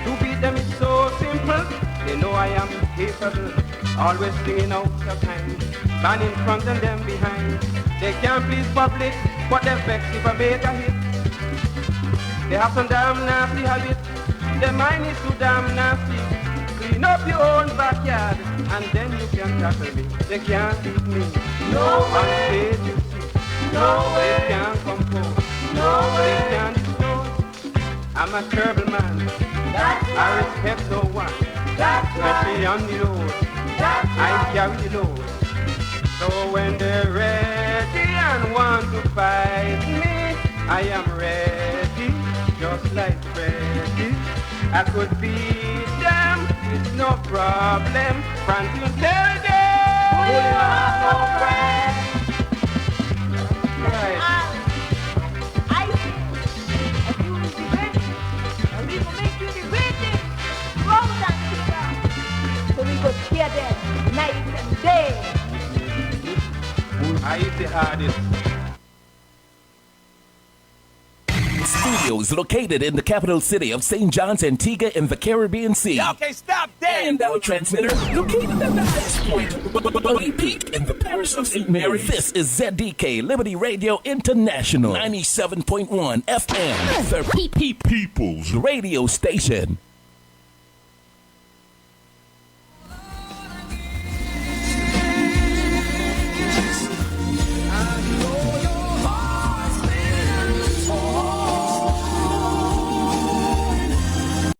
To beat them is so simple. They know I am capable. Always singing out of time. Man in front and them behind. They can't please public, but they vex if I make a hit. They have some damn nasty habit. Their mind is too damn nasty. Clean up your own backyard, and then you can tackle me. They can't beat me. No way. On stage you see. No way. They can't compose. No way. They can't disclose. I'm a terrible man. That's right. I respect no one. That's right. Let me on the road. That's I carry the load. So when they're ready and want to fight me, I am ready, just like Freddy. I could beat them, it's no problem. France will tell them, we have no friends. Right. I think if you will be ready, and we will make you the greatest road and so we will hear them night and day. I hit the hardest. Studios located in the capital city of St. John's, Antigua in the Caribbean Sea. Okay, stop that! And our transmitter located at the highest point, Boggy Peak in the parish of St. Mary. This is ZDK Liberty Radio International, 97.1 FM, the People's Radio Station.